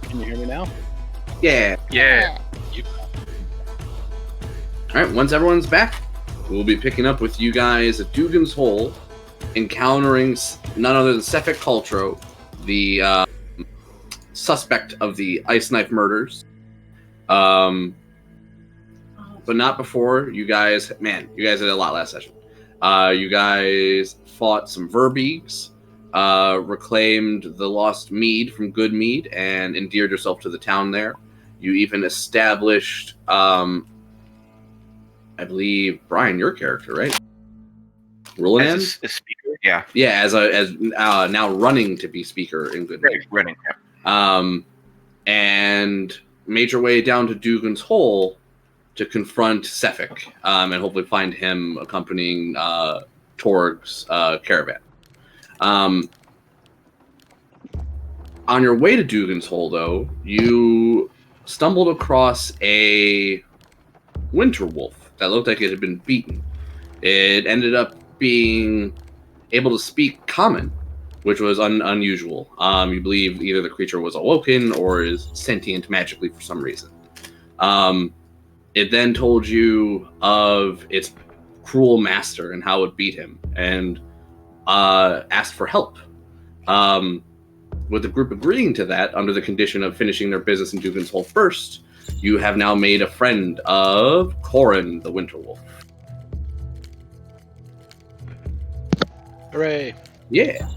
Can you hear me now? Yeah. Yeah. Alright, once everyone's back, we'll be picking up with you guys at Dugan's Hole, encountering none other than Sefik Cultro, the suspect of the Ice Knife murders. But not before you guys... Man, you guys did a lot last session. You guys fought some Verbeegs, reclaimed the lost mead from Good Mead, and endeared yourself to the town there. You even established... I believe, Brian, your character, right? Roland? As a speaker, yeah. Yeah, as now running to be speaker in Good Mead. Running, yeah. And made your way down to Dugan's Hole to confront Sefik, and hopefully find him accompanying Torg's caravan. On your way to Dugan's Hole, though, you stumbled across a winter wolf that looked like it had been beaten. It ended up being able to speak common, which was unusual. You believe either the creature was awoken or is sentient magically for some reason. It then told you of its cruel master and how it beat him, and asked for help. With the group agreeing to that, under the condition of finishing their business in Dugan's Hole first, you have now made a friend of Corin the Winter Wolf. Hooray! Yeah.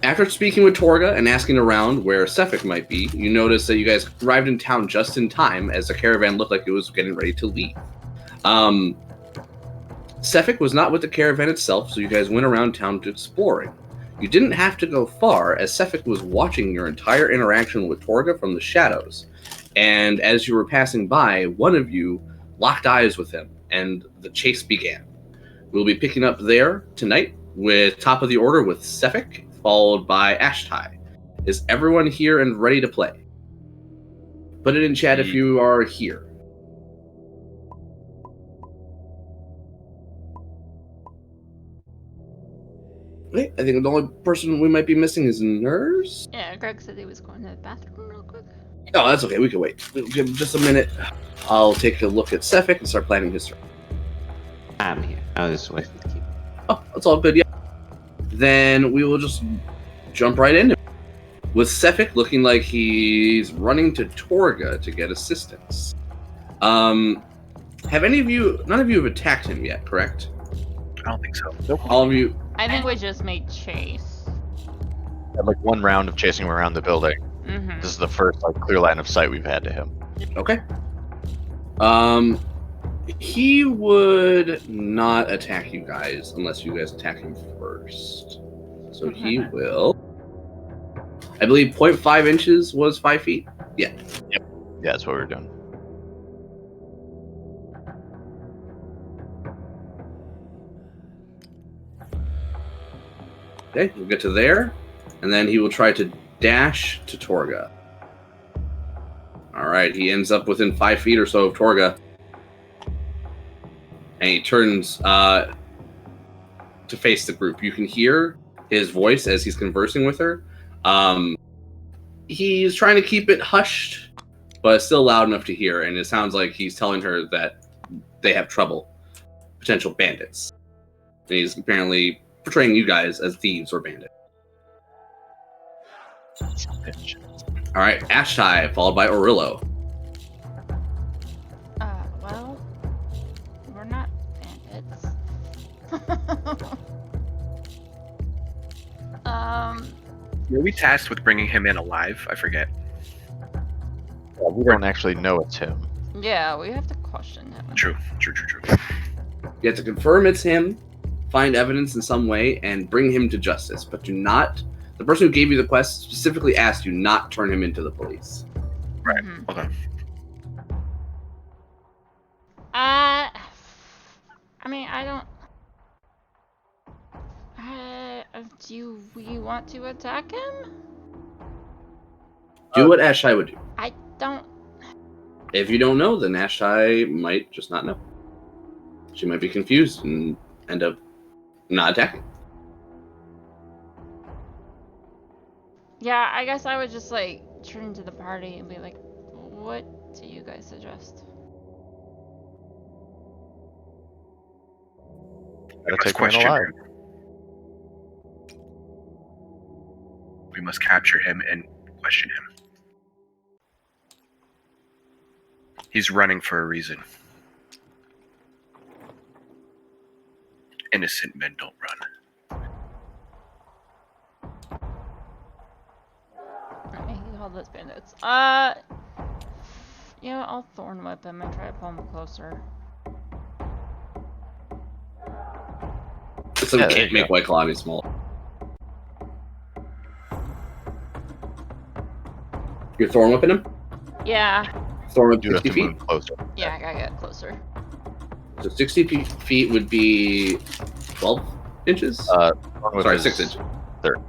After speaking with Torga and asking around where Sefik might be, you notice that you guys arrived in town just in time as the caravan looked like it was getting ready to leave. Sefik was not with the caravan itself, so you guys went around town to exploring. You didn't have to go far, as Sefik was watching your entire interaction with Torga from the shadows. And as you were passing by, one of you locked eyes with him, and the chase began. We'll be picking up there tonight with top of the order with Sefik, followed by Ashtai. Is everyone here and ready to play? Put it in chat if you are here. Okay, I think the only person we might be missing is Nurse. Yeah, Greg said he was going to the bathroom real quick. Oh, that's okay. We can wait. We'll give him just a minute. I'll take a look at Sefik and start planning his turn. I'm here. I was just waiting to keep. Oh, that's all good, yeah. Then we will just jump right into it. With Sefik looking like he's running to Torga to get assistance. None of you have attacked him yet, correct? I don't think so. Nope. All of you... I think we just made chase. Had like one round of chasing him around the building. Mm-hmm. This is the first like clear line of sight we've had to him. Okay. He would not attack you guys unless you guys attack him first. So he will... I believe 0.5 inches was 5 feet? Yeah. Yep. Yeah, that's what we were doing. Okay, we'll get to there. And then he will try to dash to Torga. Alright, he ends up within 5 feet or so of Torga. And he turns to face the group. You can hear his voice as he's conversing with her. He's trying to keep it hushed, but still loud enough to hear. And it sounds like he's telling her that they have trouble. Potential bandits. And he's apparently portraying you guys as thieves or bandits. Alright, Ashtai, followed by Orillo. Well, we're not bandits. Were we tasked with bringing him in alive? I forget. Yeah, we don't actually know it's him. Yeah, we have to question him. True. You have to confirm it's him, find evidence in some way, and bring him to justice. But do not... The person who gave you the quest specifically asked you not turn him into the police. Right. Mm-hmm. Okay. I mean, I don't... do we want to attack him? Do what Ashtai would do. I don't... If you don't know, then Ashtai might just not know. She might be confused and end up not attacking. Yeah, I guess I would just, like, turn to the party and be like, what do you guys suggest? Gotta must take man question alive. him. We must capture him and question him. He's running for a reason. Innocent men don't run. Alright, he called those bandits. You know, I'll thorn whip him and try to pull him closer. So Yeah, we there can't you make White Claw any smaller. You're thorn whipping him? Yeah. Thorn whip You have 60 to feet? move closer. Yeah, I gotta get closer. So 60 feet would be 12 inches? Sorry, 6 inches. 30.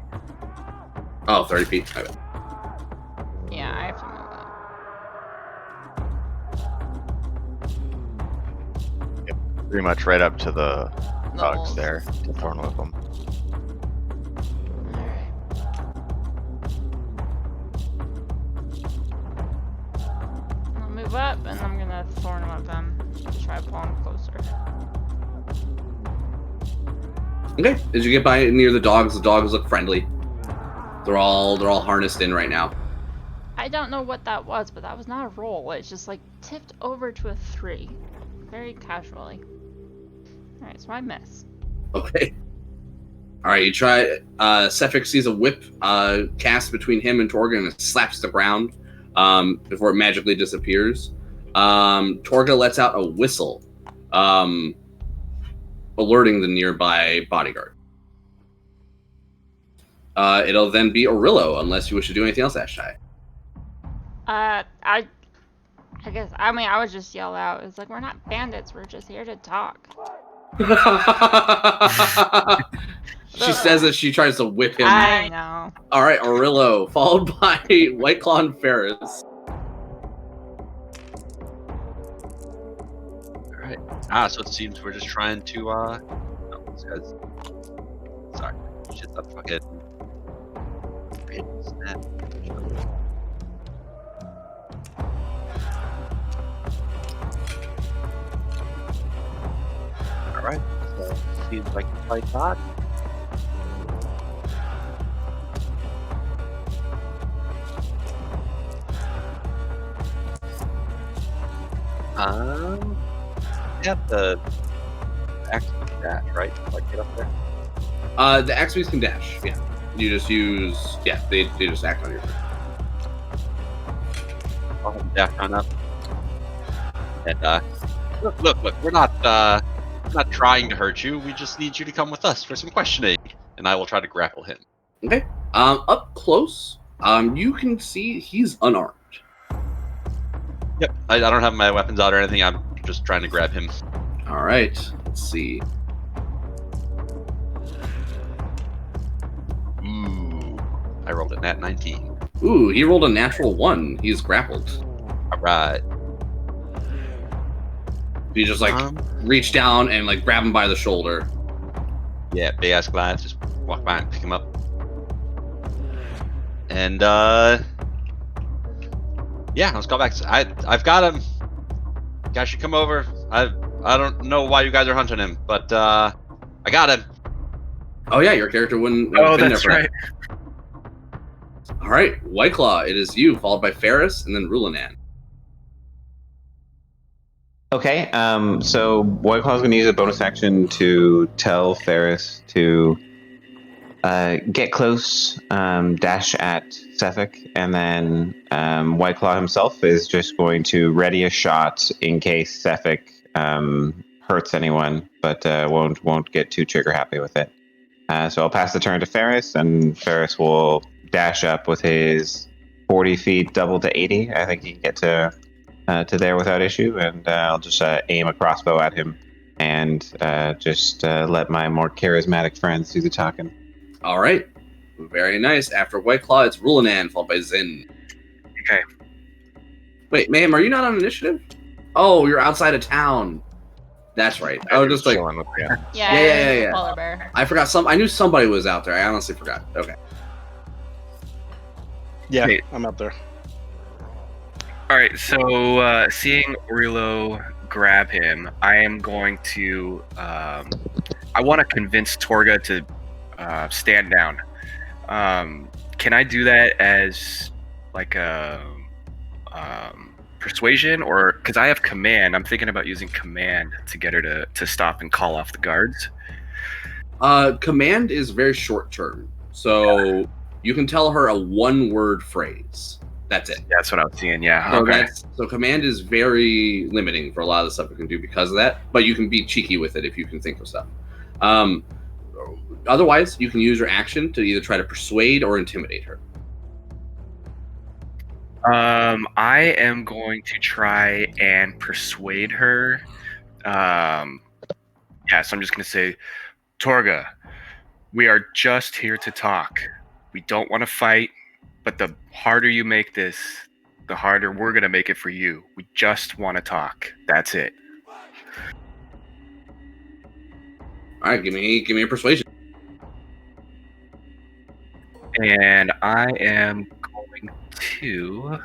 Oh, 30 feet. My bad. Yeah, I have to move up. Pretty much right up to the dogs Levels. there to thorn whip them. Alright. I'll move up and I'm gonna thorn whip him to try to pull him closer. Okay. As you get by near the dogs look friendly. They're all harnessed in right now. I don't know what that was, but that was not a roll. It's just like tipped over to a 3. Very casually. Alright, so I miss. Okay. Alright, you try. Cephix sees a whip cast between him and Torga and it slaps the ground before it magically disappears. Torga lets out a whistle, alerting the nearby bodyguard. It'll then be Aurello, unless you wish to do anything else, Ashai. I guess, I mean, I would just yell out. It's like, we're not bandits, we're just here to talk. She says that she tries to whip him. I know. Alright, Aurello, followed by White Claw and Ferris. Alright. So it seems we're just trying to, no, this guy's... Sorry. Shit, that fucking... Snap. Alright, so seems like you fight that. Yeah, the axe dash, right? Like get up there. The Axebees can dash, yeah. You just use, yeah, they just act on your turn. I'll have them dash on up. And look, we're not trying to hurt you. We just need you to come with us for some questioning, and I will try to grapple him. Okay. Up close, you can see he's unarmed. Yep, I don't have my weapons out or anything. I'm just trying to grab him. All right. Let's see. Ooh, I rolled a nat 19. Ooh, he rolled a natural 1. He's grappled. All right. You just like reach down and like grab him by the shoulder. Yeah, big ass glides. Just walk by and pick him up. And yeah, let's go back. I've got him. You guys should come over. I don't know why you guys are hunting him, but I got him. Oh yeah, your character wouldn't. Oh, have been that's there for right. that. All right, White Claw. It is you, followed by Ferris, and then Rulanan. Okay, so White Claw's gonna use a bonus action to tell Ferris to get close, dash at Sefik, and then White Claw himself is just going to ready a shot in case Sefik hurts anyone, but won't get too trigger happy with it. So I'll pass the turn to Ferris, and Ferris will dash up with his 40 feet double to 80. I think he can get to there without issue, and I'll just aim a crossbow at him and just let my more charismatic friends do the talking. All right, very nice. After White Claw, it's Rulanan, followed by Zin. Okay. Wait, Mayhem, are you not on initiative? Oh, you're outside of town. That's right. I was just like, Chilling with you. Yeah. Polar bear. I forgot I knew somebody was out there. I honestly forgot. Okay. Yeah, Okay. I'm out there. All right, so seeing Orilo grab him, I am going to. I want to convince Torga to stand down. Can I do that as like a persuasion, or because I have command? I'm thinking about using command to get her to stop and call off the guards. Command is very short term, so you can tell her a 1-word phrase. That's it. That's what I was seeing. Yeah. So Okay. so command is very limiting for a lot of the stuff we can do because of that. But you can be cheeky with it if you can think of stuff. Otherwise, you can use your action to either try to persuade or intimidate her. I am going to try and persuade her. Yeah, so I'm just going to say, Torga, we are just here to talk. We don't want to fight, but the harder you make this, the harder we're going to make it for you. We just want to talk. That's it. All right, give me a persuasion. And I am going to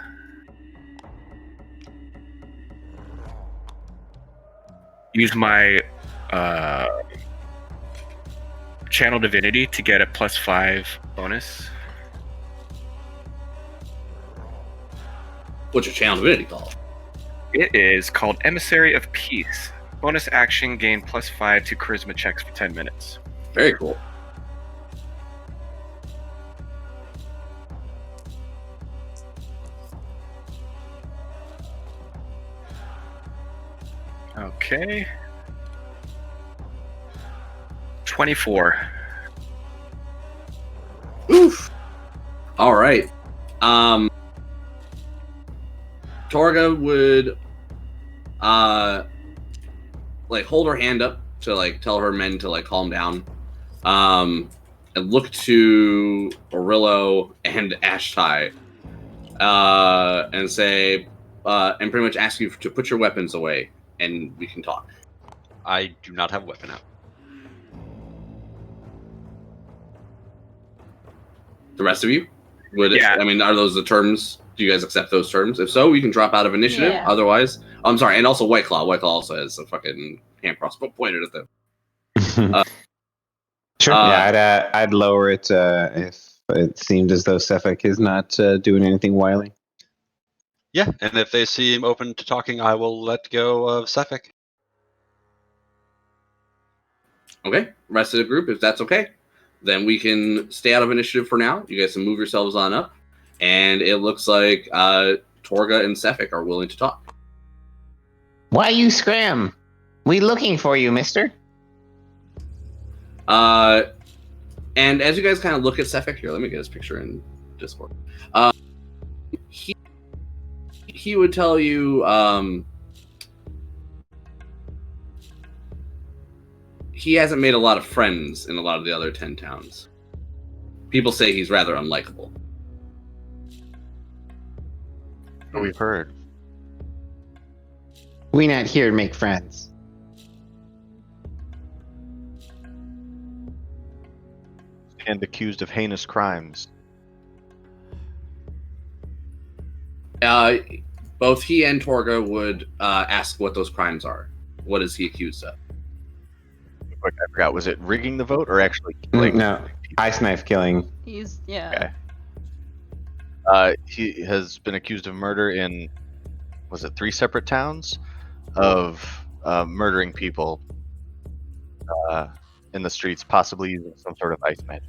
use my channel divinity to get a +5 bonus. What's your channel divinity called? It is called Emissary of Peace. Bonus action, gain +5 to charisma checks for 10 minutes. Very cool. Okay. 24. Oof. All right. Torga would like hold her hand up to like tell her men to like calm down. And look to Orillo and Ashtai and say and pretty much ask you to put your weapons away and we can talk. I do not have a weapon out. The rest of you would Yeah. I mean, are those the terms? Do you guys accept those terms? If so, you can drop out of initiative. Yeah. Otherwise, I'm sorry. And also White Claw. White Claw also has a fucking hand crossbow pointed at them. Sure. Yeah, I'd lower it if it seemed as though Sefik is not doing anything wily. Yeah, and if they seem open to talking, I will let go of Sefik. Okay, rest of the group, if that's okay, then we can stay out of initiative for now. You guys can move yourselves on up, and it looks like Torga and Sefik are willing to talk. Why you scram? We looking for you, mister. And as you guys kind of look at Sefik here, let me get his picture in Discord. He would tell you he hasn't made a lot of friends in a lot of the other 10 towns. People say he's rather unlikable. We've heard. We not here to make friends. And accused of heinous crimes. Both he and Torga would ask what those crimes are. What is he accused of? Quick, I forgot. Was it rigging the vote or actually killing? No, ice knife killing. He's yeah. Okay. He has been accused of murder in, was it 3 separate towns? Of murdering people in the streets, possibly using some sort of ice magic.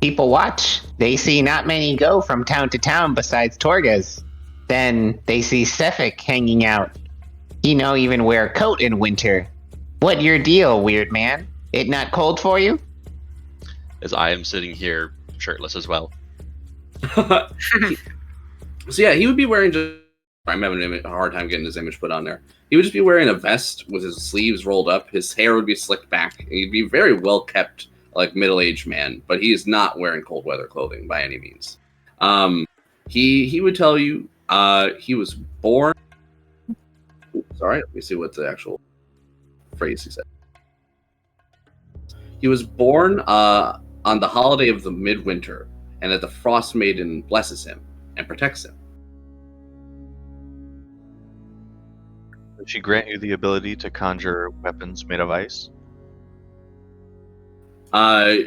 People watch. They see not many go from town to town besides Torgas. Then they see Sefik hanging out. He no even wear a coat in winter. What your deal, weird man? It not cold for you? As I am sitting here shirtless as well. So yeah, he would be wearing just... I'm having a hard time getting his image put on there. He would just be wearing a vest with his sleeves rolled up. His hair would be slicked back. He'd be very well kept, like middle-aged man, but he is not wearing cold weather clothing by any means. He would tell you he was born... Sorry, let me see what the actual phrase he said. He was born on the holiday of the midwinter, and that the Frostmaiden blesses him and protects him. Does she grant you the ability to conjure weapons made of ice?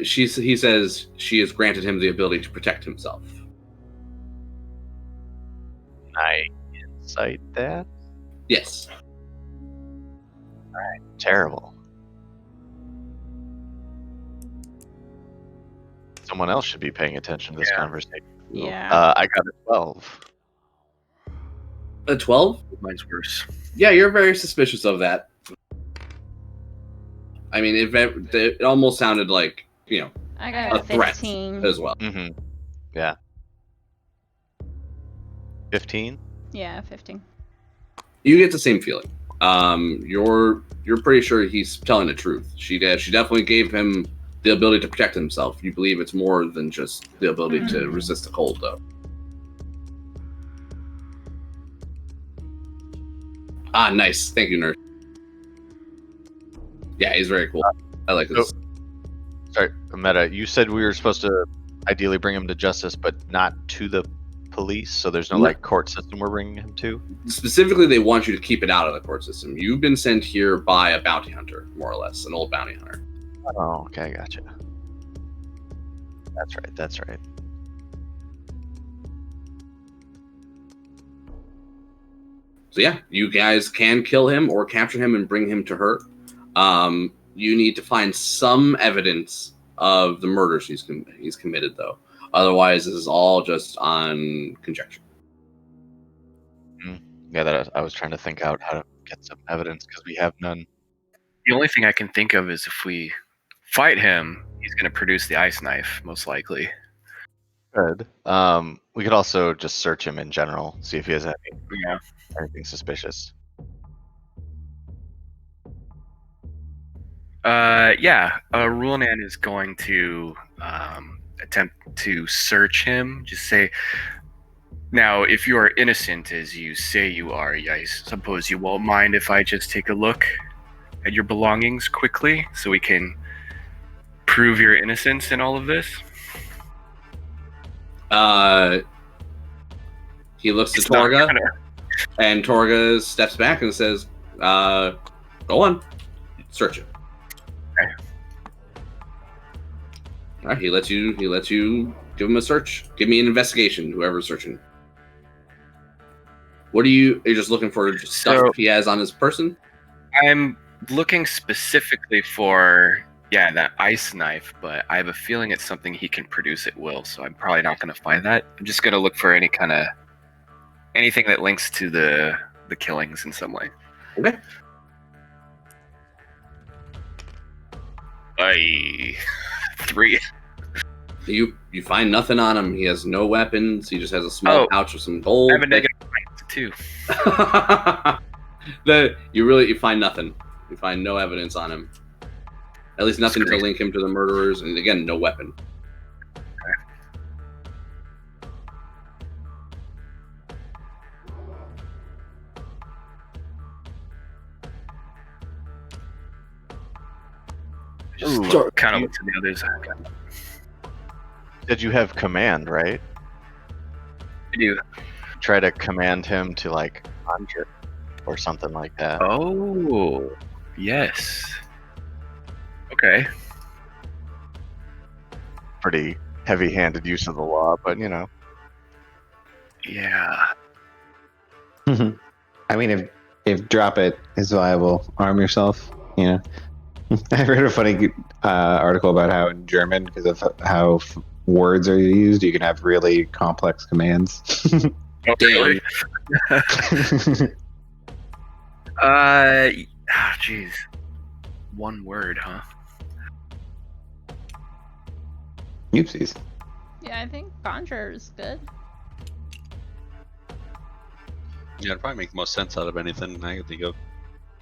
He says she has granted him the ability to protect himself. I incite that? Yes. Terrible. Someone else should be paying attention to this conversation. Yeah. I got a 12. A 12? Mine's worse. Yeah, you're very suspicious of that. I mean, it almost sounded like, I got a threat 15. as well. Mm-hmm. Yeah. 15? Yeah, 15. You get the same feeling. You're pretty sure he's telling the truth. She definitely gave him the ability to protect himself. You believe it's more than just the ability to resist the cold, though. Ah, nice. Thank you, nurse. Yeah, he's very cool. I like this. Sorry, Meta, you said we were supposed to ideally bring him to justice, but not to the police, so there's no, No. court system we're bringing him to? Specifically, they want you to keep it out of the court system. You've been sent here by a bounty hunter, more or less, an old bounty hunter. Oh, okay, gotcha. That's right. So yeah, you guys can kill him or capture him and bring him to her. You need to find some evidence of the murders he's committed, though. Otherwise, this is all just on conjecture. Yeah, that I was trying to think out how to get some evidence, because we have none. The only thing I can think of is if we fight him, he's going to produce the ice knife, most likely. Good. We could also just search him in general, see if he has anything suspicious. Rulnan is going to attempt to search him. Just say, now, if you are innocent as you say you are, I suppose you won't mind if I just take a look at your belongings quickly so we can prove your innocence in all of this? He looks to It's not Torga, gonna- and Torga steps back and says, "Go on, search it." Okay. All right, he lets you give him a search. Give me an investigation, whoever's searching. What are you just looking for? Just stuff he has on his person? I'm looking specifically for, that ice knife, but I have a feeling it's something he can produce at will, so I'm probably not going to find that. I'm just going to look for anything that links to the killings in some way. Okay. 3. You find nothing on him. He has no weapons. He just has a small pouch with some gold. I have a negative 2. You find nothing. You find no evidence on him. At least nothing to link him to the murderers, and again, no weapon. Just Ooh, kind of look to the others. Did you have command, right? I do. Try to command him to conjure or something like that. Oh, yes. Okay. Pretty heavy-handed use of the law, but Yeah. I mean, if drop it is viable, arm yourself. I read a funny article about how in German, because of how words are used, you can have really complex commands. Oh, really? Jeez. One word, huh? Oopsies. Yeah, I think Conjure is good. Yeah, it'd probably make the most sense out of anything I could think of.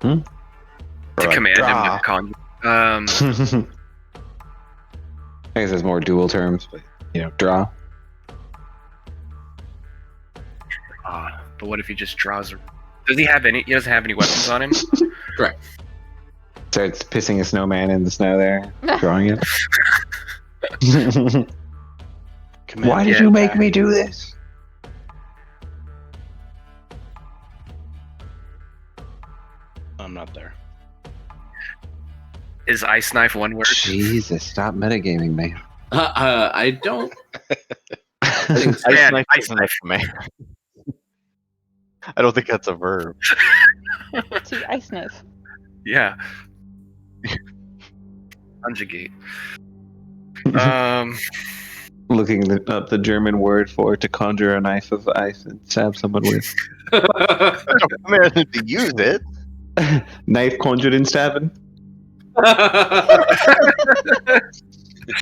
To command him draw. to conjure. I guess there's more dual terms, but draw. But what if he just draws? Does he have any? He doesn't have any weapons on him. Correct. Starts pissing a snowman in the snow there, drawing it. command Why him did to you make attack. me do this? I'm not there. Is ice knife one word? Jesus, stop metagaming me. I don't think so. Ice Man, knife ice isn't a command. I don't think that's a verb. To ice knife. Yeah. Conjugate. Looking up the German word for to conjure a knife of ice and stab someone with. I don't command him to use it. Knife conjured and stabbing.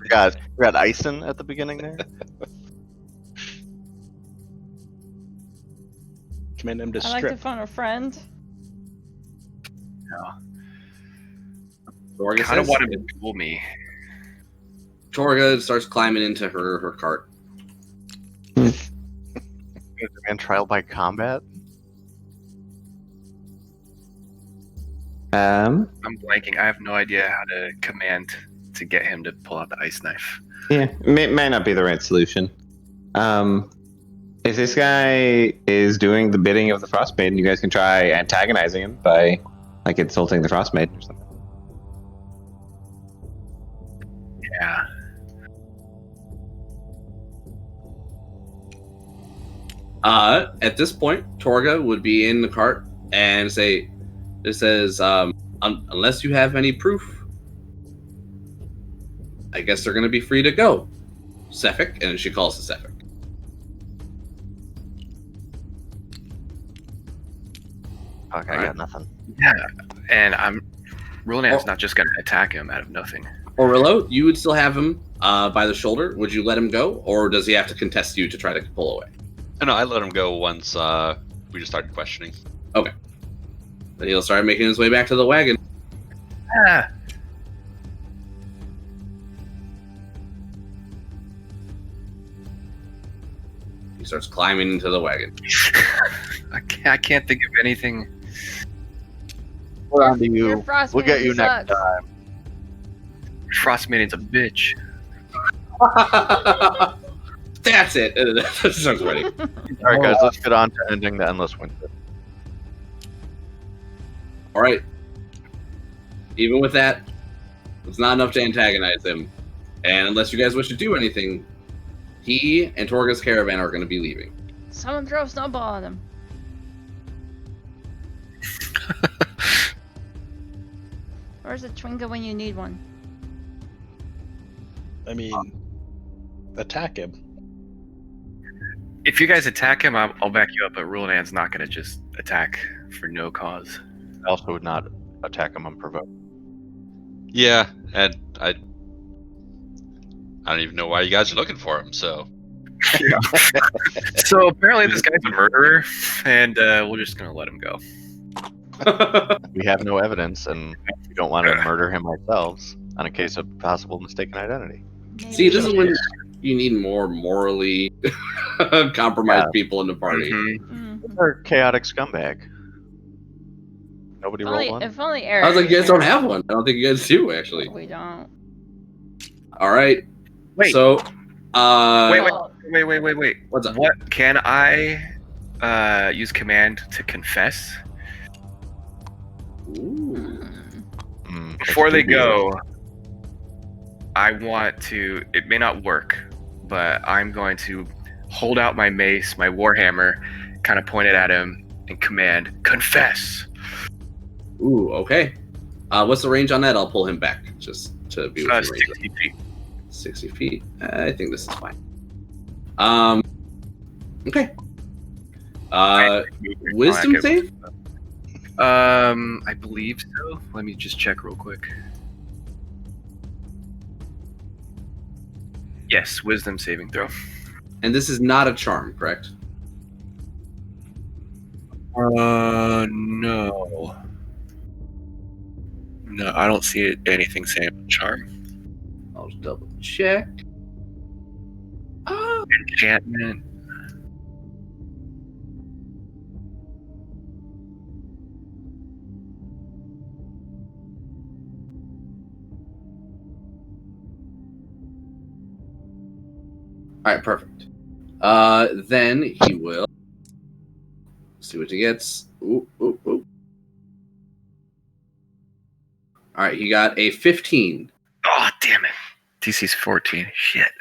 Got icing at the beginning there. Command him to I like to strip. phone a friend. Torga Kind of says- want him to duel me. Torga starts climbing into her cart. And trial by combat. I'm blanking. I have no idea how to command to get him to pull out the ice knife. Yeah, may not be the right solution. If this guy is doing the bidding of the Frostmaiden, you guys can try antagonizing him by, like, insulting the Frostmaiden or something. Yeah. At this point, Torga would be in the cart and say, "It says, unless you have any proof, I guess they're going to be free to go." Sefik, and she calls to Sefik. Fuck, I Alright. got nothing. Yeah. And Roland's Oh. not just going to attack him out of nothing. Orillo, you would still have him by the shoulder. Would you let him go, or does he have to contest you to try to pull away? No, I let him go once we just started questioning. Then he'll start making his way back to the wagon. Ah. He starts climbing into the wagon. I can't think of anything. We're on to Your you. Frostmaiden We'll get you next sucks. time. Frostmaiden's a bitch. That's it. That sounds ready. All right, guys, let's get on to ending the endless winter. All right. Even with that, it's not enough to antagonize him. And unless you guys wish to do anything, he and Torga's caravan are going to be leaving. Someone throw a snowball at him. Where's a Twinga when you need one? I mean, attack him. If you guys attack him, I'll back you up, but Roland's not going to just attack for no cause. I also would not attack him unprovoked. Yeah, and I don't even know why you guys are looking for him. So So apparently this guy's a murderer, and we're just going to let him go. We have no evidence, and we don't want to murder him ourselves on a case of possible mistaken identity. See, this is when you need more morally compromised Yeah. people in the party. Mm. Or chaotic scumbag. Nobody If rolled only, one. if only Eric. I was like, you guys don't here. have one. I don't think you guys do, actually. We don't. All right. Wait. So, Wait. what's up? What can I use command to confess? Ooh. Before they go, I want to. It may not work, but I'm going to hold out my mace, my warhammer, kind of point it at him, and command, confess. Ooh, okay. What's the range on that? I'll pull him back just to be with you. 60 feet. 60 feet. I think this is fine. Okay. Wisdom save? I believe so. Let me just check real quick. Yes, wisdom saving throw. And this is not a charm, correct? No. No, I don't see anything saying charm. I'll just double check. Oh, Enchantment. All right, perfect. Then he will see what he gets. Ooh, ooh, ooh. All right, he got a 15. Oh, damn it. DC's 14. Shit.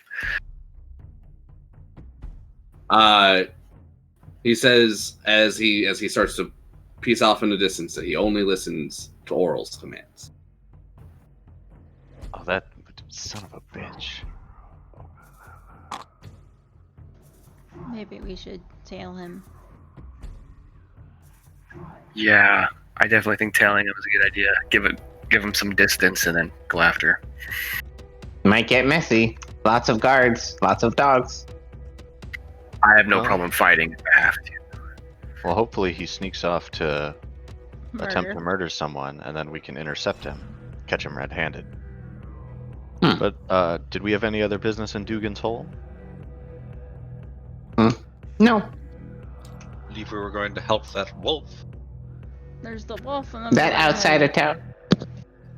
He says as he starts to piece off in the distance that he only listens to Oral's commands. Oh, that son of a bitch. Maybe we should tail him. Yeah, I definitely think tailing him is a good idea. Give him some distance and then go after. Might get messy. Lots of guards, lots of dogs. I have no Oh. problem fighting if I have to. Well, hopefully he sneaks off to attempt to Murder. murder someone, and then we can intercept him, catch him red-handed. Hmm. But did we have any other business in Dugan's Hole? No. I believe we were going to help that wolf. There's the wolf and the That outside of town.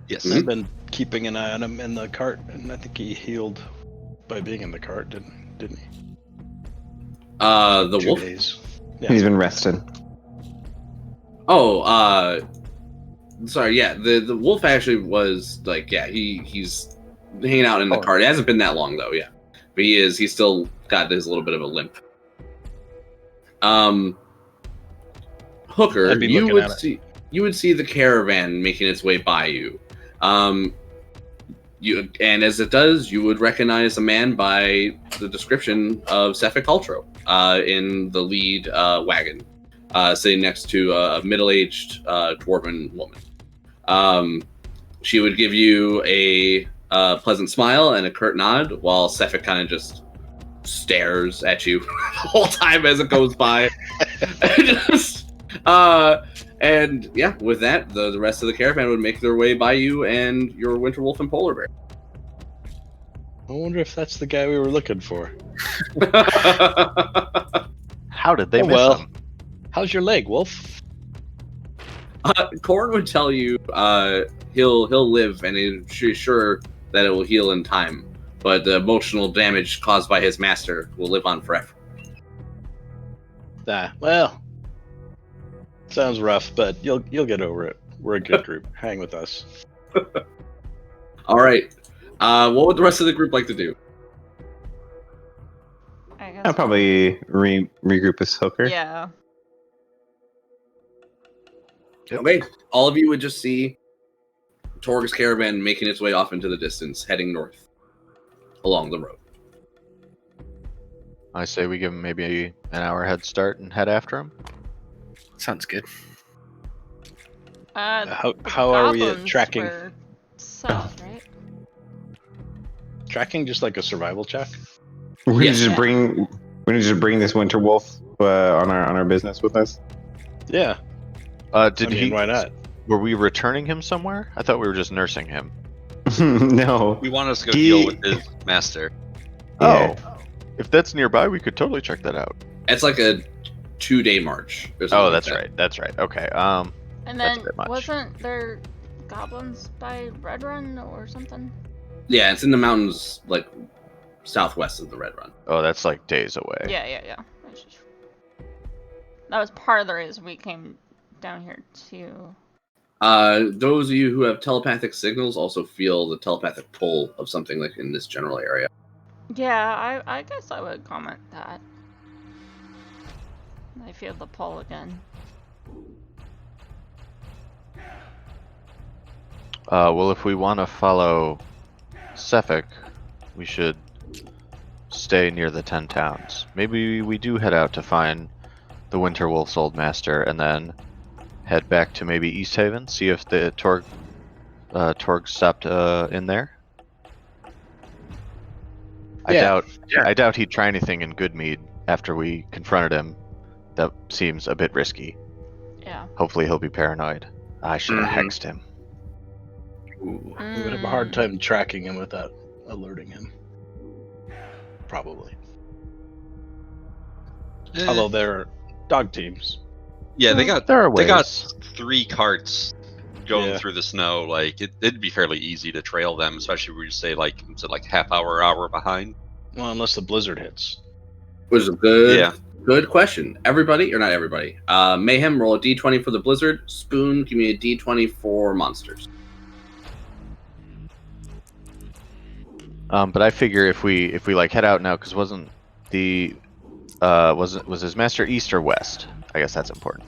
Yes. Mhm. I've been keeping an eye on him in the cart, and I think he healed by being in the cart, didn't he? The 2 wolf. days. Yeah. He's been rested. Oh, sorry. Yeah, the wolf actually was like, yeah, he's hanging out in the Oh. cart. It hasn't been that long though. Yeah, but he's still got this little bit of a limp. Hooker, I'd be you looking would at it. see the caravan making its way by you. And as it does, you would recognize a man by the description of Sefik Ultro in the lead wagon, sitting next to a middle-aged dwarven woman. She would give you a pleasant smile and a curt nod, while Sefik kind of just stares at you the whole time as it goes by. And yeah, with that, the rest of the caravan would make their way by you and your winter wolf and polar bear. I wonder if that's the guy we were looking for. How did they Oh, miss well. him? How's your leg, Wolf? Corn would tell you he'll live, and he's sure that it will heal in time. But the emotional damage caused by his master will live on forever. Well, sounds rough, but you'll get over it. We're a good group. Hang with us. All right. What would the rest of the group like to do? I guess. I'll probably regroup with Hooker. Yeah. Okay. All of you would just see Torg's caravan making its way off into the distance, heading north along the road. I say we give him maybe an hour head start and head after him. Sounds good. How the are we at goblins tracking? were south, right? Tracking just like a survival check? We're gonna Yes. just bring this winter wolf on our business with us. Yeah. Did I mean, he? why not? Were we returning him somewhere? I thought we were just nursing him. No. We want us to go He- deal with his master. Yeah. Oh, if that's nearby, we could totally check that out. It's like a 2-day march. or something Oh, like that's that. right. That's right. Okay. And That's then a bit much. wasn't there goblins by Red Run or something? Yeah, it's in the mountains, like southwest of the Red Run. Oh, that's like days away. Yeah. That was part of the reason we came down here too. Those of you who have telepathic signals also feel the telepathic pull of something like in this general area. Yeah, I guess I would comment that. I feel the pull again. Well, if we want to follow Sefik, we should stay near the 10 towns. Maybe we do head out to find the Winter Wolf's old master, and then head back to maybe East Haven, see if the Torg stopped in there. Yeah. I doubt he'd try anything in Goodmead after we confronted him. That seems a bit risky. Yeah. Hopefully he'll be paranoid. I should have Mhm. hexed him. Ooh, we would have a hard time tracking him without alerting him. Probably. Eh, Although they're dog teams. yeah, they got There are they got ways. 3 carts going Yeah. through the snow. Like it'd be fairly easy to trail them, especially if we say like half hour behind. Well, unless the blizzard hits. Was a good Yeah. good question. Everybody, or not everybody. Mayhem, roll a d20 for the blizzard. Spoon, give me a d20 for monsters. But I figure if we like head out now, because wasn't the was his master east or west? I guess that's important.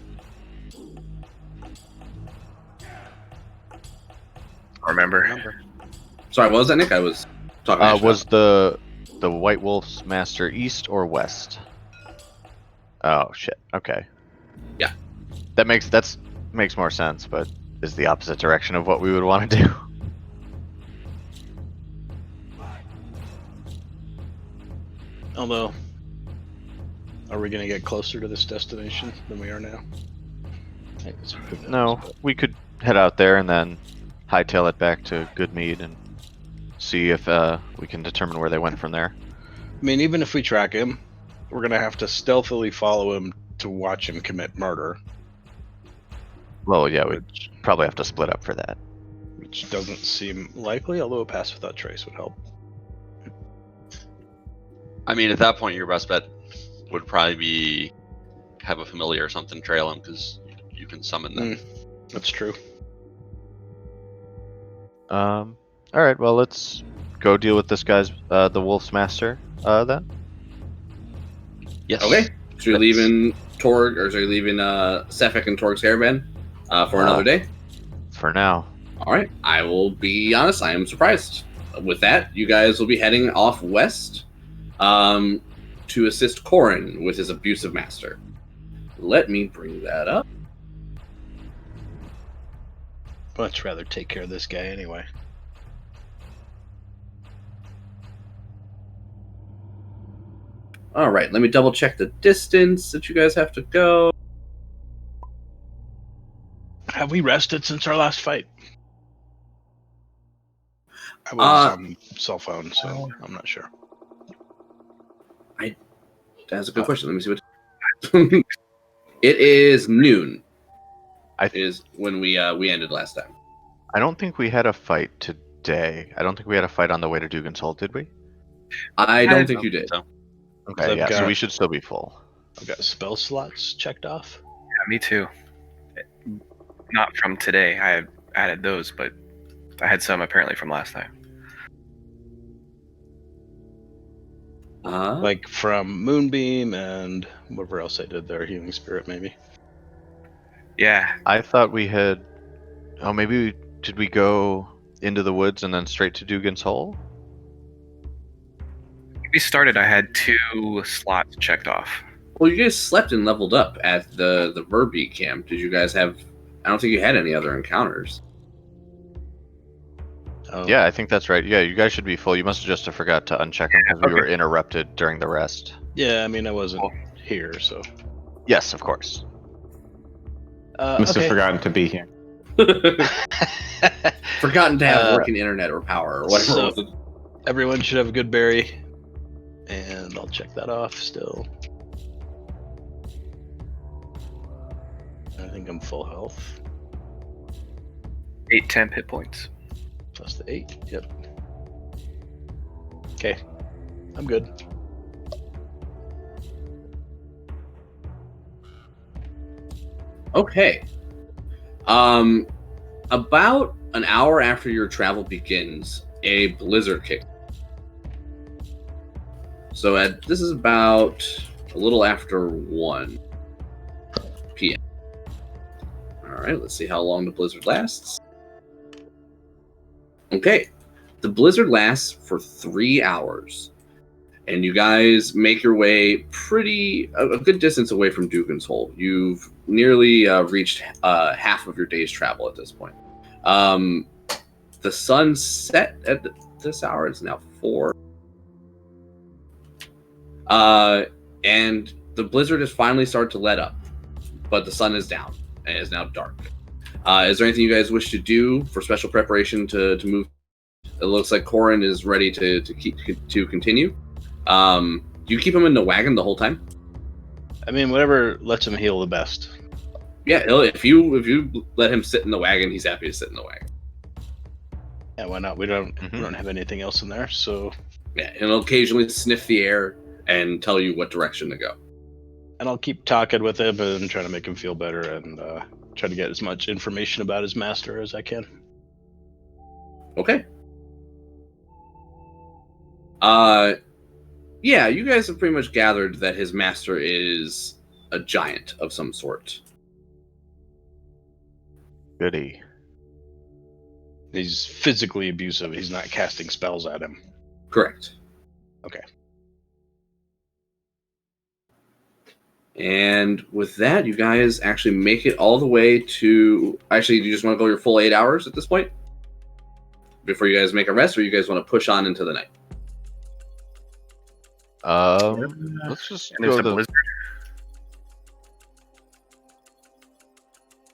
Remember? Sorry, what was that, Nick? I was talking. Was the White Wolf's master east or west? Oh shit. Okay. Yeah. That makes more sense, but is the opposite direction of what we would want to do. Although, are we going to get closer to this destination than we are now? I guess who knows, No, but- we could head out there and then hightail it back to Goodmead and see if we can determine where they went from there. I mean, even if we track him, we're going to have to stealthily follow him to watch him commit murder, Well, yeah, we'd which, probably have to split up for that. which doesn't seem likely, although a pass without trace would help. I mean, at that point, your best bet would probably be have a familiar or something trail him because you can summon them. That's true. All right, well, let's go deal with this guy's the Wolf's master then. Yes. Okay. So you're leaving Torg, or so you're leaving Sefik and Torg's hairband for another day. For now. All right. I will be honest. I am surprised. With that, you guys will be heading off west to assist Corin with his abusive master. Let me bring that up. Much rather take care of this guy anyway. All right. Let me double check the distance that you guys have to go. Have we rested since our last fight? I was on cell phone, so I'm not sure. That's a good question. Let me see what. It is noon. Is when we ended last time. I don't think we had a fight today. I don't think we had a fight on the way to Dugan's Hold, did we? I don't think you did. So. Okay, I've yeah, so got- we should still be full. I've got spell slots checked off. Yeah, me too. Not from today. I had added those, but I had some apparently from last time. Like from Moonbeam and whatever else I did there, Healing Spirit maybe. Yeah, I thought we had. Oh, maybe did we go into the woods and then straight to Dugan's Hole? when we started. I had 2 slots checked off. Well, you guys slept and leveled up at the Verbeek camp. Did you guys have? I don't think you had any other encounters. Oh, Yeah, I think that's right. Yeah, you guys should be full. You must have just forgot to uncheck them because we were interrupted during the rest. Yeah, I mean I wasn't here, so. Yes, of course. Must have forgotten to be here. Forgotten to have working internet or power or whatever. So- it was. Everyone should have a good berry, and I'll check that off still. I think I'm full health. 8 temp hit points. Plus the 8. Yep. Okay. I'm good. Okay. About an hour after your travel begins, a blizzard kicks. So this is about a little after 1 p.m. All right, let's see how long the blizzard lasts. Okay, the blizzard lasts for 3 hours, and you guys make your way a good distance away from Dugan's Hole. You've nearly reached half of your day's travel at this point. The sun set at this hour. It's now 4. And the blizzard has finally started to let up, but the sun is down and it is now dark. Is there anything you guys wish to do for special preparation to move? It looks like Corin is ready to continue. Do you keep him in the wagon the whole time? I mean, whatever lets him heal the best. Yeah, if you let him sit in the wagon, he's happy to sit in the wagon. Yeah, why not? We don't Mhm. have anything else in there, so. Yeah, and he'll occasionally sniff the air and tell you what direction to go. And I'll keep talking with him and try to make him feel better and try to get as much information about his master as I can. Okay. Yeah, you guys have pretty much gathered that his master is a giant of some sort. Goody. He's physically abusive. He's not casting spells at him. Correct. Okay. And with that, you guys actually make it all the way to... Actually, do you just want to go your full 8 hours at this point? Before you guys make a rest, or you guys want to push on into the night? Let's just And there's go a the. blizzard.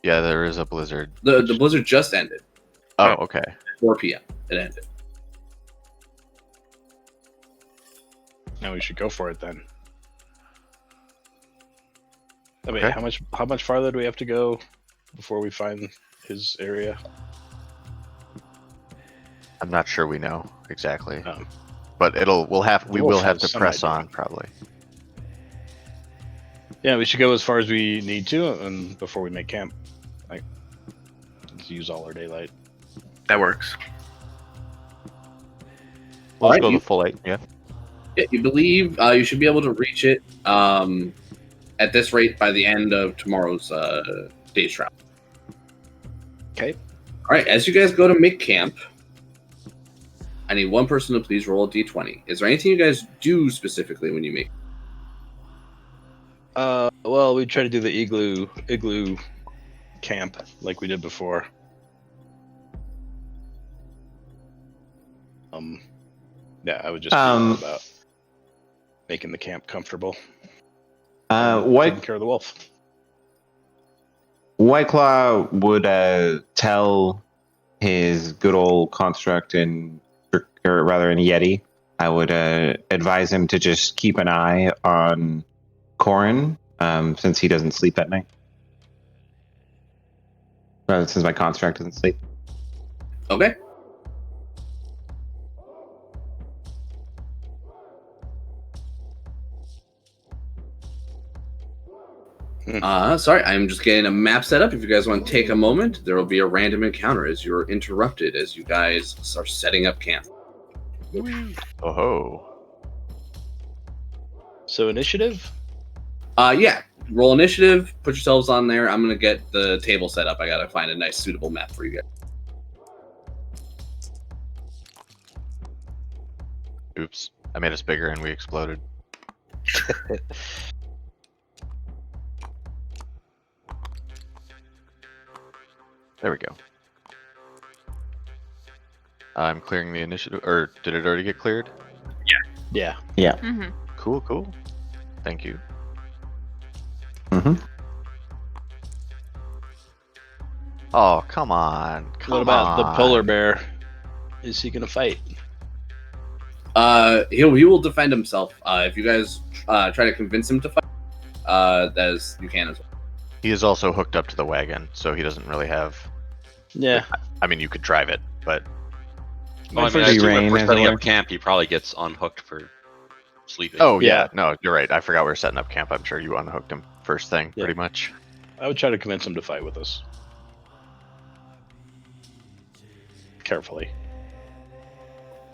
Yeah, there is a blizzard. The blizzard just ended. Oh, okay. 4 p.m. It ended. Now we should go for it then. I mean, Okay. how much farther do we have to go before we find his area? I'm not sure we know exactly, Um, but we Wolf will have has to some press idea. on probably. Yeah, we should go as far as we need to, and before we make camp, like, let's use all our daylight. That works. We'll Alright, go you- the full 8. Yeah. Yeah, you believe you should be able to reach it at this rate by the end of tomorrow's day's travel. Okay. All right, as you guys go to make camp, I need one person to please roll a d20. Is there anything you guys do specifically when you make? Well, we try to do the igloo camp like we did before. Yeah, I would just be all about making the camp comfortable. Taking care of the wolf. White Claw would tell his good old construct or rather in Yeti. I would advise him to just keep an eye on Corin, since he doesn't sleep at night. Since my construct doesn't sleep. Okay. Sorry, I'm just getting a map set up. If you guys want to take a moment, there will be a random encounter as you're interrupted as you guys are setting up camp. Oh ho. So initiative? Yeah. Roll initiative, put yourselves on there. I'm gonna get the table set up. I gotta find a nice suitable map for you guys. Oops. I made us bigger and we exploded. There we go. I'm clearing the initiative, or did it already get cleared? Yeah. Mm-hmm. Cool, cool. Thank you. Mm-hmm. Oh, come on. Come What about the on. polar bear? Is he gonna fight? He will defend himself. If you guys try to convince him to fight, you can as well. He is also hooked up to the wagon, so he doesn't really have. Yeah. I mean, you could drive it, but Well, I For mean, I the assume if rain, we're as it setting were. up camp, he probably gets unhooked for sleeping. oh yeah, Yeah. no, you're right. I forgot we were setting up camp. I'm sure you unhooked him first thing, Yeah. pretty much. I would try to convince him to fight with us. Carefully.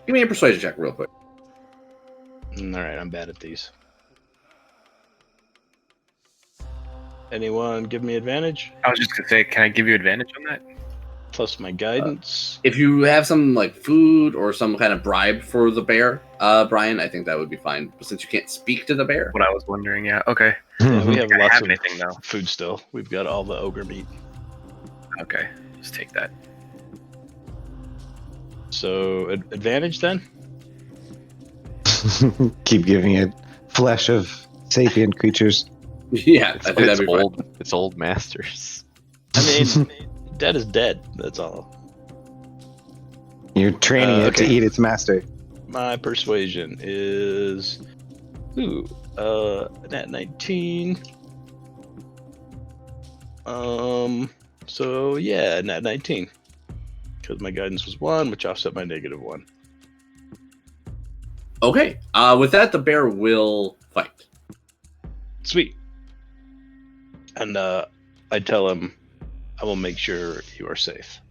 Give me a persuasion check real quick. Alright, I'm bad at these. Anyone give me advantage? I was just gonna say, can I give you advantage on that? Plus my guidance. If you have some like food or some kind of bribe for the bear, Brian, I think that would be fine. But since you can't speak to the bear, What I was wondering, yeah. Okay. Yeah, we have I lots have of anything though. food still. We've got all the ogre meat. Okay. Just take that. So advantage then? Keep giving it flesh of sapient creatures. yeah, It's, I think that'd be fine. old. It's old masters. I mean, dead is dead. That's all. You're training it to okay. eat its master. My persuasion is nat 19. So yeah, nat 19. because my guidance was 1, which offset my -1. Okay. With that, the bear will fight. Sweet. And I tell him, I will make sure you are safe.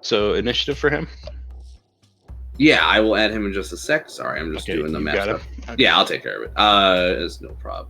So initiative for him? Yeah, I will add him in just a sec. Sorry, I'm just Okay, doing the you math got him? stuff. Okay. Yeah, I'll take care of it. It's no problem.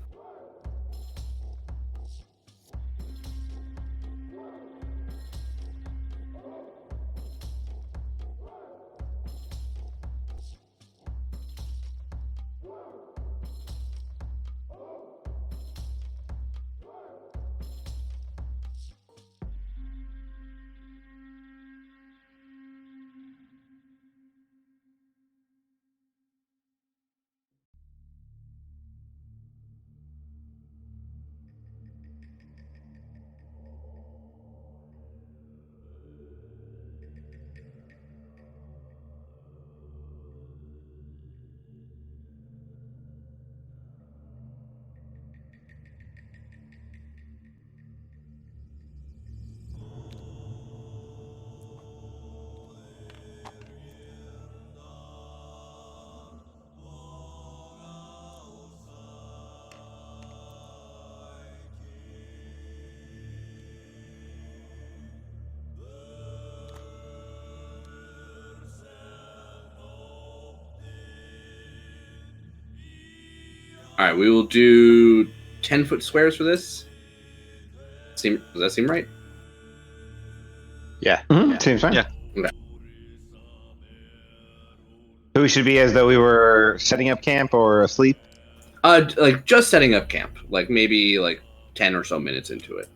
All right, we will do 10-foot squares for this. Does that seem right? Yeah. Seems fine. Yeah. Okay. So we should be as though we were setting up camp or asleep. Like just setting up camp, like maybe like 10 or so minutes into it.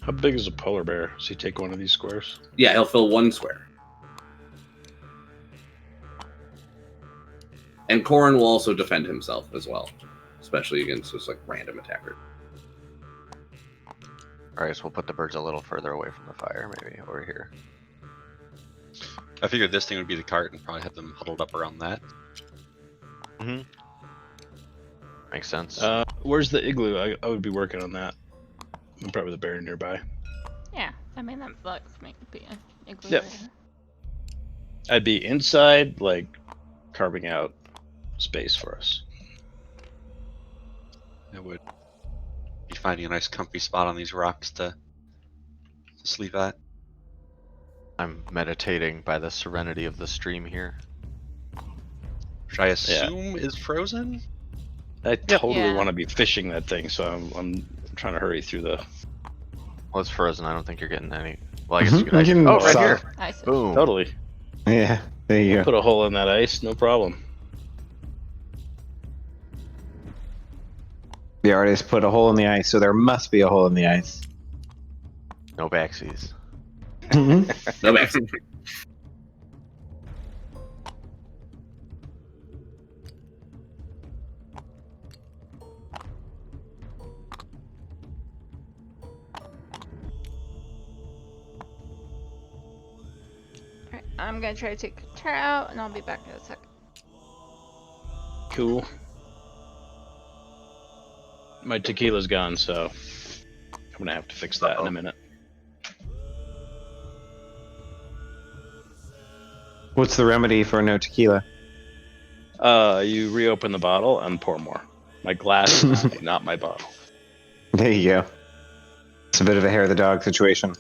How big is a polar bear? Does he take one of these squares? Yeah, he'll fill 1 square. And Corin will also defend himself as well, especially against this like random attacker. Alright, so we'll put the birds a little further away from the fire, maybe over here. I figured this thing would be the cart and probably have them huddled up around that. Makes sense. Where's the igloo? I would be working on that. And probably the bear nearby. Yeah, I mean that looks make be an igloo. Yep. Right here. I'd be inside, like carving out space for us. It would be finding a nice comfy spot on these rocks to sleep at. I'm meditating by the serenity of the stream here. Which I assume is frozen? I totally Yeah. want to be fishing that thing, so I'm trying to hurry through the. Well, it's frozen. I don't think you're getting any. Well, I guess Mhm, you could. we Actually... can Oh, right saw- here. Ice. Boom. Totally. Yeah, there you go. Put a hole in that ice, no problem. The artist put a hole in the ice, so there must be a hole in the ice. No backsies. No max. Alright, I'm gonna try to take Tara out, and I'll be back in a sec. Cool. My tequila's gone, so I'm gonna have to fix that in a minute. What's the remedy for no tequila? You reopen the bottle and pour more. My glass is empty, not my bottle. There you go. It's a bit of a hair of the dog situation.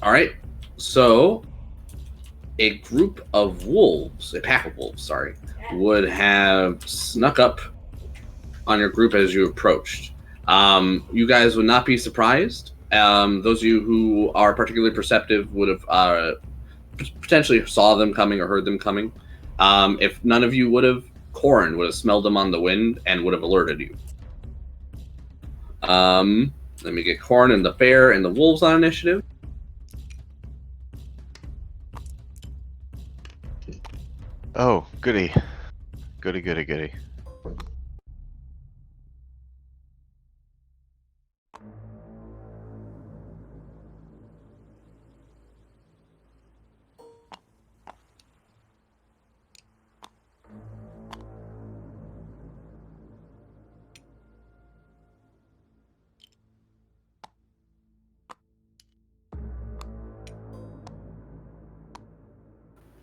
All right. So, a group of wolves, a pack of wolves, sorry, would have snuck up on your group as you approached. You guys would not be surprised. Those of you who are particularly perceptive would have potentially saw them coming or heard them coming. If none of you would have, Corin would have smelled them on the wind and would have alerted you. Let me get Corin and the bear and the wolves on initiative. Oh, goody. Goody, goody, goody.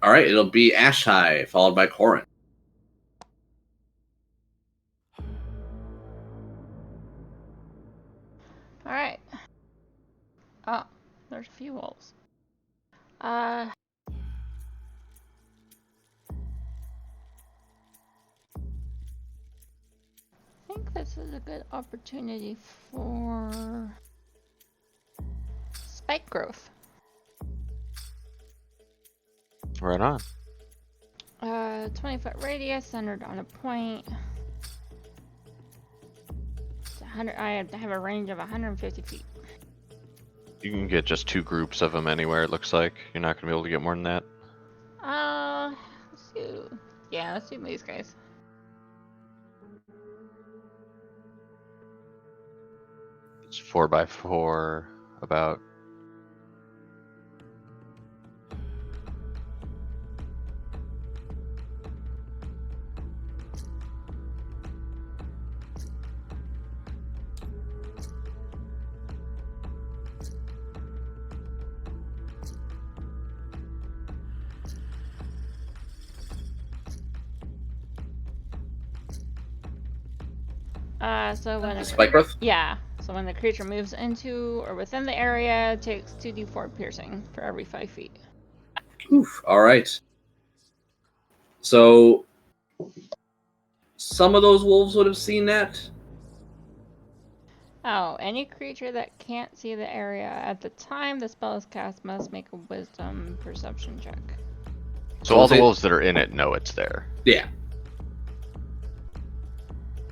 All right, it'll be Ashtai, followed by Corin. Alright. Oh, there's a few wolves. I think this is a good opportunity for spike growth. Right on. 20-foot radius centered on a point. It's 100. I have a range of 150 feet. You can get just 2 groups of them anywhere, it looks like. You're not going to be able to get more than that. Let's do. Yeah, let's do these guys. It's 4x4, about. So when Spike growth? yeah, so when the creature moves into or within the area, it takes 2d4 piercing for every 5 feet. Oof. All right. So some of those wolves would have seen that. Oh, any creature that can't see the area at the time the spell is cast must make a wisdom perception check. So all the wolves that are in it know it's there. Yeah.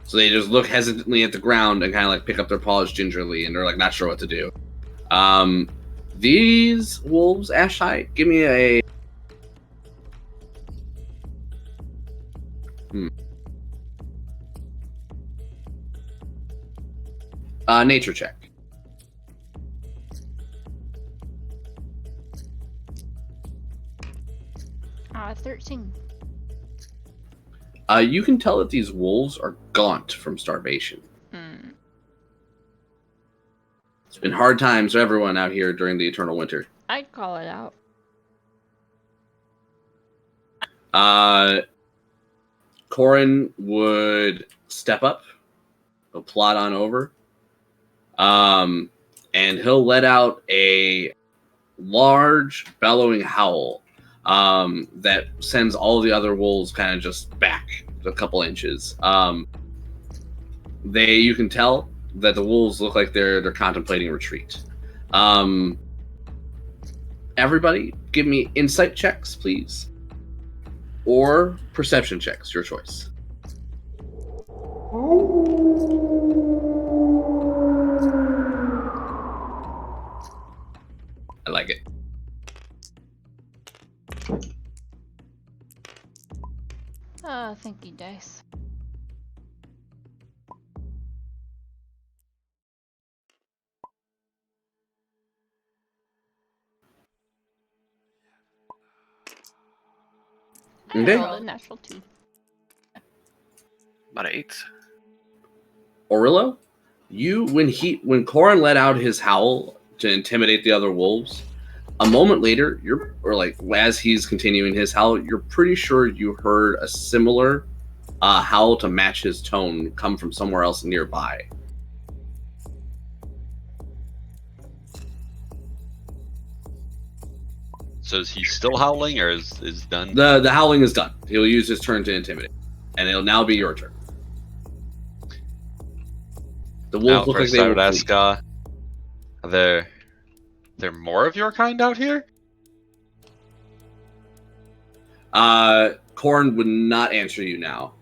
So they just look hesitantly at the ground and kind of like pick up their paws gingerly, and they're like not sure what to do. These wolves, Ashtai, give me a. Nature check. 13. You can tell that these wolves are gaunt from starvation. It's been hard times for everyone out here during the eternal winter. I'd call it out. Corin would step up, he'll plod on over, and he'll let out a large bellowing howl that sends all the other wolves kind of just back a couple inches. You can tell that the wolves look like they're contemplating retreat. Everybody, give me insight checks, please, or perception checks, your choice. I like it. Thank you, dice. Okay. I rolled a natural 2. About 8. Orillo, when Corin let out his howl to intimidate the other wolves, a moment later, as he's continuing his howl, you're pretty sure you heard a similar howl to match his tone come from somewhere else nearby. So is he still howling, or is done? The howling is done. He'll use his turn to intimidate, and it'll now be your turn. The wolves look like they I would will ask, flee. are there more of your kind out here? Corin would not answer you now. All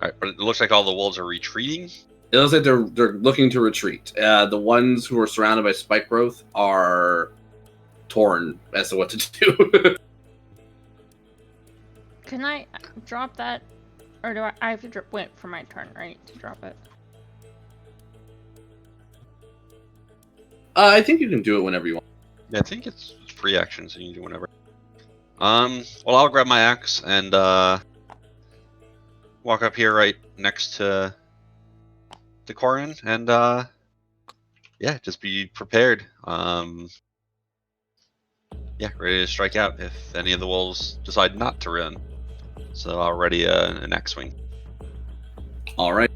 right, but it looks like all the wolves are retreating. It looks like they're looking to retreat. The ones who are surrounded by spike growth are torn as to what to do. Can I drop that? Or do I have to wait for my turn, right, to drop it? I think you can do it whenever you want. Yeah, I think it's free action, so you can do whatever. Well, I'll grab my axe and walk up here right next to Corin, and yeah, just be prepared. Yeah, ready to strike out if any of the wolves decide not to run. So already an X-wing. All right.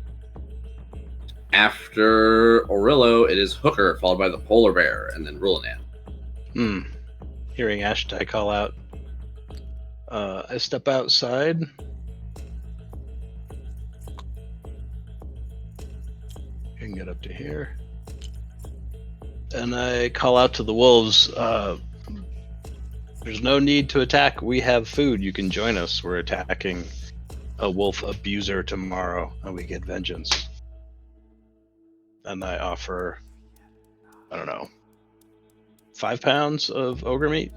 After Orillo, it is Hooker, followed by the Polar Bear, and then Rulinan. Hearing Ashtai call out, I step outside. I can get up to here. And I call out to the wolves, there's no need to attack. We have food. You can join us. We're attacking a wolf abuser tomorrow, and we get vengeance. And I offer, I don't know, 5 pounds of ogre meat.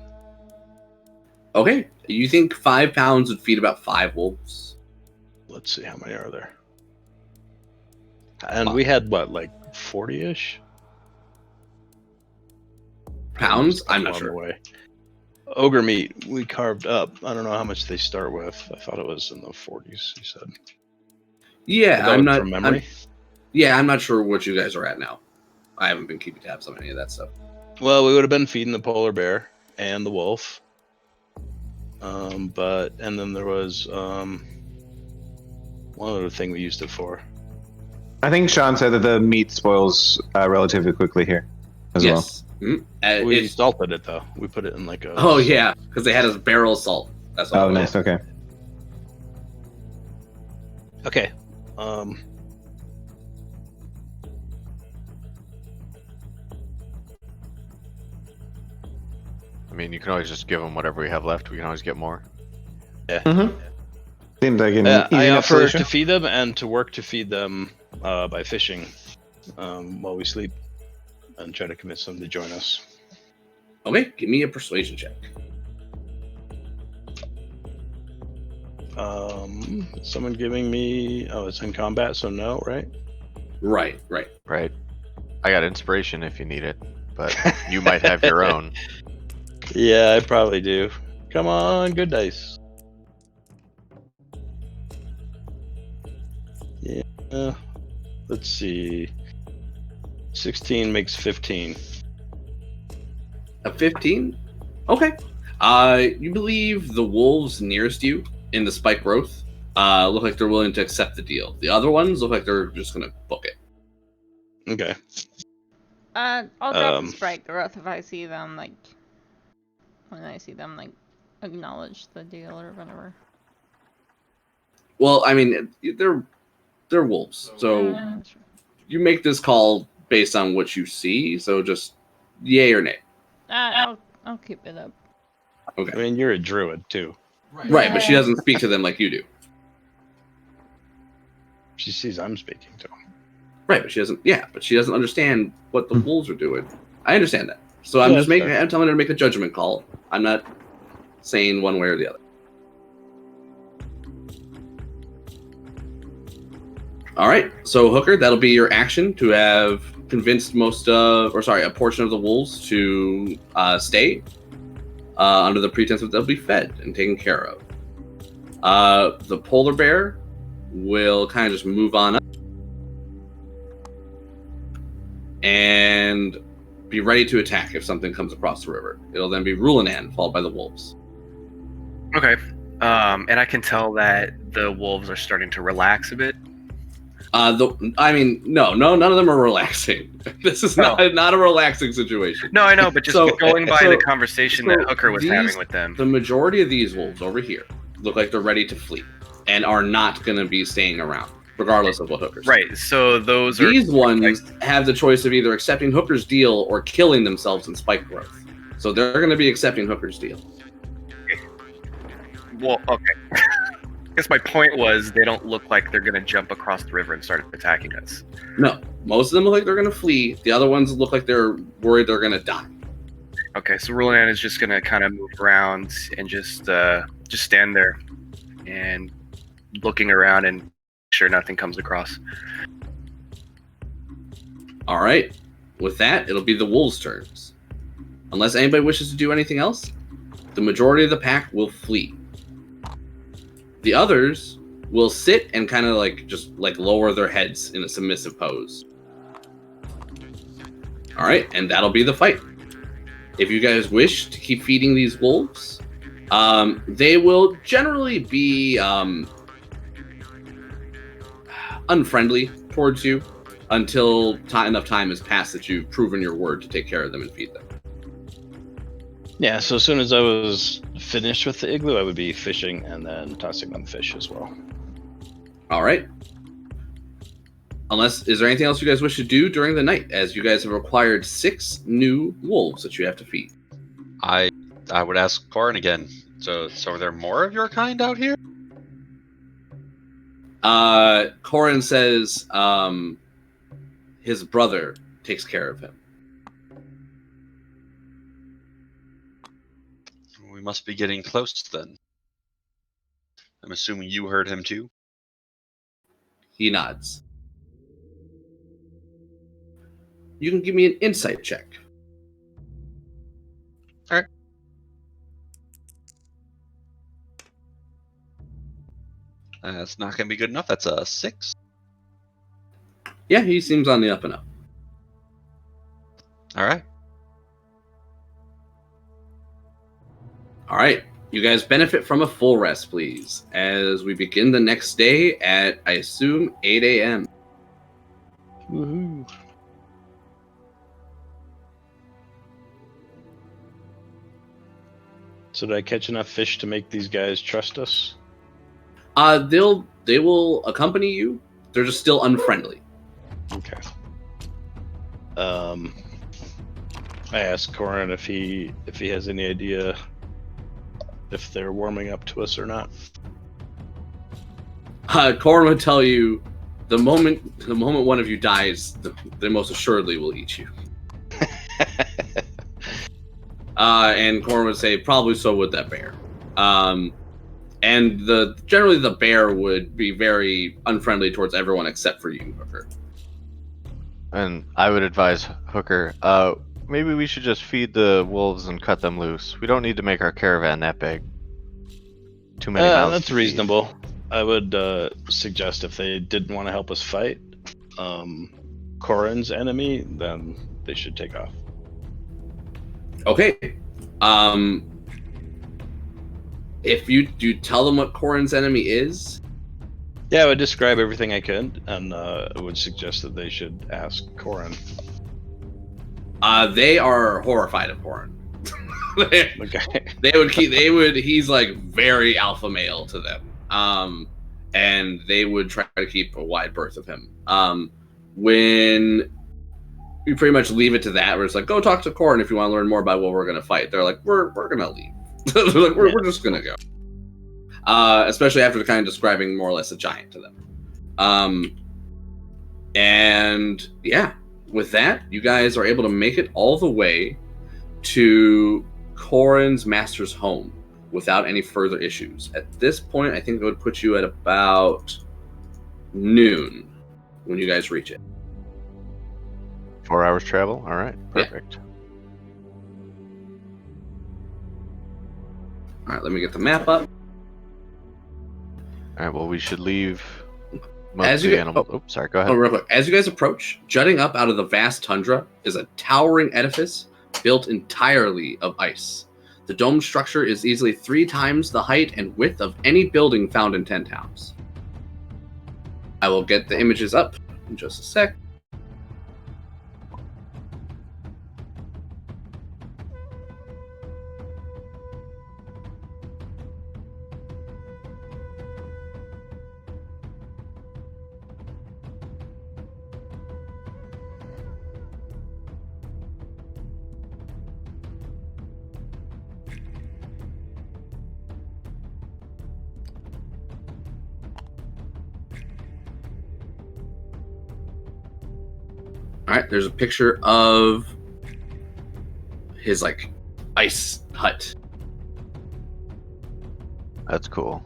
Okay, you think 5 pounds would feed about 5 wolves? Let's see, how many are there? And we had what, like 40-ish Pounds? Just a I'm not couple on sure. the way. Ogre meat we carved up. I don't know how much they start with. I thought it was in the 40s. You said. Yeah, Is that I'm not. from memory. I'm not sure what you guys are at now. I haven't been keeping tabs on any of that stuff. Well, we would have been feeding the polar bear and the wolf. And then there was one other thing we used it for. I think Sean said that the meat spoils relatively quickly here as well. Yes. Mhm. We salted it though. We put it in like a. Oh yeah, because they had us barrel salt. That's all. Oh, it was. nice. Okay. Okay. I mean, you can always just give them whatever we have left. We can always get more. Mm-hmm. Seems like an easy I enough offer solution. to feed them and to work to feed them by fishing while we sleep, and try to convince them to join us. Okay, give me a persuasion check. Someone giving me. Oh, it's in combat, so no, right? Right. Right. I got inspiration if you need it, but you might have your own. Yeah, I probably do. Come on, good dice. Yeah. Let's see. 16 makes 15. A 15? Okay. You believe the wolves nearest you in the spike growth look like they're willing to accept the deal. The other ones look like they're just going to book it. Okay. I'll drop Um, the sprite growth if I see them, like, when I see them, like, acknowledge the deal or whatever. Well, I mean, they're wolves, so Sure. you make this call based on what you see. So just yay or nay. I'll keep it up. I mean, you're a druid too. Right, but she doesn't speak to them like you do. She sees I'm speaking to him. Right, but she doesn't. Yeah, but she doesn't understand what the wolves are doing. I understand that. So I'm Yeah, just that's making. fair. I'm telling her to make a judgment call. I'm not saying one way or the other. All right, so Hooker, that'll be your action to have convinced a portion of the wolves to stay under the pretense that they'll be fed and taken care of. The polar bear will kind of just move on up and be ready to attack if something comes across the river. It'll then be Rulinan, followed by the wolves. Okay. And I can tell that the wolves are starting to relax a bit. No, none of them are relaxing. This is not a relaxing situation. No, I know, but just going by the conversation that Hooker was these- having with them. The majority of these wolves over here look like they're ready to flee and are not going to be staying around, regardless of what Hooker's saying. Right, so those are... These ones have the choice of either accepting Hooker's deal or killing themselves in spike growth. So they're going to be accepting Hooker's deal. Well, okay. I guess my point was they don't look like they're going to jump across the river and start attacking us. No, most of them look like they're going to flee. The other ones look like they're worried they're going to die. Okay, so Rulinan is just going to kind of move around and just stand there and looking around and make sure nothing comes across. All right. With that, it'll be the wolves' turns. Unless anybody wishes to do anything else, the majority of the pack will flee. The others will sit and kind of just lower their heads in a submissive pose. All right, and that'll be the fight. If you guys wish to keep feeding these wolves, they will generally be unfriendly towards you until enough time has passed that you've proven your word to take care of them and feed them. Yeah, so as soon as I was finished with the igloo, I would be fishing and then tossing them fish as well. All right. Is there anything else you guys wish to do during the night, as you guys have acquired 6 new wolves that you have to feed? I would ask Corin again. So are there more of your kind out here? Corin says his brother takes care of him. We must be getting close then. I'm assuming you heard him too? He nods. You can give me an insight check. Alright. That's not going to be good enough. That's a 6. Yeah, he seems on the up and up. Alright. All right. You guys benefit from a full rest, please, as we begin the next day at, I assume, 8 a.m. Woohoo. So did I catch enough fish to make these guys trust us? They will accompany you. They're just still unfriendly. Okay. I asked Corin if he has any idea if they're warming up to us or not. Corin would tell you the moment one of you dies, they most assuredly will eat you. And Corin would say, probably so would that bear. And generally the bear would be very unfriendly towards everyone except for you, Hooker. And I would advise Hooker, maybe we should just feed the wolves and cut them loose. We don't need to make our caravan that big. Too many mouths. That's to feed. reasonable. I would suggest if they didn't want to help us fight Corin's enemy, then they should take off. Okay. If you tell them what Corin's enemy is. Yeah, I would describe everything I could, and I would suggest that they should ask Corin. They are horrified of Corin. Okay. He's like very alpha male to them. And they would try to keep a wide berth of him. When you pretty much leave it to that, where it's like, go talk to Corin if you want to learn more about what we're gonna fight. They're like, we're gonna leave. They're like, we're just gonna go. Especially after kind of describing more or less a giant to them. And yeah, with that, you guys are able to make it all the way to Corin's master's home without any further issues. At this point, I think it would put you at about noon when you guys reach it. 4 hours travel? Alright, perfect. All right, let me get the map up. Alright, well, we should leave most As of you the animals. oh, Sorry, go ahead. real quick. As you guys approach, jutting up out of the vast tundra is a towering edifice built entirely of ice. The dome structure is easily 3 times the height and width of any building found in 10 towns. I will get the images up in just a sec. All right, there's a picture of his like ice hut. That's cool.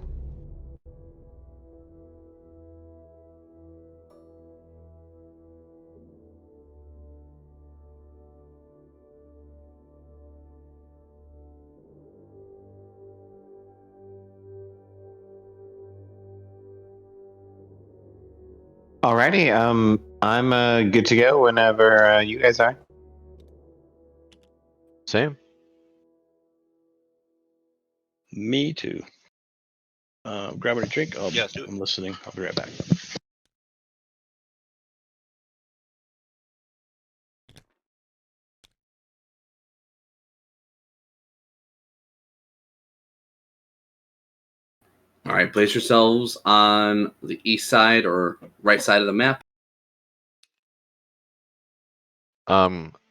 Alrighty, I'm good to go whenever you guys are. Same. Me too. Grab a drink. Yeah, do it. I'm listening. I'll be right back. All right, place yourselves on the east side or right side of the map.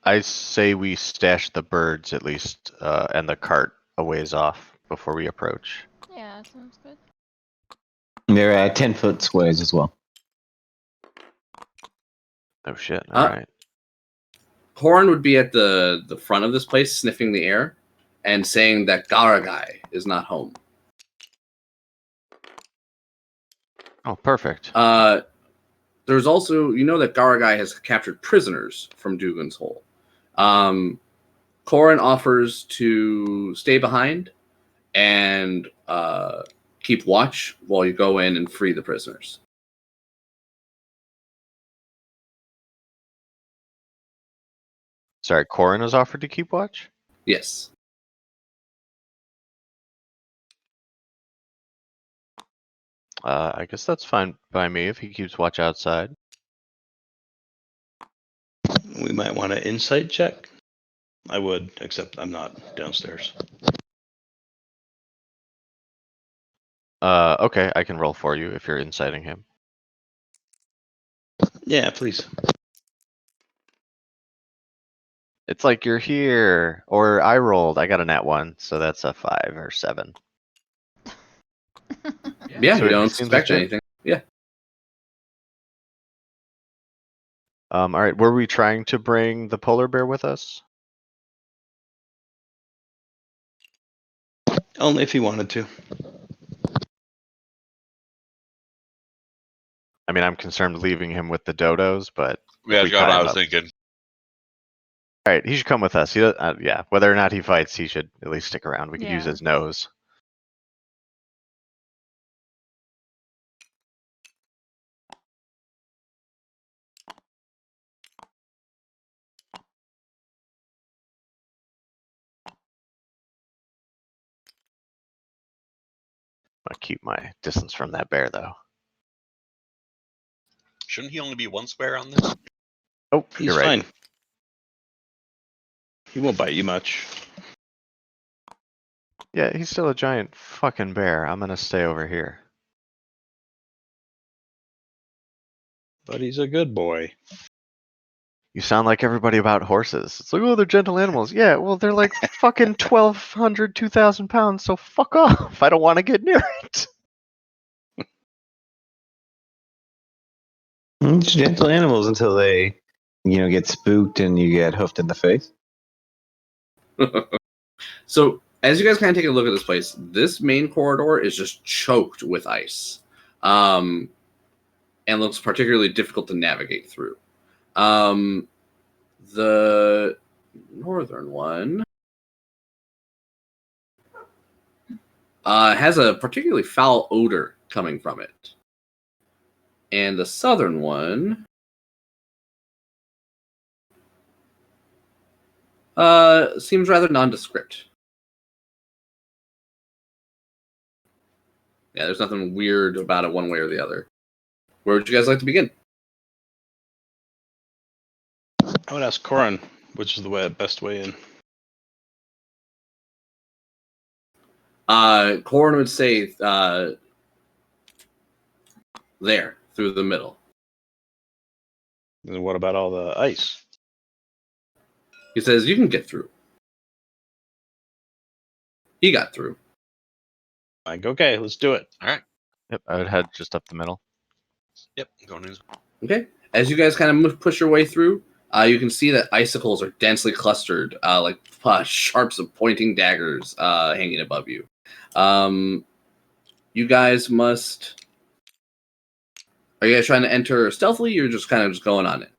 I say we stash the birds at least, and the cart a ways off before we approach. Yeah, that sounds good. They're at 10-foot squares as well. Oh shit! All right. Horn would be at the front of this place, sniffing the air, and saying that Garagai is not home. Oh, perfect. There's also, you know that Garagai has captured prisoners from Dugan's Hole. Corin offers to stay behind and keep watch while you go in and free the prisoners. Sorry, Corin has offered to keep watch? Yes. I guess that's fine by me if he keeps watch outside. We might want an insight check. I would, except I'm not downstairs. Okay, I can roll for you if you're inciting him. Yeah, please. It's like you're here, or I rolled. I got a nat 1, so that's a 5 or 7. Yeah, So you it don't seems suspect legit. anything. Yeah. All right, were we trying to bring the polar bear with us? Only if he wanted to. I mean, I'm concerned leaving him with the dodos, but Yeah, we that's what tie I him was up. thinking. All right, he should come with us. Yeah, whether or not he fights, he should at least stick around. We could use Yeah. his nose. I keep my distance from that bear, though. Shouldn't he only be one square on this? Oh, He's you're right. fine. He won't bite you much. Yeah, he's still a giant fucking bear. I'm gonna stay over here. But he's a good boy. You sound like everybody about horses. It's like, oh, they're gentle animals. Yeah, well, they're like fucking 1,200, 2,000 pounds, so fuck off. I don't want to get near it. It's gentle animals until they, get spooked and you get hoofed in the face. So, as you guys kind of take a look at this place, this main corridor is just choked with ice, and looks particularly difficult to navigate through. The northern one has a particularly foul odor coming from it, and the southern one seems rather nondescript. Yeah, there's nothing weird about it one way or the other. Where would you guys like to begin? I would ask Corin, which is the best way in. Corin would say there, through the middle. And what about all the ice? He says, you can get through. He got through. Like, okay, let's do it. All right. Yep, I would head just up the middle. Yep. Going in. Okay. As you guys kind of push your way through, you can see that icicles are densely clustered, like sharps of pointing daggers hanging above you. You guys must... Are you guys trying to enter stealthily, or just kind of just going on it?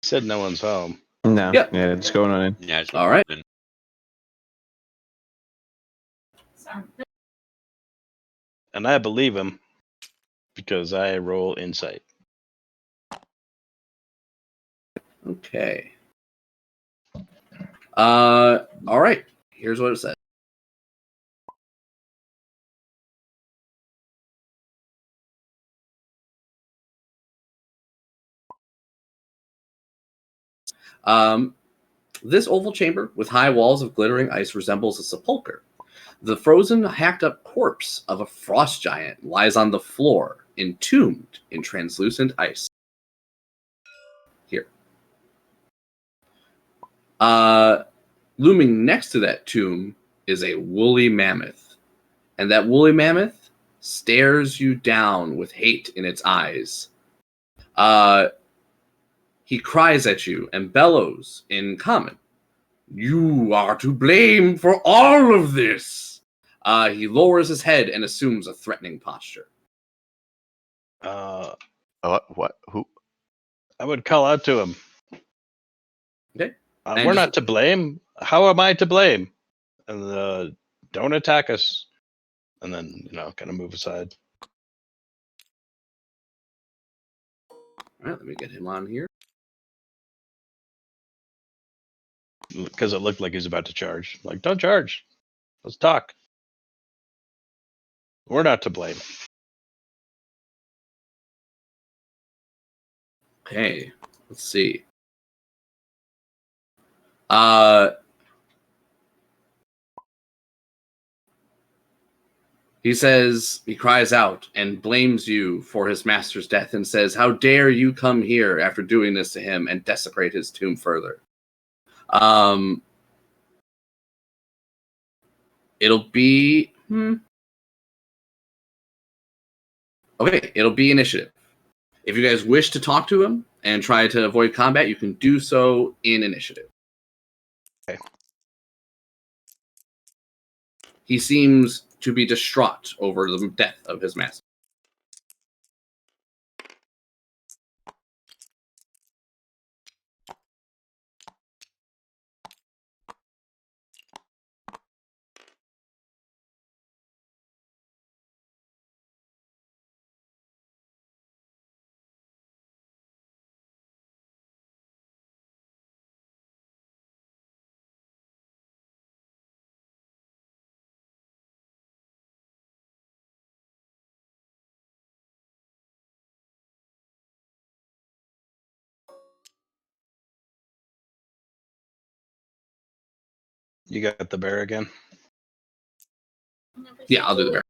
He said no one's home. No. Yep. Yeah, it's going on in. Yeah. Just All right. in. And I believe him because I roll insight. Okay. All right. Here's what it says. This oval chamber with high walls of glittering ice resembles a sepulcher. The frozen, hacked-up corpse of a frost giant lies on the floor, entombed in translucent ice. Here. Looming next to that tomb is a woolly mammoth. And that woolly mammoth stares you down with hate in its eyes. He cries at you and bellows in common. You are to blame for all of this. He lowers his head and assumes a threatening posture. Uh, What? Who? I would call out to him. Okay. We're not to blame. How am I to blame? And don't attack us. And then, kind of move aside. All right, let me get him on here. Because it looked like he was about to charge. Like, don't charge. Let's talk. We're not to blame. Okay, let's see. He cries out and blames you for his master's death and says, how dare you come here after doing this to him and desecrate his tomb further. It'll be... Okay, it'll be initiative. If you guys wish to talk to him and try to avoid combat, you can do so in initiative. Okay. He seems to be distraught over the death of his master. You got the bear again? Yeah, I'll do the bear.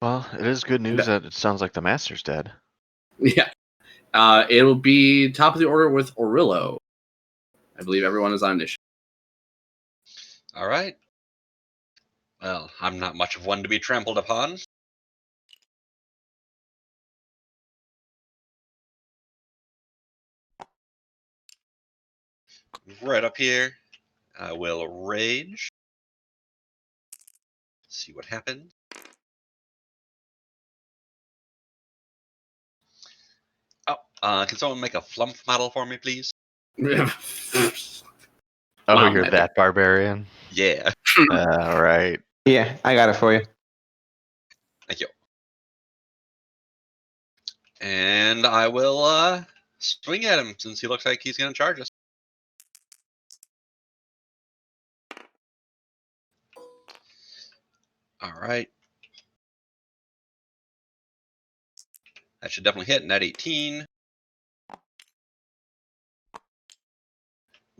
Well, it is good news that it sounds like the master's dead. Yeah. It'll be top of the order with Orillo. I believe everyone is on initiative. All right. Well, I'm not much of one to be trampled upon. Right up here, I will rage. See what happens. Oh, can someone make a flump model for me, please? Oh, Wow, you're man. that barbarian? Yeah. All right. Yeah, I got it for you. Thank you. And I will swing at him since he looks like he's going to charge us. All right. That should definitely hit. Net 18.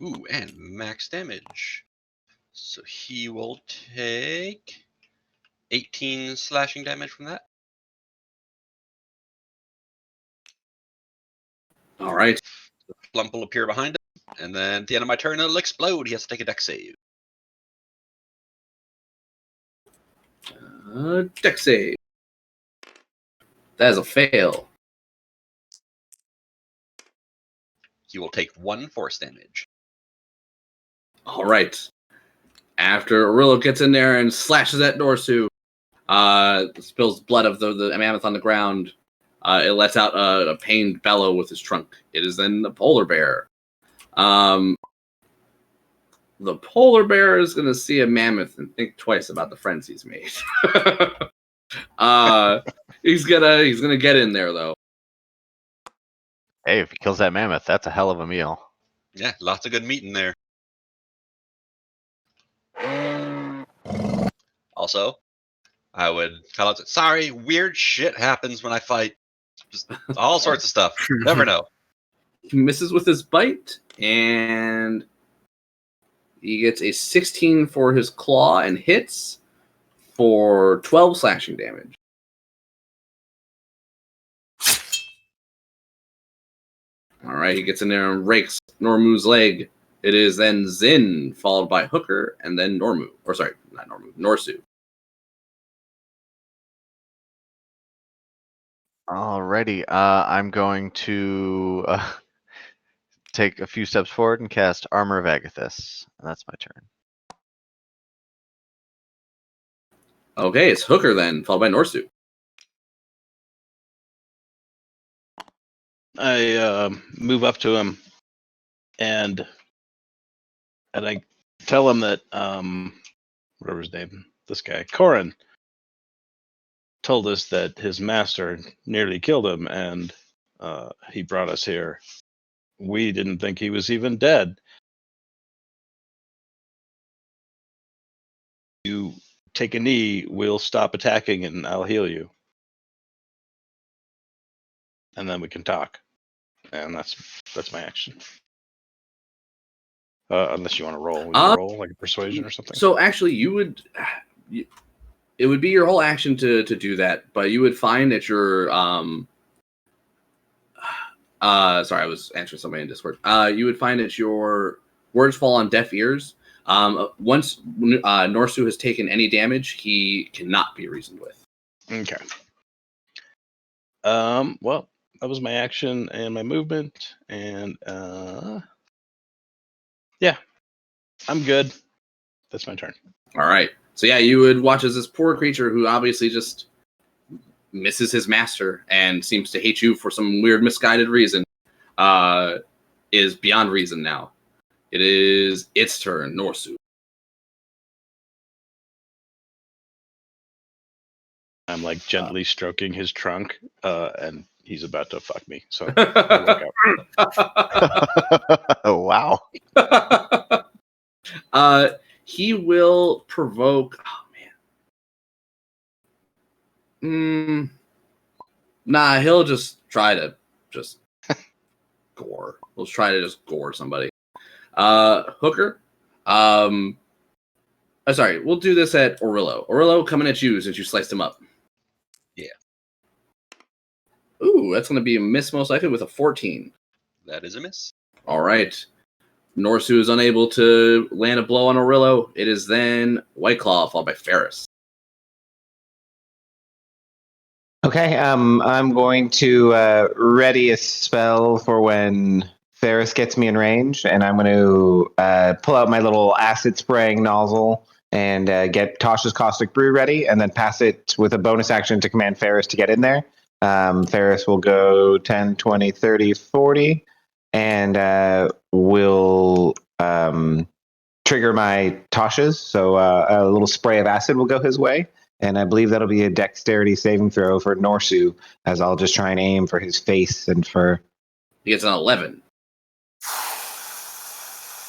Ooh, and max damage. So he will take 18 slashing damage from that. All right. The flump will appear behind him. And then at the end of my turn, it'll explode. He has to take a dex save. Dex save. That is a fail. He will take 1 force damage. All right. After Arillo gets in there and slashes at Norsu, spills blood of the mammoth on the ground, it lets out a pained bellow with his trunk. It is then the polar bear. The polar bear is going to see a mammoth and think twice about the friends he's made. He's gonna get in there though. Hey, if he kills that mammoth, that's a hell of a meal. Yeah, lots of good meat in there. Also, I would call out, sorry, weird shit happens when I fight. Just all sorts of stuff. Never know. He misses with his bite, and he gets a 16 for his claw and hits for 12 slashing damage. All right, he gets in there and rakes Normu's leg. It is then Zin, followed by Hooker, and then Normu. Or sorry, not Normu, Norsu. Alrighty, I'm going to take a few steps forward and cast Armor of Agathis. That's my turn. Okay, it's Hooker then, followed by Norsu. I move up to him and I tell him that whatever his name, this guy Corin, told us that his master nearly killed him, and he brought us here. We didn't think he was even dead. You take a knee, we'll stop attacking, and I'll heal you, and then we can talk. And that's my action. Unless you want to roll, we can roll like a persuasion or something. So actually, it would be your whole action to do that, but you would find that your sorry, I was answering somebody in Discord. You would find that your words fall on deaf ears. Once Norsu has taken any damage, he cannot be reasoned with. Okay. Well, that was my action and my movement, and yeah, I'm good. That's my turn. All right. So yeah, you would watch as this poor creature who obviously just misses his master and seems to hate you for some weird misguided reason, is beyond reason now. It is its turn, Norsu. I'm like gently stroking his trunk, and he's about to fuck me. So I walk out. Oh, wow. He will provoke. Oh man. Nah, he'll just try to gore. He'll try to just gore somebody. Hooker. Sorry, we'll do this at Arillo. Arillo coming at you since you sliced him up. Yeah. Ooh, that's going to be a miss most likely with a 14. That is a miss. All right. Norsu is unable to land a blow on Arillo. It is then White Claw, followed by Ferris. Okay, I'm going to ready a spell for when Ferris gets me in range, and I'm going to pull out my little acid spraying nozzle and get Tasha's Caustic Brew ready, and then pass it with a bonus action to command Ferris to get in there. Ferris will go 10, 20, 30, 40, and will trigger my Tasha's, so a little spray of acid will go his way. And I believe that'll be a dexterity saving throw for Norsu, as I'll just try and aim for his face and for... He gets an 11.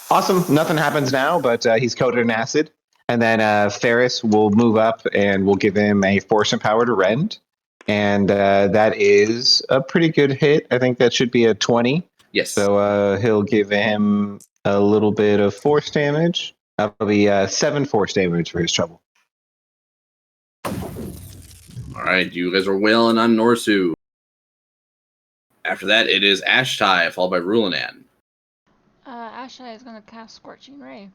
Awesome. Nothing happens now, but he's coated in acid. And then Ferris will move up and we'll give him a force and power to rend. And that is a pretty good hit. I think that should be a 20. Yes. So he'll give him a little bit of force damage. That'll be 7 force damage for his trouble. All right, you guys are wailing on Norsu. After that, it is Ashtai, followed by Rulanan. Ashai is gonna cast Scorching Ray.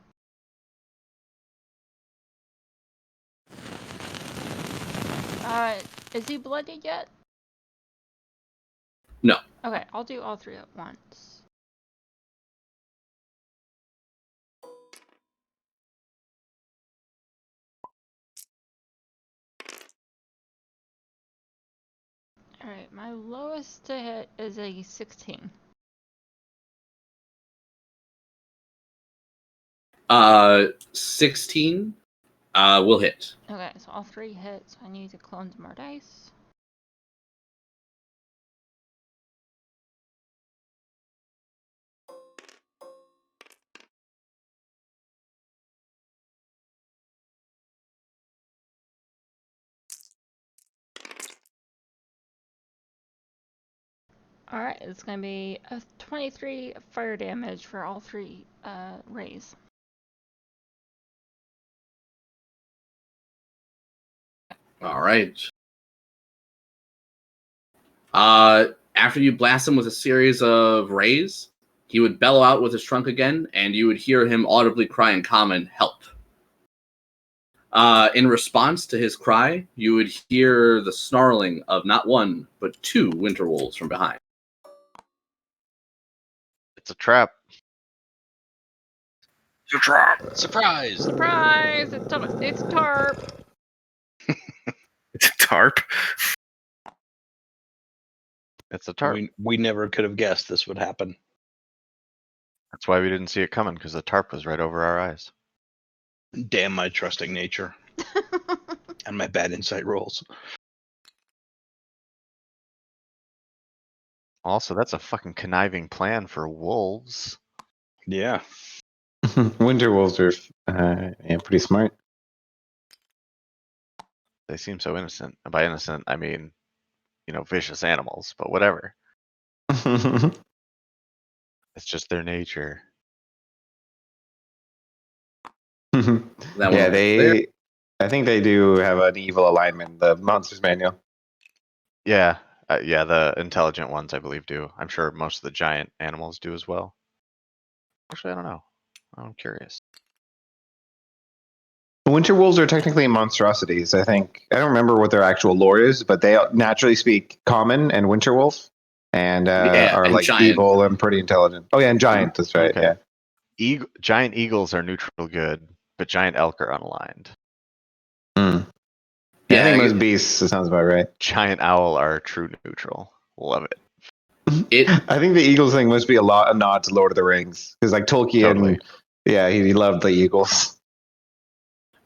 Is he bloodied yet? No. Okay, I'll do all three at once. Alright, my lowest to hit is a 16. 16 will hit. Okay, so all three hit, so I need to clone some more dice. Alright, it's gonna be a 23 fire damage for all three rays. All right. After you blast him with a series of rays, he would bellow out with his trunk again, and you would hear him audibly cry in common, "Help." In response to his cry, you would hear the snarling of not one, but two winter wolves from behind. It's a trap. It's a trap. Surprise! Surprise! It's tarp! It's a tarp. It's a tarp. We never could have guessed this would happen. That's why we didn't see it coming, because the tarp was right over our eyes. Damn my trusting nature and my bad insight rolls. Also, that's a fucking conniving plan for wolves. Yeah. Winter wolves are yeah, pretty smart. They seem so innocent. And by innocent, I mean, vicious animals, but whatever. It's just their nature. That one Yeah, over there. I think they do have an evil alignment. The monsters manual. Yeah, the intelligent ones, I believe, do. I'm sure most of the giant animals do as well. Actually, I don't know. I'm curious. Winter wolves are technically monstrosities. I think I don't remember what their actual lore is, but they naturally speak common and winter wolf, and Yeah, are and like giant. evil and pretty intelligent. Oh yeah, and giant. That's right. Okay. Yeah. Giant eagles are neutral good, but giant elk are unaligned. Yeah, Yeah, I think most beasts. That sounds about right. Giant owl are true neutral. Love it. I think the eagles thing must be a nod to Lord of the Rings, because like Tolkien, Totally. yeah, he loved the eagles.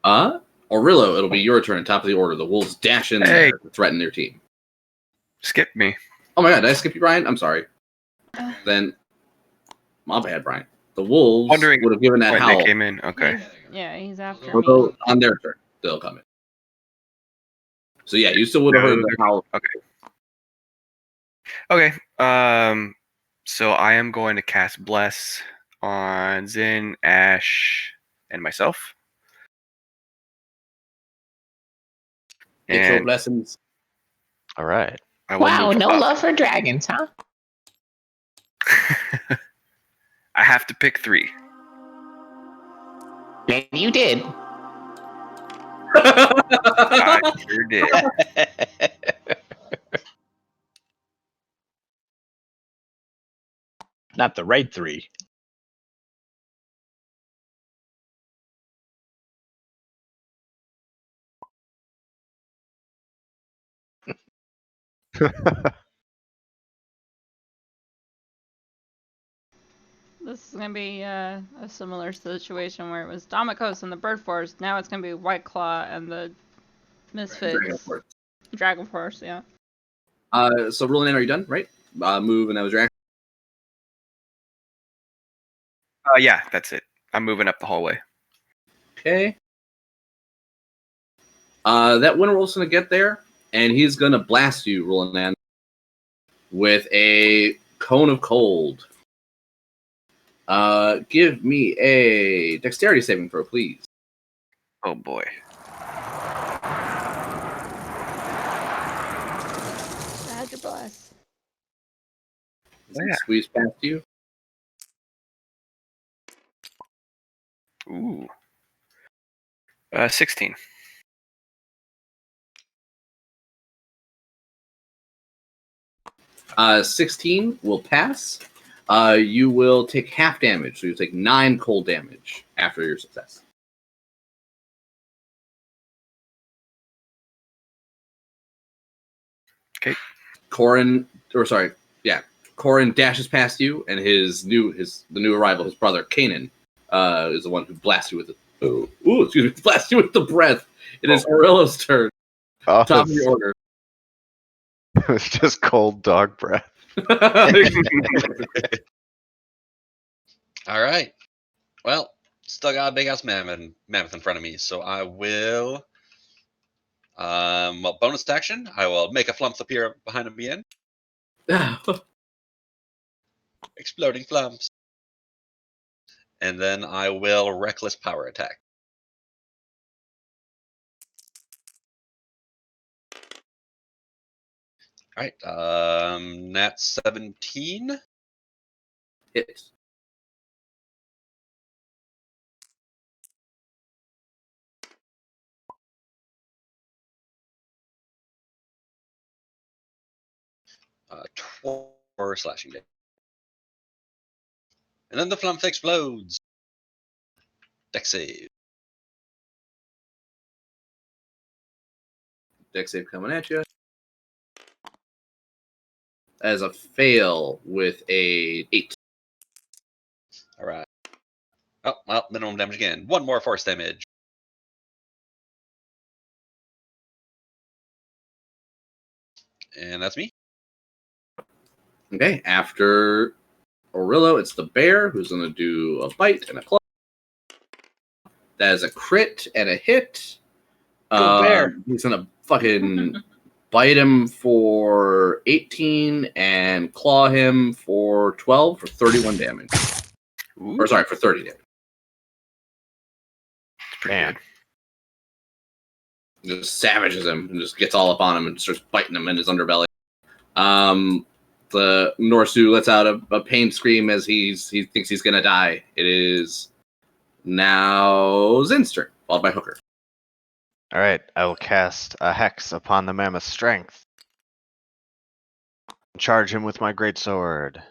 Orillo, it'll be your turn, top of the order. The wolves dash in Hey. there to threaten their team. Skip me. Oh my god, did I skip you, Brian? I'm sorry. Then, my bad, Brian. The wolves Wondering would have given that when howl. they came in. Okay. He's after me. Although on their turn, they'll come in. So yeah, you still would have heard the howl. Okay. So I am going to cast Bless on Zin, Ash, and myself. Get your And blessings. All right. I will move up. love for dragons, huh? I have to pick 3. And you did. I sure did. Not the right 3. This is gonna be a similar situation where it was Domikos and the Bird Force. Now it's gonna be White Claw and the Misfits. Dragon Force, yeah. So rolling in, are you done? Right? Move, and that was your action. Yeah, that's it. I'm moving up the hallway. Okay. That winter wolf's gonna get there, and he's gonna blast you, Roland, with a cone of cold. Give me a dexterity saving throw, please. Oh boy. Add your bless. Does he squeeze past you? Ooh. 16. 16 will pass. You will take half damage, so you take 9 cold damage after your success. Okay. Corin dashes past you, and the new arrival, his brother Kanan, is the one who blasts you with blasts you with the breath. It is Aurilla's turn. Oh, Top of the order. it was just cold dog breath. All right. Well, still got a big ass mammoth in front of me, so I will. Bonus action. I will make a flump appear behind him again. Exploding flumps. And then I will reckless power attack. All right. That's 17. Hit. Uh, 4 slashing damage. And then the flump explodes. Dex save. Dex save coming at you. As a fail with a 8. All right. Oh, well, minimum damage again. 1 more force damage. And that's me. Okay, after Aurillo, it's the bear who's going to do a bite and a claw. That is a crit and a hit. Go bear. He's going to fucking bite him for 18 and claw him for 12 for 31 damage. Ooh, Or sorry, for 30 damage. pretty Man. good. Just savages him and just gets all up on him and starts biting him in his underbelly. The Norsu lets out a pain scream as he thinks he's gonna die. It is now Zin's turn, followed by Hooker. All right, I will cast a hex upon the mammoth's strength. Charge him with my greatsword.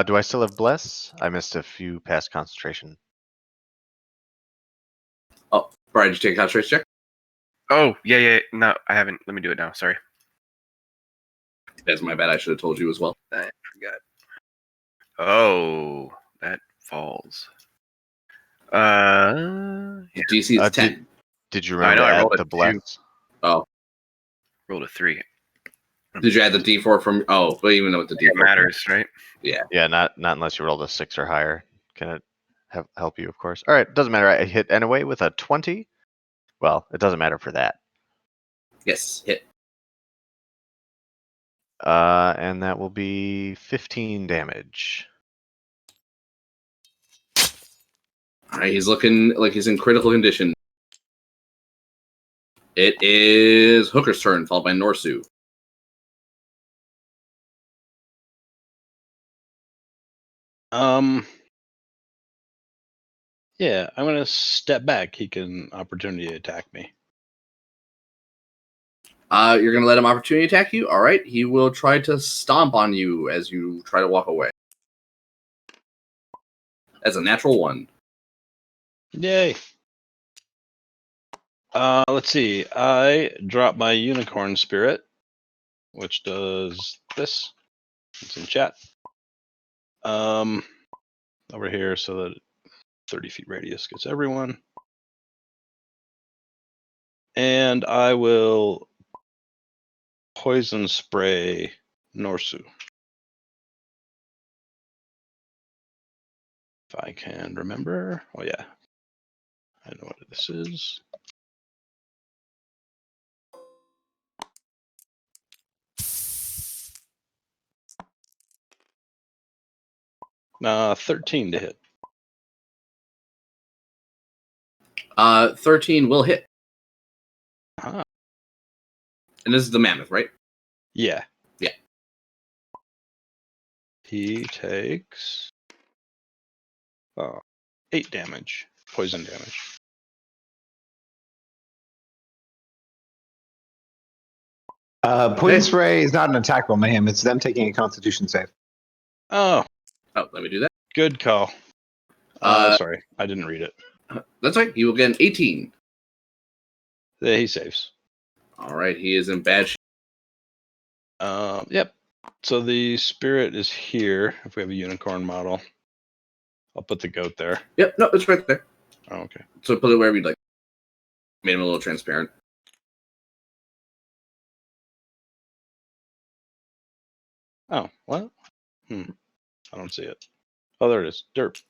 Do I still have bless? I missed a few past concentration. Oh, Brian, did you take a concentration check? Oh, yeah. No, I haven't. Let me do it now. Sorry. That's my bad. I should have told you as well. I forgot. Oh, that falls. Yeah. DC is 10. Did you I remember know, I to rolled add a the bless? Oh, Rolled a 3. did you add the D4 from? Oh, but even though with the D4 It matters, right? Yeah, not unless you rolled a 6 or higher. Can it help you, of course? All right, doesn't matter. I hit anyway with a 20. Well, it doesn't matter for that. Yes, hit. And that will be 15 damage. All right, he's looking like he's in critical condition. It is Hooker's turn, followed by Norsu. Yeah, I'm gonna step back. He can opportunity attack me. You're gonna let him opportunity attack you. All right, he will try to stomp on you as you try to walk away. That's a natural 1. Yay. Let's see. I drop my unicorn spirit, which does this. It's in chat. Over here so that 30 feet radius gets everyone. And I will poison spray Norsu. If I can remember. Oh yeah. I know what this is. Nah, 13 to hit. 13 will hit. Ah, And this is the mammoth, right? yeah. Yeah. He takes 8 damage. Poison damage. Poison spray is not an attack roll, mayhem. It's them taking a Constitution save. Oh, let me do that. good call. Sorry, I didn't read it. That's right. You will get an 18. Yeah, he saves. All right, he is in bad shape. Yep. So the spirit is here. If we have a unicorn model, I'll put the goat there. Yep, no, it's right there. Oh, okay. So put it wherever you'd like. Made him a little transparent. Oh, what? I don't see it. Oh, there it is. Derp.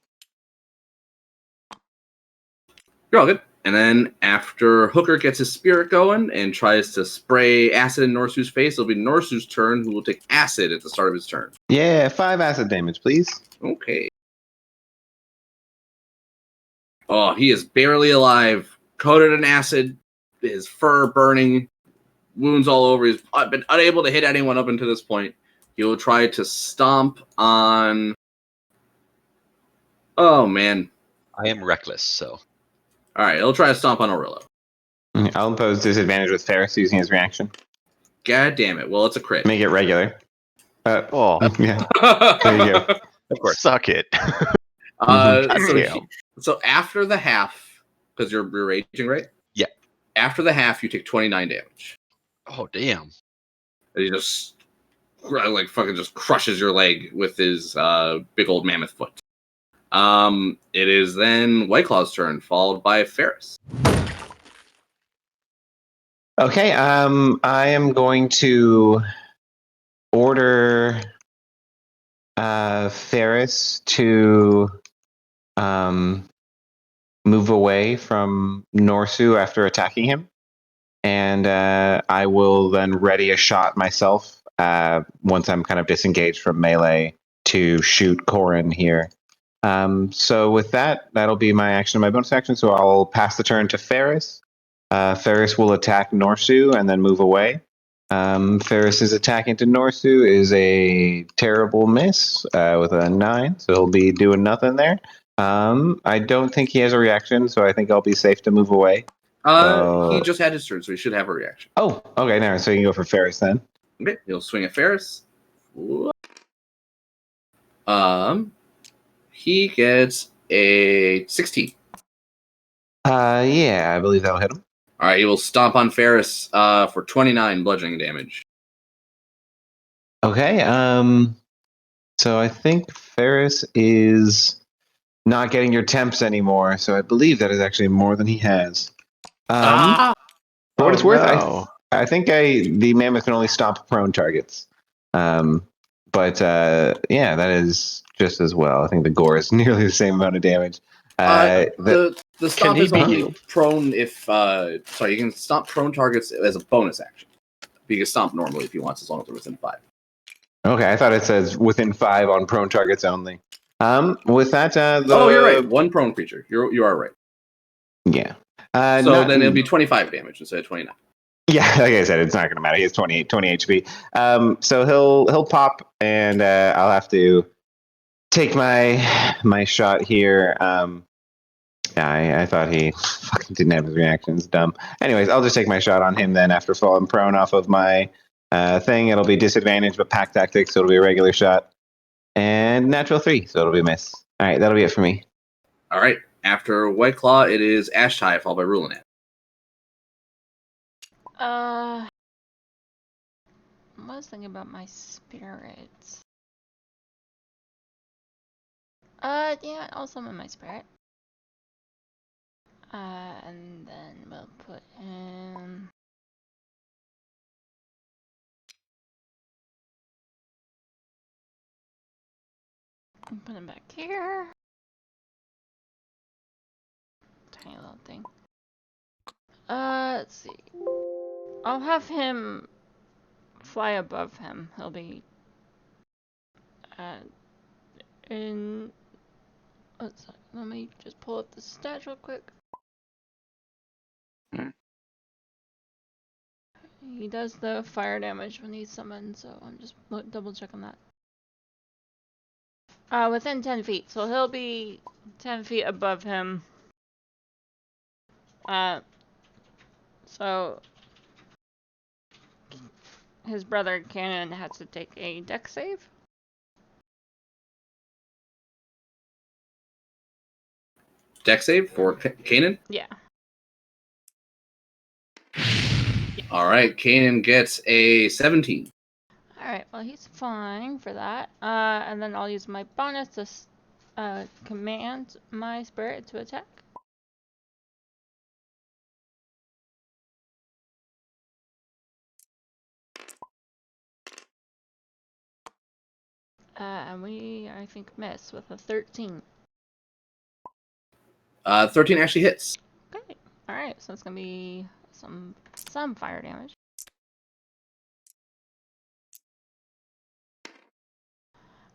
You're all good. And then after Hooker gets his spirit going and tries to spray acid in Norsu's face, it'll be Norsu's turn, who will take acid at the start of his turn. Yeah, 5 acid damage, please. Okay. Oh, he is barely alive, coated in acid, his fur burning, wounds all over. He's been unable to hit anyone up until this point. He will try to stomp on... Oh, man. I am reckless, so. All right, he'll try to stomp on Orillo. I'll impose disadvantage with Ferris using his reaction. God damn it. Well, it's a crit. Make it regular. Oh, Yeah, there you go. of course. Suck it. So after the half, because you're raging, right? Yeah. After the half, you take 29 damage. Oh, damn. And he just like fucking just crushes your leg with his big old mammoth foot. It is then White Claw's turn, followed by Ferris. Okay, I am going to order Ferris to move away from Norsu after attacking him. And I will then ready a shot myself once I'm kind of disengaged from melee to shoot Corin here. So with that, that'll be my action and my bonus action. So I'll pass the turn to Ferris. Ferris will attack Norsu and then move away. Ferris's attack into Norsu is a terrible miss with a 9, so he'll be doing nothing there. I don't think he has a reaction, so I think I'll be safe to move away. He just had his turn, so he should have a reaction. Oh, okay, now so you can go for Ferris then. Okay, he'll swing at Ferris. He gets a 16. Yeah, I believe that'll hit him. All right, he will stomp on Ferris for 29 bludgeoning damage. Okay, so I think Ferris is not getting your temps anymore, so I believe that is actually more than he has. For what it's worth, no. I think the mammoth can only stomp prone targets. But yeah, that is just as well. I think the gore is nearly the same amount of damage. The stomp he is be only healed? prone if you can stomp prone targets as a bonus action. But you can stomp normally if you want, as long as they're within 5. Okay, I thought it says within 5 on prone targets only. With that, you're right. 1 prone creature. You are right. Yeah. Then it'll be 25 damage instead of 29. Yeah, like I said, it's not going to matter. He has 20 HP. So he'll pop, and I'll have to take my shot here. I thought he fucking didn't have his reactions. Dumb. Anyways, I'll just take my shot on him then after falling prone off of my thing. It'll be disadvantage, but pack tactics, so it'll be a regular shot. And natural 3, so it'll be a miss. All right, that'll be it for me. All right. After White Claw, it is Ashtai, followed by Rulinat. I was thinking about my spirits. Yeah, I'll summon my spirit. And then we'll put him... Put him back here. Tiny little thing. Let's see. I'll have him fly above him. He'll be in... Let me just pull up the stats real quick. He does the fire damage when he's summoned, so I'm just double checking that. Within 10 feet, so he'll be 10 feet above him. So his brother Cannon had to take a dex save. Dex save for Kanan. Yeah. All right, Kanan gets a 17. Alright, well, he's fine for that. And then I'll use my bonus to command my spirit to attack. And we, I think, miss with a 13. 13 actually hits. Okay. Alright, so it's gonna be some fire damage.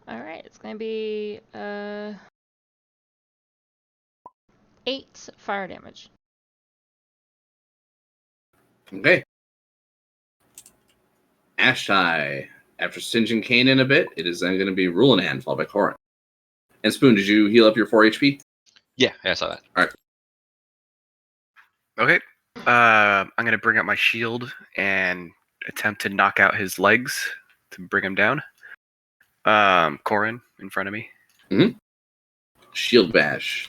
Alright, it's gonna be 8 fire damage. Okay. Ashtai. After singeing Kanan a bit, it is then going to be Rulanan, followed by Corin. And Spoon, did you heal up your 4 HP? Yeah, I saw that. All right. Okay. I'm gonna bring up my shield and attempt to knock out his legs to bring him down. Corin in front of me. Shield bash.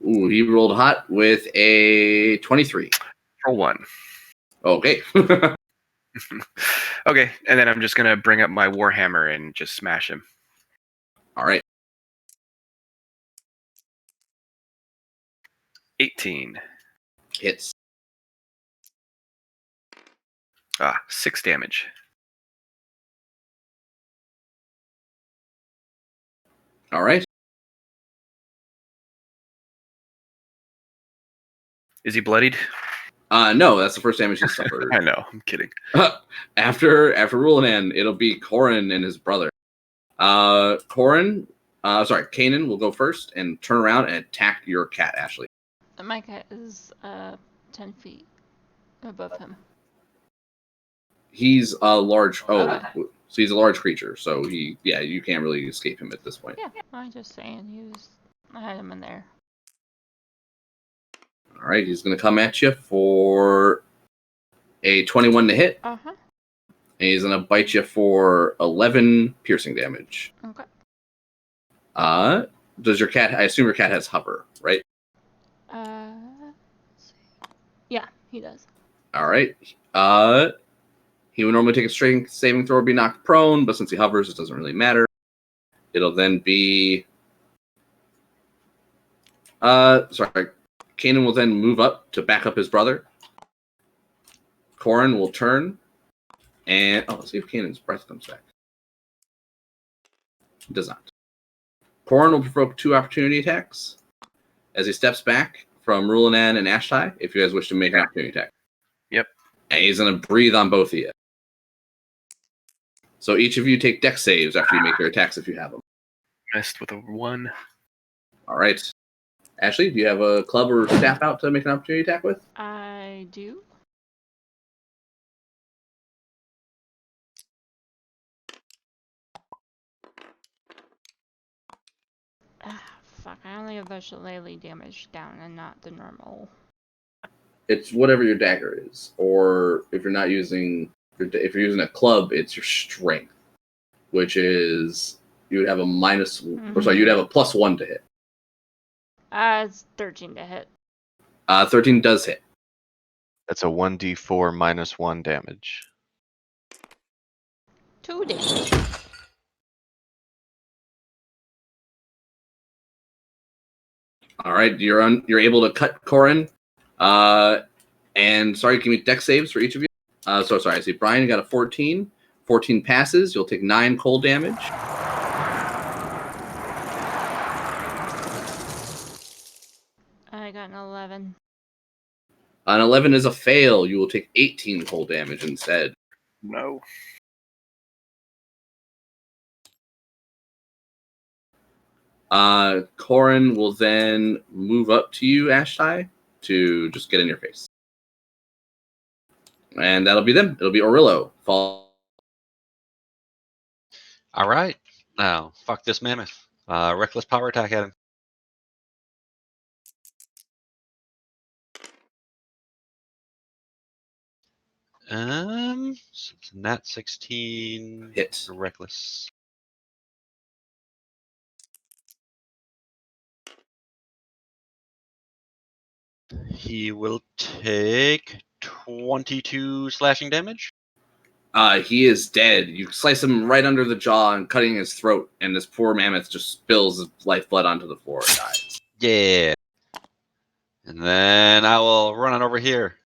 Ooh, he rolled hot with a 23. Roll 1. Okay. Okay, and then I'm just gonna bring up my warhammer and just smash him. All right. 18. Hits. 6 damage. All right. Is he bloodied? No, that's the first damage he suffered. I know, I'm kidding. After Rulanan, it'll be Corin and his brother. Kanan will go first and turn around and attack your cat, Ashley. My cat is 10 feet above him. He's a large. Okay. So he's a large creature. So you can't really escape him at this point. Yeah, I'm just saying, I had him in there. All right, he's going to come at you for a 21 to hit. Uh-huh. And he's going to bite you for 11 piercing damage. Okay. Does your cat? I assume your cat has hover, right? Let's see. Yeah, he does. All right. He would normally take a strength saving throw or be knocked prone, but since he hovers, it doesn't really matter. It'll then be. Kanan will then move up to back up his brother. Corin will turn, and let's see if Kanan's breath comes back. It does not. Corin will provoke 2 opportunity attacks as he steps back from Rulanan and Ashtai, if you guys wish to make an opportunity attack. Yep. And he's going to breathe on both of you. So each of you take dex saves after you make your attacks if you have them. Missed with a 1. All right. Ashley, do you have a club or staff out to make an opportunity attack with? I do. Fuck, I only have the shillelagh damage down and not the normal. It's whatever your dagger is. Or if you're not using... If you're using a club, it's your strength. Which is... You would have a minus... Or sorry, you'd have a +1 to hit. It's 13 to hit. 13 does hit. That's a 1d4 minus 1 damage. 2 damage. All right, you're able to cut Corin. And sorry, give me dex saves for each of you. I see Brian, you got a 14. 14 passes. You'll take 9 cold damage. I got an 11. An 11 is a fail. You will take 18 cold damage instead. No. Corin will then move up to you, Ashtai, to just get in your face. And that'll be them. It'll be Orillo. All right. Now, fuck this mammoth. Reckless power attack at him. So it's a nat 16. Hit. Reckless. He will take 22 slashing damage. He is dead. You slice him right under the jaw and cutting his throat, and this poor mammoth just spills his lifeblood onto the floor and dies. Yeah. And then I will run on over here.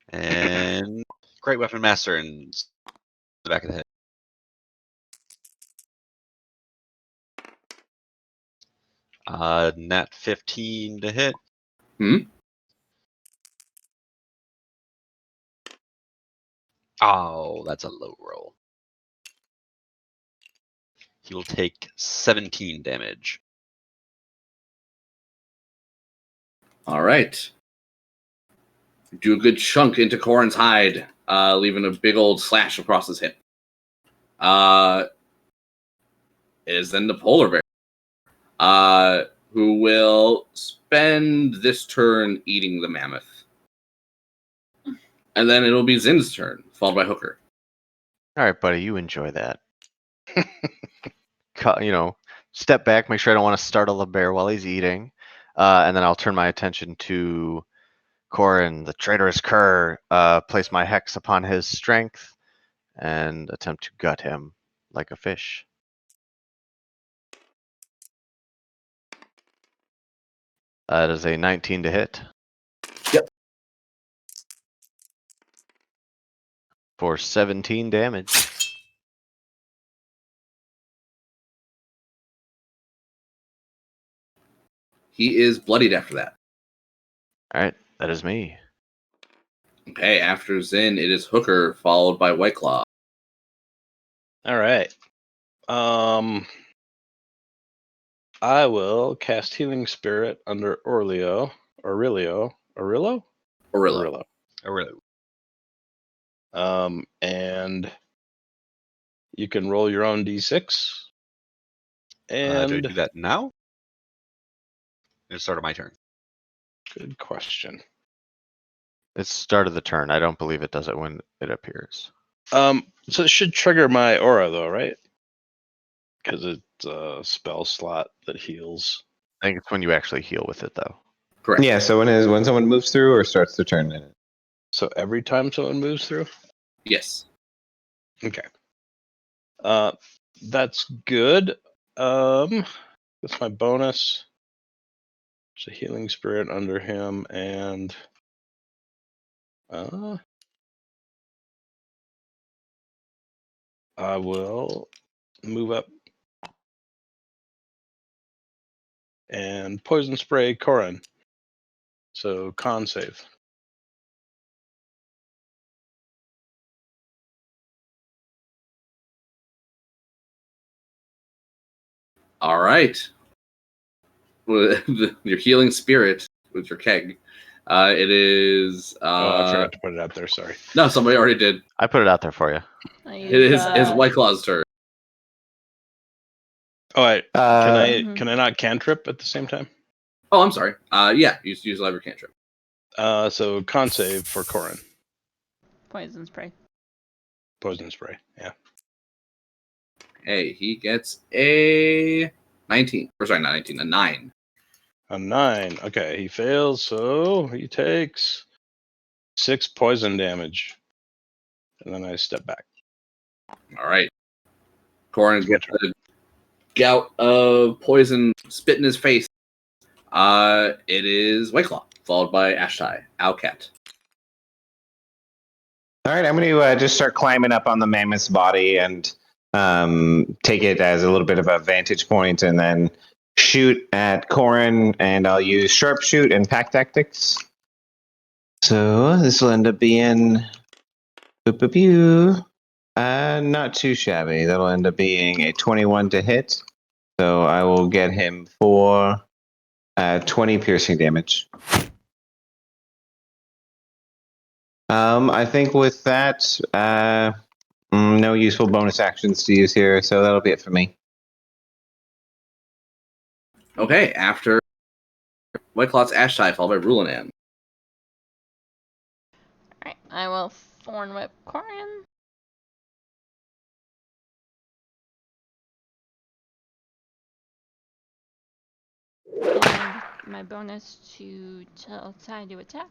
And Great Weapon Master and the back of the head. Nat 15 to hit. Oh, that's a low roll. He will take 17 damage. All right. Do a good chunk into Corin's hide, leaving a big old slash across his hip. It is then the polar bear, who will spend this turn eating the mammoth. And then it'll be Zin's turn, followed by Hooker. All right, buddy, you enjoy that. Step back, make sure I don't want to startle the bear while he's eating, and then I'll turn my attention to Corin, the traitorous cur. Place my hex upon his strength and attempt to gut him like a fish. That is a 19 to hit. Yep. For 17 damage. He is bloodied after that. All right, that is me. Okay, after Zin, it is Hooker, followed by White Claw. All right. I will cast Healing Spirit under Aurelio. Orillo. And you can roll your own d6. Do I And do that now? It's start of my turn. good question. It's start of the turn. I don't believe it does it when it appears. So it should trigger my aura though, right? Because it's a spell slot that heals. I think it's when you actually heal with it, though. Correct. Yeah, so when someone moves through or starts the turn in it. So every time someone moves through? Yes. Okay. That's good. That's my bonus. There's a healing spirit under him, and I will move up and poison spray Corin. So con save. All right. With your healing spirit with your keg. It is. I forgot to put it out there. Sorry. No, somebody already did. I put it out there for you. It is White Claw's turn. Oh, wait. Mhm. Can I not cantrip at the same time? Oh, I'm sorry. Yeah, use lever cantrip. So con save for Corin. Poison spray. Poison spray. Yeah. Hey, he gets a 19. Or sorry, not 19, a 9. A 9. Okay, he fails, so he takes 6 poison damage. And then I step back. All right. Corin gets a gout of poison spit in his face. It is White Claw, followed by Ashtai, Owlcat. All right, I'm going to just start climbing up on the mammoth's body and take it as a little bit of a vantage point, and then shoot at Corin, and I'll use sharpshoot and pack tactics. So this will end up being not too shabby. That'll end up being a 21 to hit. So I will get him for 20 piercing damage. I think with that, no useful bonus actions to use here, so that'll be it for me. Okay, after White Claw's Ashtai, followed by Rulanan. Alright, I will Thorn Whip Corian. And my bonus to tell Ty to attack.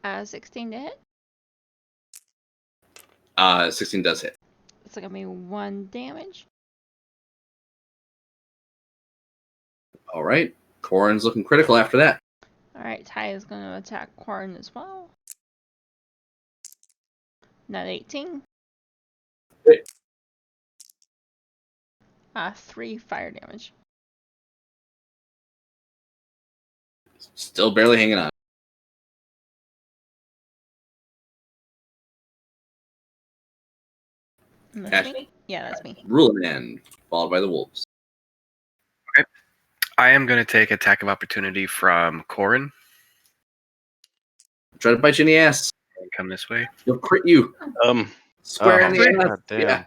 Uh, 16 to hit. 16 does hit. It's gonna be 1 damage. All right. Corin's looking critical after that. Alright, Ty is gonna attack Corin as well. Not 18. Wait. 3 fire damage. Still barely hanging on. And that's me? Yeah, that's me. Ruleman, followed by the wolves. I am going to take attack of opportunity from Corin. Try to bite you in the ass. Come this way. He'll crit you. Square in the ass. God damn. Yeah.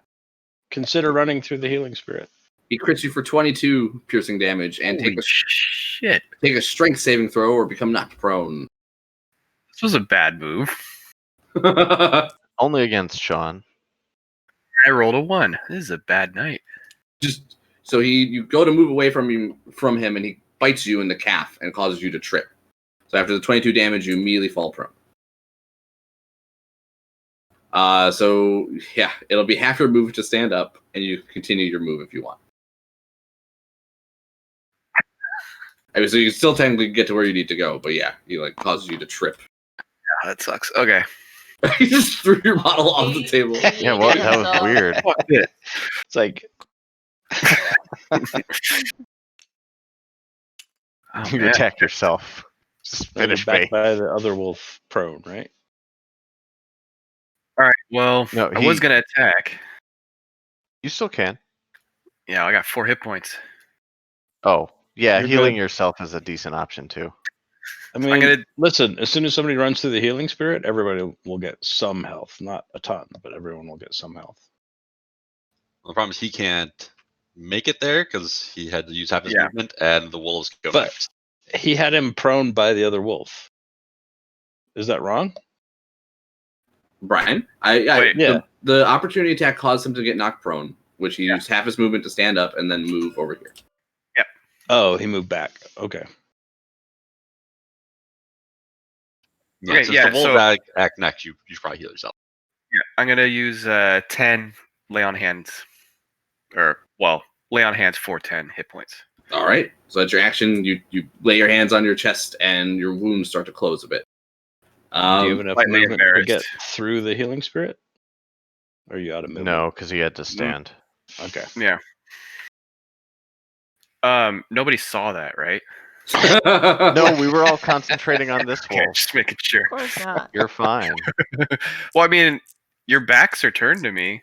Consider running through the healing spirit. He crits you for 22 piercing damage and Holy shit. take a strength saving throw or become knocked prone. This was a bad move. Only against Sean. I rolled a 1. This is a bad night. Just so you go to move away from him and he bites you in the calf and causes you to trip. So after the 22 damage, you immediately fall prone. So yeah, it'll be half your move to stand up, and you continue your move if you want. I mean, so you still technically get to where you need to go, but yeah, he like causes you to trip. Yeah, that sucks. Okay. You just threw your bottle off the table. Yeah, what? That was weird. It's like Oh, You man. attack yourself. Just finish back me. by the other wolf prone, right? All right. Well, No, I was going to attack. You still can. Yeah, I got 4 hit points. Oh, yeah, You're healing good. yourself is a decent option too. I mean, listen, as soon as somebody runs through the healing spirit, everybody will get some health. Not a ton, but everyone will get some health. Well, the problem is he can't make it there because he had to use half his Yeah. movement, and the wolves go But- next. He had him prone by the other wolf. Is that wrong? Brian, Wait. Yeah. the opportunity attack caused him to get knocked prone, which he used half his movement to stand up and then move over here. Oh, he moved back. Okay. Yeah, Okay, since yeah, the wolves so- act next, you should probably heal yourself. Yeah, I'm going to use 10 lay on hands. Lay on hands for 10 hit points. All right. So that's your action. You lay your hands on your chest, and your wounds start to close a bit. Do you have enough Slightly movement to embarrassed. get through the healing spirit? Or are you out of movement? No, because he had to stand. Okay. Yeah. Nobody saw that, right? No, we were all concentrating on this Okay, wolf. just making sure. Of course not. You're fine. Well, I mean, your backs are turned to me,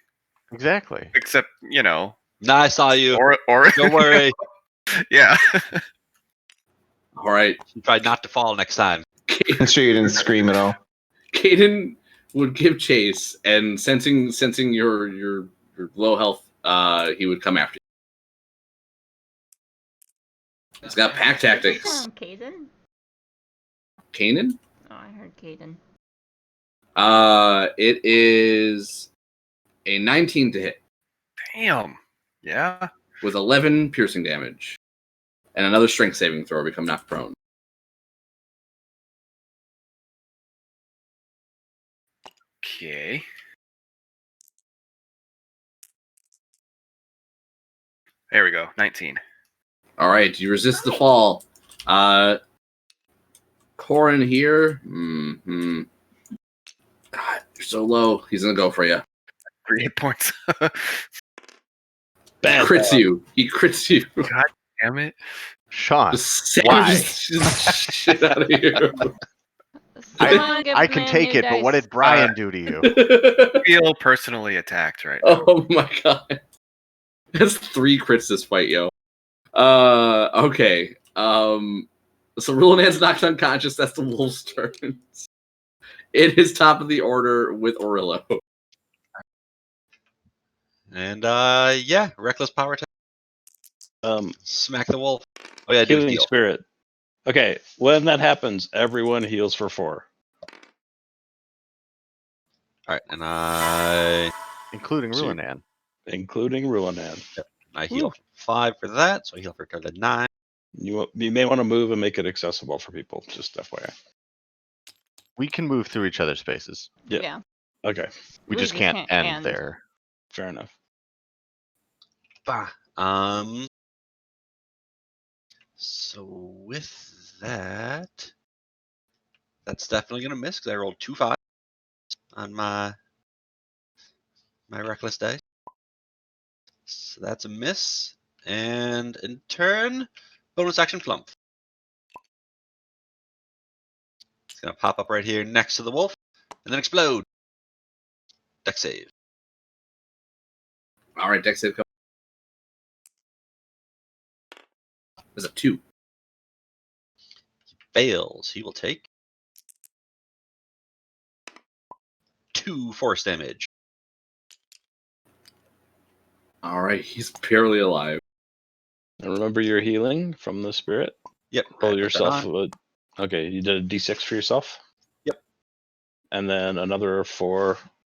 Exactly. except, Nah, I saw you. or Don't worry. yeah. All right. Try not to fall next time. I'm sure you didn't scream at all. Caden would give chase, and sensing your low health, he would come after you. It's got pack tactics. Caden? Kanan? Oh, I heard Caden. It is a 19 to hit Damn. Yeah. with 11 piercing damage, and another strength saving throw. Become knocked prone. Okay. There we go. 19. All right, you resist the fall. Corin here. God, you're so low. He's gonna go for you. 3 hit points. Bad Crits you. He crits you. Damn it. Sean, Just why? just shit out of you. Someone give I me can a take new it, but what dice. did Brian do to you? I feel personally attacked right now. Oh my god. That's 3 crits this fight, yo. Okay. So Rulinan's knocked unconscious. That's the wolf's turn. It is top of the order with Orillo. And yeah, reckless power attack. Smack the wolf. Oh yeah, do Healing heal. spirit. Okay, when that happens, everyone heals for 4. All right, and I Including So- Ruinan. including Ruinan. heal for 5 for that, so I heal for a total of 9. You may want to move and make it accessible for people, just FYI. We can move through each other's spaces. Yeah. Okay, We just can't end there. fair enough. Bah. So with that, that's definitely gonna miss because I rolled 2 5s on my reckless dice. So that's a miss. And in turn, bonus action flump. It's gonna pop up right here next to the wolf, and then explode. Dex save. All right, dex save. There's a 2. Fails. He will take 2 force damage. All right, he's barely alive. And remember your healing from the spirit. Yep. Roll I put that yourself. on. Okay, you did a d6 for yourself. Yep. And then another 4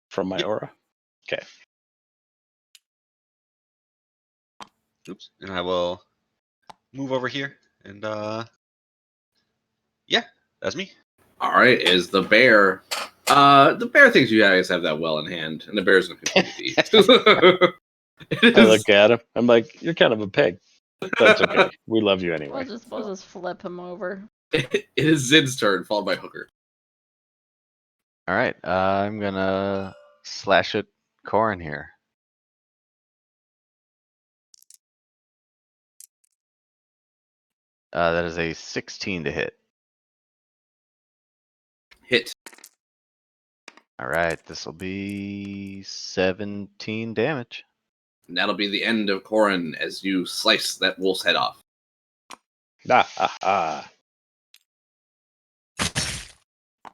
from my Yep. aura. Okay. Oops. And I will move over here and yeah, that's me. All right, is the bear. The bear thinks you guys have that well in hand, and the bear's gonna continue to eat. It I is- look at him. I'm like, you're kind of a pig. That's okay. We love you anyway. We'll just flip him over. It is Zid's turn, followed by Hooker. All right, I'm gonna slash at Corin here. That is a 16 to hit. Hit. All right, this will be 17 damage. And that'll be the end of Corin as you slice that wolf's head off.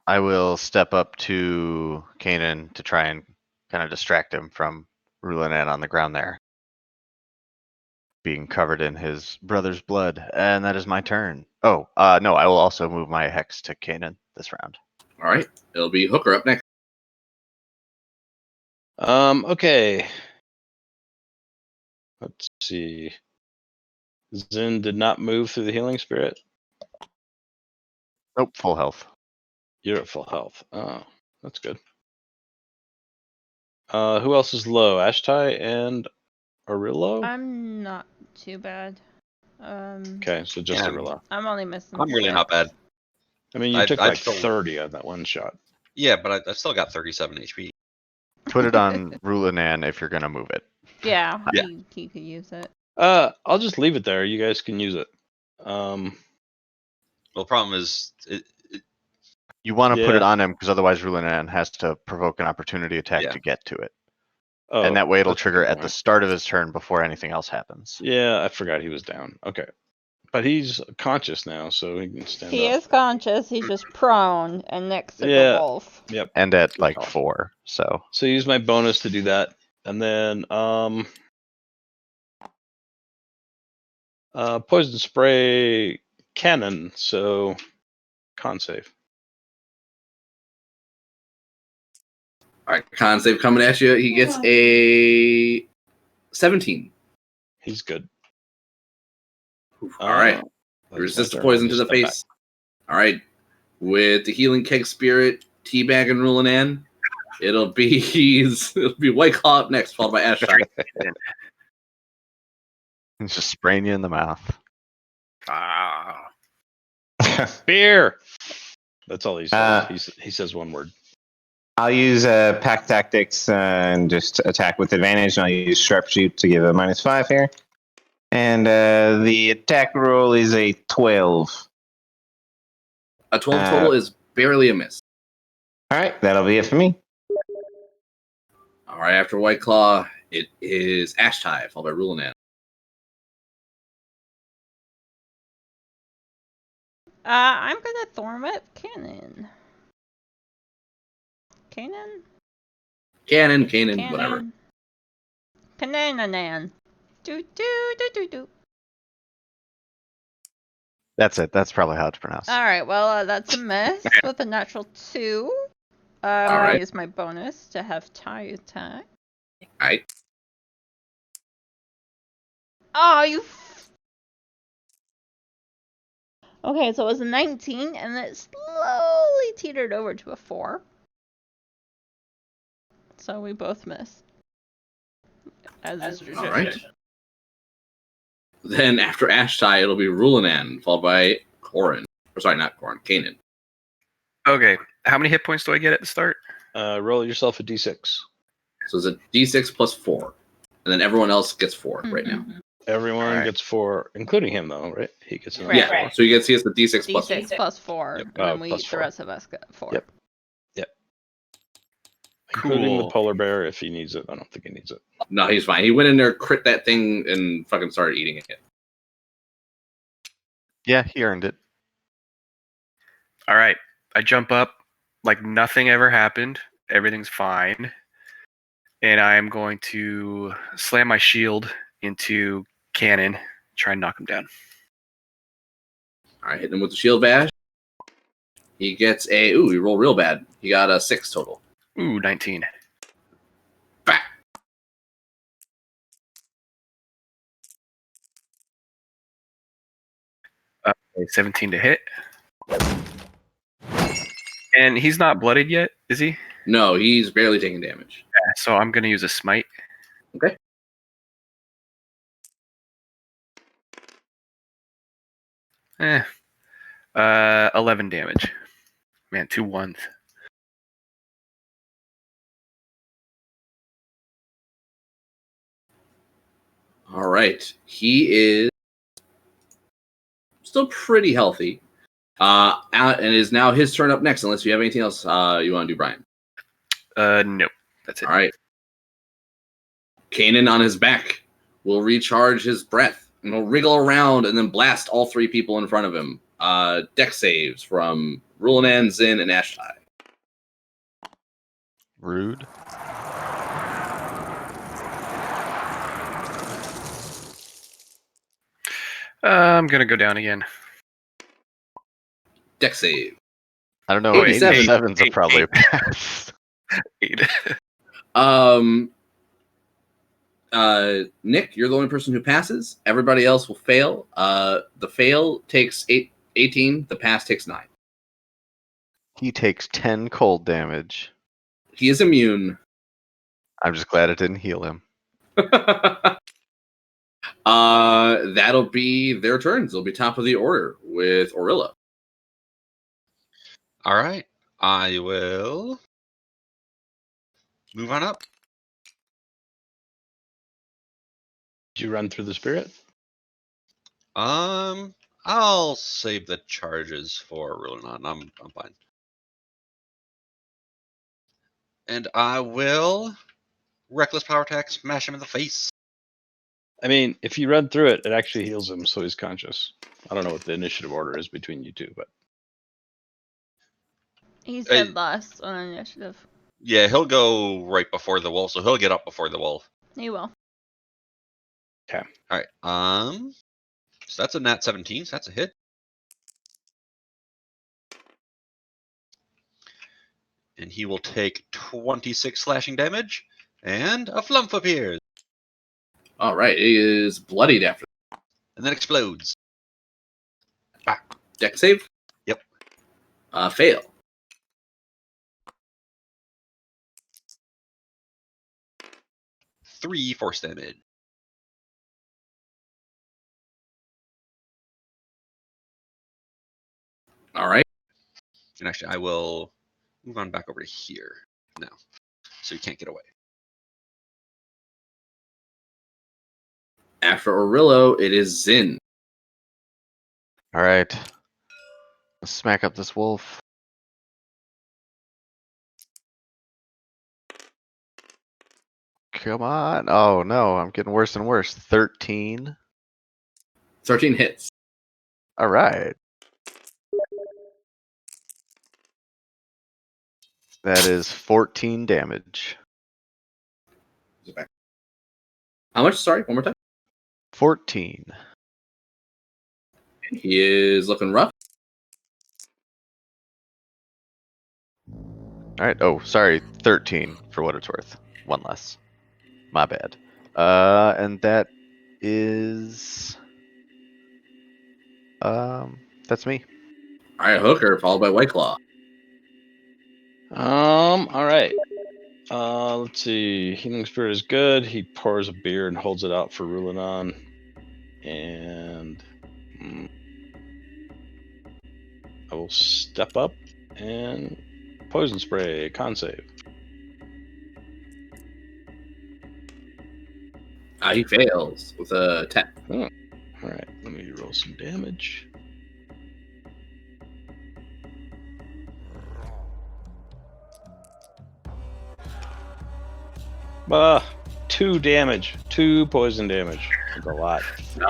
I will step up to Kanan to try and kind of distract him from Rulinan on the ground there, being covered in his brother's blood, and that is my turn. Oh, no, I will also move my hex to Kanan this round. All right, it'll be Hooker up next. Okay. Let's see. Zin did not move through the healing spirit. Nope, full health. You're at full health. Oh, that's good. Who else is low? Ashtai and Arillo? I'm not too bad. Okay, so just Yeah. Arillo. I'm only missing. I'm really not 6. bad. I mean, you I- took I've like still- 30 on that one shot. Yeah, but I still got 37 HP. Put it on Rulinan if you're gonna move it. Yeah, Yeah. He could use it. I'll just leave it there. You guys can use it. Well, the problem is, You want to put it Yeah. on him because otherwise Rulinan has to provoke an opportunity attack Yeah. to get to it. Oh, And that way it'll that's a trigger good at the point. start of his turn before anything else happens. Yeah, I forgot he was down. Okay. But he's conscious now, so he can stand He up. is conscious. He's just prone and next to Yeah. the wolf. Yep. And at Good like call. 4, so. So use my bonus to do that. And then poison spray cannon, so con save. All right, con save coming at you. He gets a 17. He's good. All right. That's Resist my the turn. poison I'll to just the step back. face. All right. With the healing keg spirit, teabag and Rulinan, it'll be White Claw up next, followed by Ashtar. He's just spraying you in the mouth. Beer. That's all he says. Uh, He says one word. I'll use pack tactics and just attack with advantage, and I'll use sharpshoot to give a -5 here. And the attack roll is a 12. A 12 total is barely a miss. All right, that'll be it for me. All right, after White Claw, it is Ashtai, followed by Rulinan. I'm gonna Thorn Whip Cannon. Cannon? Cannon, whatever. Kanananan. Do do do do do. That's it. That's probably how it's pronounced. All right. Well, that's a miss with a natural 2. I'm All gonna right. use my bonus to have tie attack. Alright. Oh, you. Okay, so it was a 19, and then it slowly teetered over to a 4. So we both miss. As is tradition. Alright. Then after Ashtai, it'll be Rulanan, followed by Corin. Or sorry, not Corin, Kanan. Okay, how many hit points do I get at the start? Roll yourself a d6. So it's a d6 plus 4. And then everyone else gets 4 right now. Everyone Alright. gets 4, including him, though, right? He gets another. Right, Yeah, so he gets the d6 plus 4. D6 plus 4, Yep. and then Plus the 4. rest of us get 4. Yep. Including the Cool. polar bear if he needs it. I don't think he needs it. No, he's fine. He went in there, crit that thing, and fucking started eating it. Yeah, he earned it. All right, I jump up like nothing ever happened. Everything's fine. And I am going to slam my shield into Cannon, try and knock him down. Alright, hit him with the shield bash. He gets he rolled real bad. He got a 6 total. Ooh, 19. Back. Okay, 17 to hit. And he's not bloodied yet, is he? No, he's barely taking damage. Yeah, so I'm going to use a smite. Okay. Eh. 11 damage. Man, 2 1s. Alright. He is still pretty healthy. And it is now his turn up next, unless you have anything else you want to do, Brian. Nope. That's it. Alright. Kanan on his back will recharge his breath and he'll wriggle around and then blast all 3 people in front of him. Dex saves from Rulanan, Zin, and Ashtai. Rude. I'm going to go down again. Dex save. I don't know. 87. 87's a probably a pass. 8. Nick, you're the only person who passes. Everybody else will fail. The fail takes 18. The pass takes 9. He takes 10 cold damage. He is immune. I'm just glad it didn't heal him. That'll be their turns. They'll be top of the order with Orilla. All right. I will move on up. Did you run through the spirit? I'll save the charges for Rulanan. I'm fine. And I will reckless power attack, smash him in the face. I mean, if you run through it, it actually heals him, so he's conscious. I don't know what the initiative order is between you two, but He's dead last on initiative. Yeah, he'll go right before the wolf, so he'll get up before the wolf. He will. okay. All right. So that's a nat 17. So that's a hit. And he will take 26 slashing damage, and a flump appears, All right, it is bloodied after. and then explodes. Dex save. Yep. Fail. Three force damage. All right. And actually, I will move on back over to here now, so you can't get away. After Orillo, it is Zin. All right. Let's smack up this wolf. Come on. Oh, no. I'm getting worse and worse. 13. 13 hits. All right. That is 14 damage. How much? Sorry, one more time. 14. He is looking rough. All right. Oh, sorry. 13 for what it's worth. One less. My bad. And that is that's me. All right, Hooker, followed by White Claw. All right. Let's see. Healing Spirit is good. He pours a beer and holds it out for Rulanon. And I will step up and poison spray. Con save. He fails with a 10. Oh. All right. Let me roll some damage. Ah, 2 damage. 2 poison damage. That's a lot.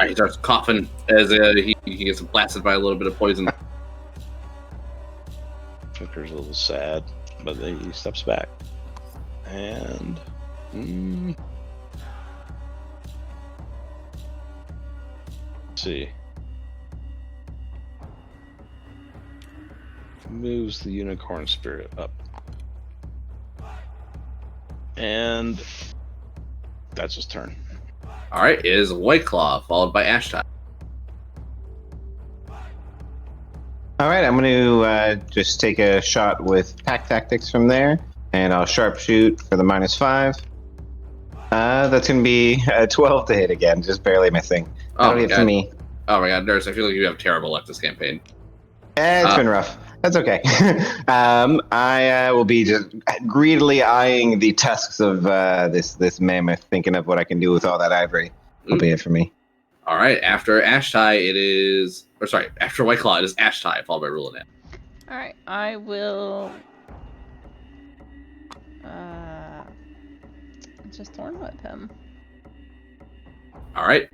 He starts coughing as he gets blasted by a little bit of poison. Hooker's a little sad, but then he steps back. And let's see. Moves the unicorn spirit up. And that's his turn. All right, is White Claw, followed by Ashtide. All right, I'm going to just take a shot with pack tactics from there, and I'll sharpshoot for the -5. That's going to be a 12 to hit again, just barely missing. That'll hit for me. Oh my god, Nurse, I feel like you have terrible luck this campaign. It's been rough. That's okay. I will be just greedily eyeing the tusks of this mammoth, thinking of what I can do with all that ivory. Will be it for me. All right, after Ashtai, after White Claw, it is Ashtai, followed by Rulanan. All right, I will just Thorn Whip him. All right.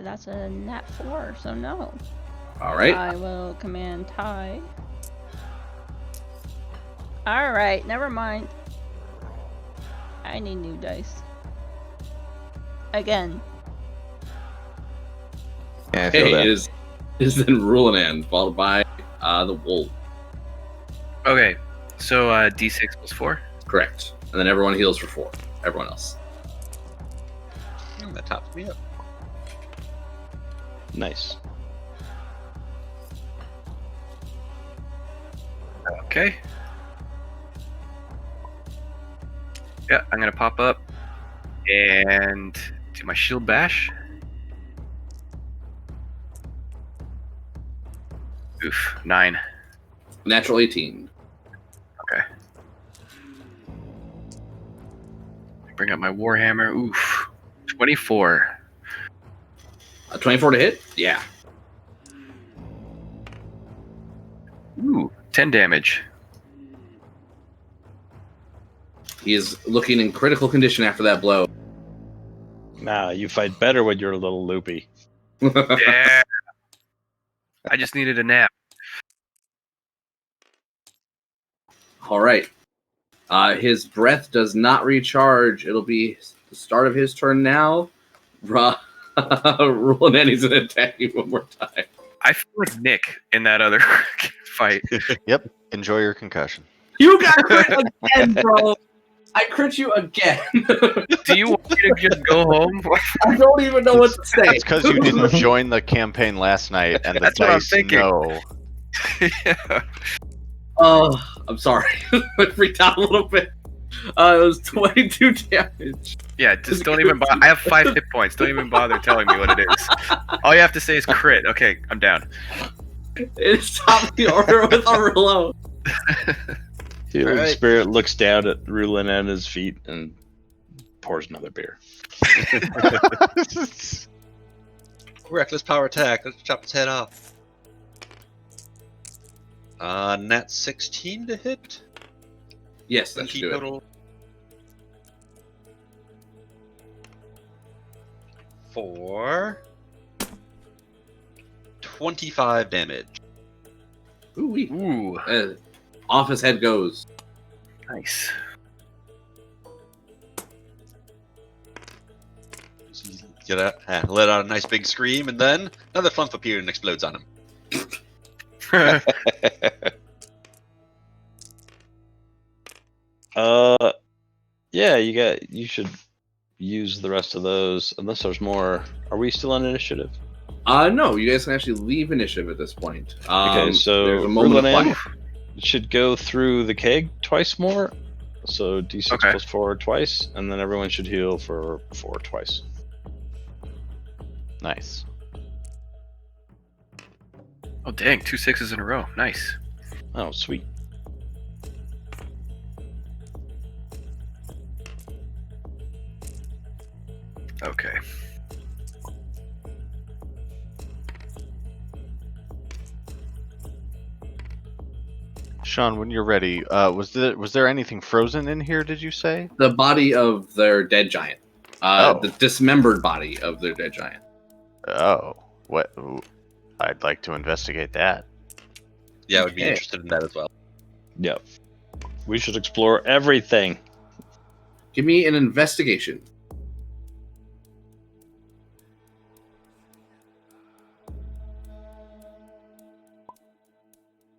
That's a nat 4, so no. All right. I will command tie. All right, never mind. I need new dice. Again. Yeah, I feel that. It is then Rulanan, followed by the Wolf. Okay, so D6 plus 4. Correct. And then everyone heals for 4. Everyone else. That tops me up. Nice. Okay. Yeah, I'm gonna pop up and do my shield bash. Oof, 9. Natural 18. Okay. Bring up my warhammer. Oof, 24. 24 to hit? Yeah. Ooh, 10 damage. He is looking in critical condition after that blow. Nah, you fight better when you're a little loopy. Yeah. I just needed a nap. All right. His breath does not recharge. It'll be the start of his turn now. Rulanan, he's going to attack you one more time. I feel like Nick in that other fight. Yep. Enjoy your concussion. You got crit again, bro. I crit you again. Do you want me to just go home? I don't even know what to say. That's because you didn't join the campaign last night, and the That's what I'm dice thinking. know. Yeah. Oh, I'm sorry. I freaked out a little bit. It was 22 damage. Yeah, just don't even bother. I have 5 hit points. Don't even bother telling me what it is. All you have to say is crit. Okay, I'm down. It's top the order with a reload. Healing Alright. Spirit looks down at Rulanan at his feet and pours another beer. Reckless power attack. Let's chop his head off. Nat 16 to hit. Yes, that should do it. Total. 4. 25 damage. Ooh-wee. Ooh, Off his head goes. nice. Let out a nice big scream, and then another flump appears and explodes on him. Yeah, you should use the rest of those unless there's more. Are we still on initiative? No, you guys can actually leave initiative at this point. Okay, so there's a moment of Rulinan quiet. should go through the keg twice more. So D6 Okay. plus 4 twice, and then everyone should heal for 4 twice. Nice. Oh dang, 2 6s in a row. Nice. Oh, sweet. Okay. Sean, when you're ready, was there anything frozen in here? Did you say? The body of their dead giant. The dismembered body of their dead giant. Oh, what? Ooh, I'd like to investigate that. Yeah, I would be Okay. interested in that as well. Yep. We should explore everything. Give me an investigation.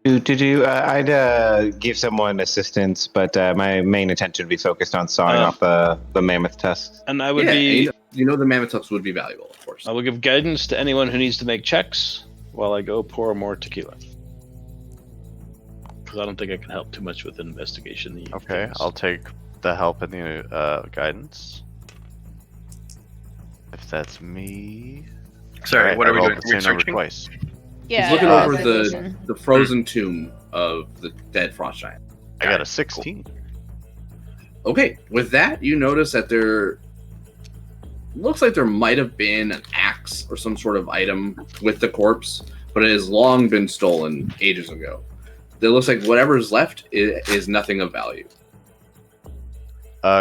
I'd give someone assistance, but my main attention would be focused on sawing off the mammoth tusks. And I would Yeah, be. you know the mammoth tusks would be valuable, of course. I will give guidance to anyone who needs to make checks while I go pour more tequila. Because I don't think I can help too much with an investigation. Okay, I'll take the help and the guidance. If that's me. Sorry, Alright, what I are we rolled doing? the same number Researching? twice. Yeah. He's looking yeah, over investigation. the frozen tomb of the dead frost giant. I got a 16. Okay, with that, you notice that there looks like there might have been an axe or some sort of item with the corpse, but it has long been stolen ages ago. It looks like whatever's left is nothing of value.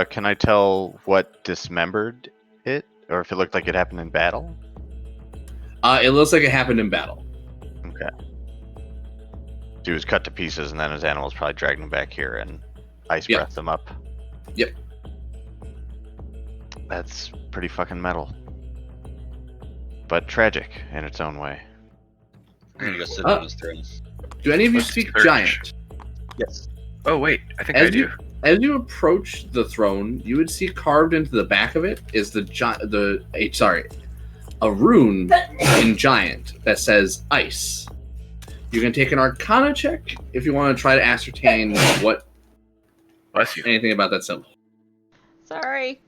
Can I tell what dismembered it, or if it looked like it happened in battle? It looks like it happened in battle. Okay. He was cut to pieces, and then his animals probably dragged him back here and ice Yep. breathed them up. Yep. That's pretty fucking metal, but tragic in its own way. I'm gonna go sit on his throne. Do any of you Let's speak search. giant? Yes. Oh wait, I think As I do. As you approach the throne, you would see carved into the back of it is a rune in giant that says ice. You can take an Arcana check if you want to try to ascertain Bless you. anything about that symbol. Sorry.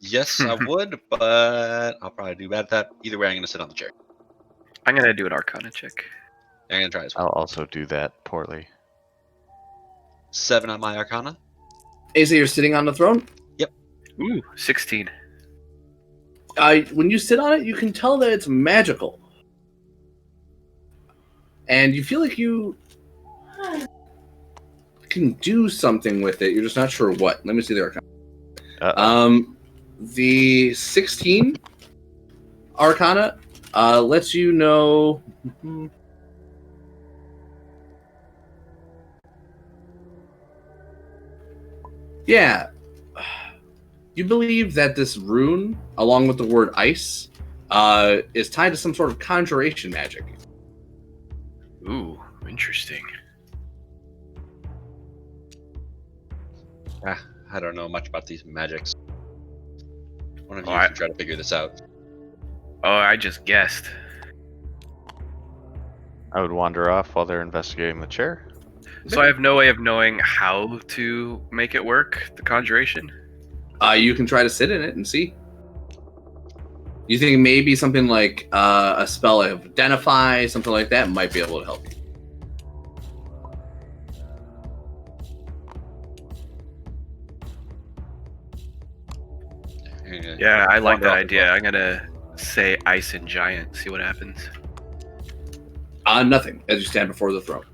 Yes, I would, but I'll probably do bad at that. Either way, I'm gonna sit on the chair. I'm gonna do an Arcana check. I'm gonna try as well. I'll also do that poorly. 7 on my Arcana. Asa, you're sitting on the throne. Ooh, 16. When you sit on it, you can tell that it's magical, and you feel like you can do something with it. You're just not sure what. Let me see the Arcana. The 16 Arcana lets you know. Yeah. You believe that this rune, along with the word ice, is tied to some sort of conjuration magic. Ooh, interesting. I don't know much about these magics. One of you Alright. can try to figure this out. Oh, I just guessed. I would wander off while they're investigating the chair. So I have no way of knowing how to make it work, the conjuration. You can try to sit in it and see. You think maybe something like a spell of identify, something like that, might be able to help you. Yeah, I like Wander that off as idea. well. I'm gonna say ice and giant, see what happens. Nothing as you stand before the throne.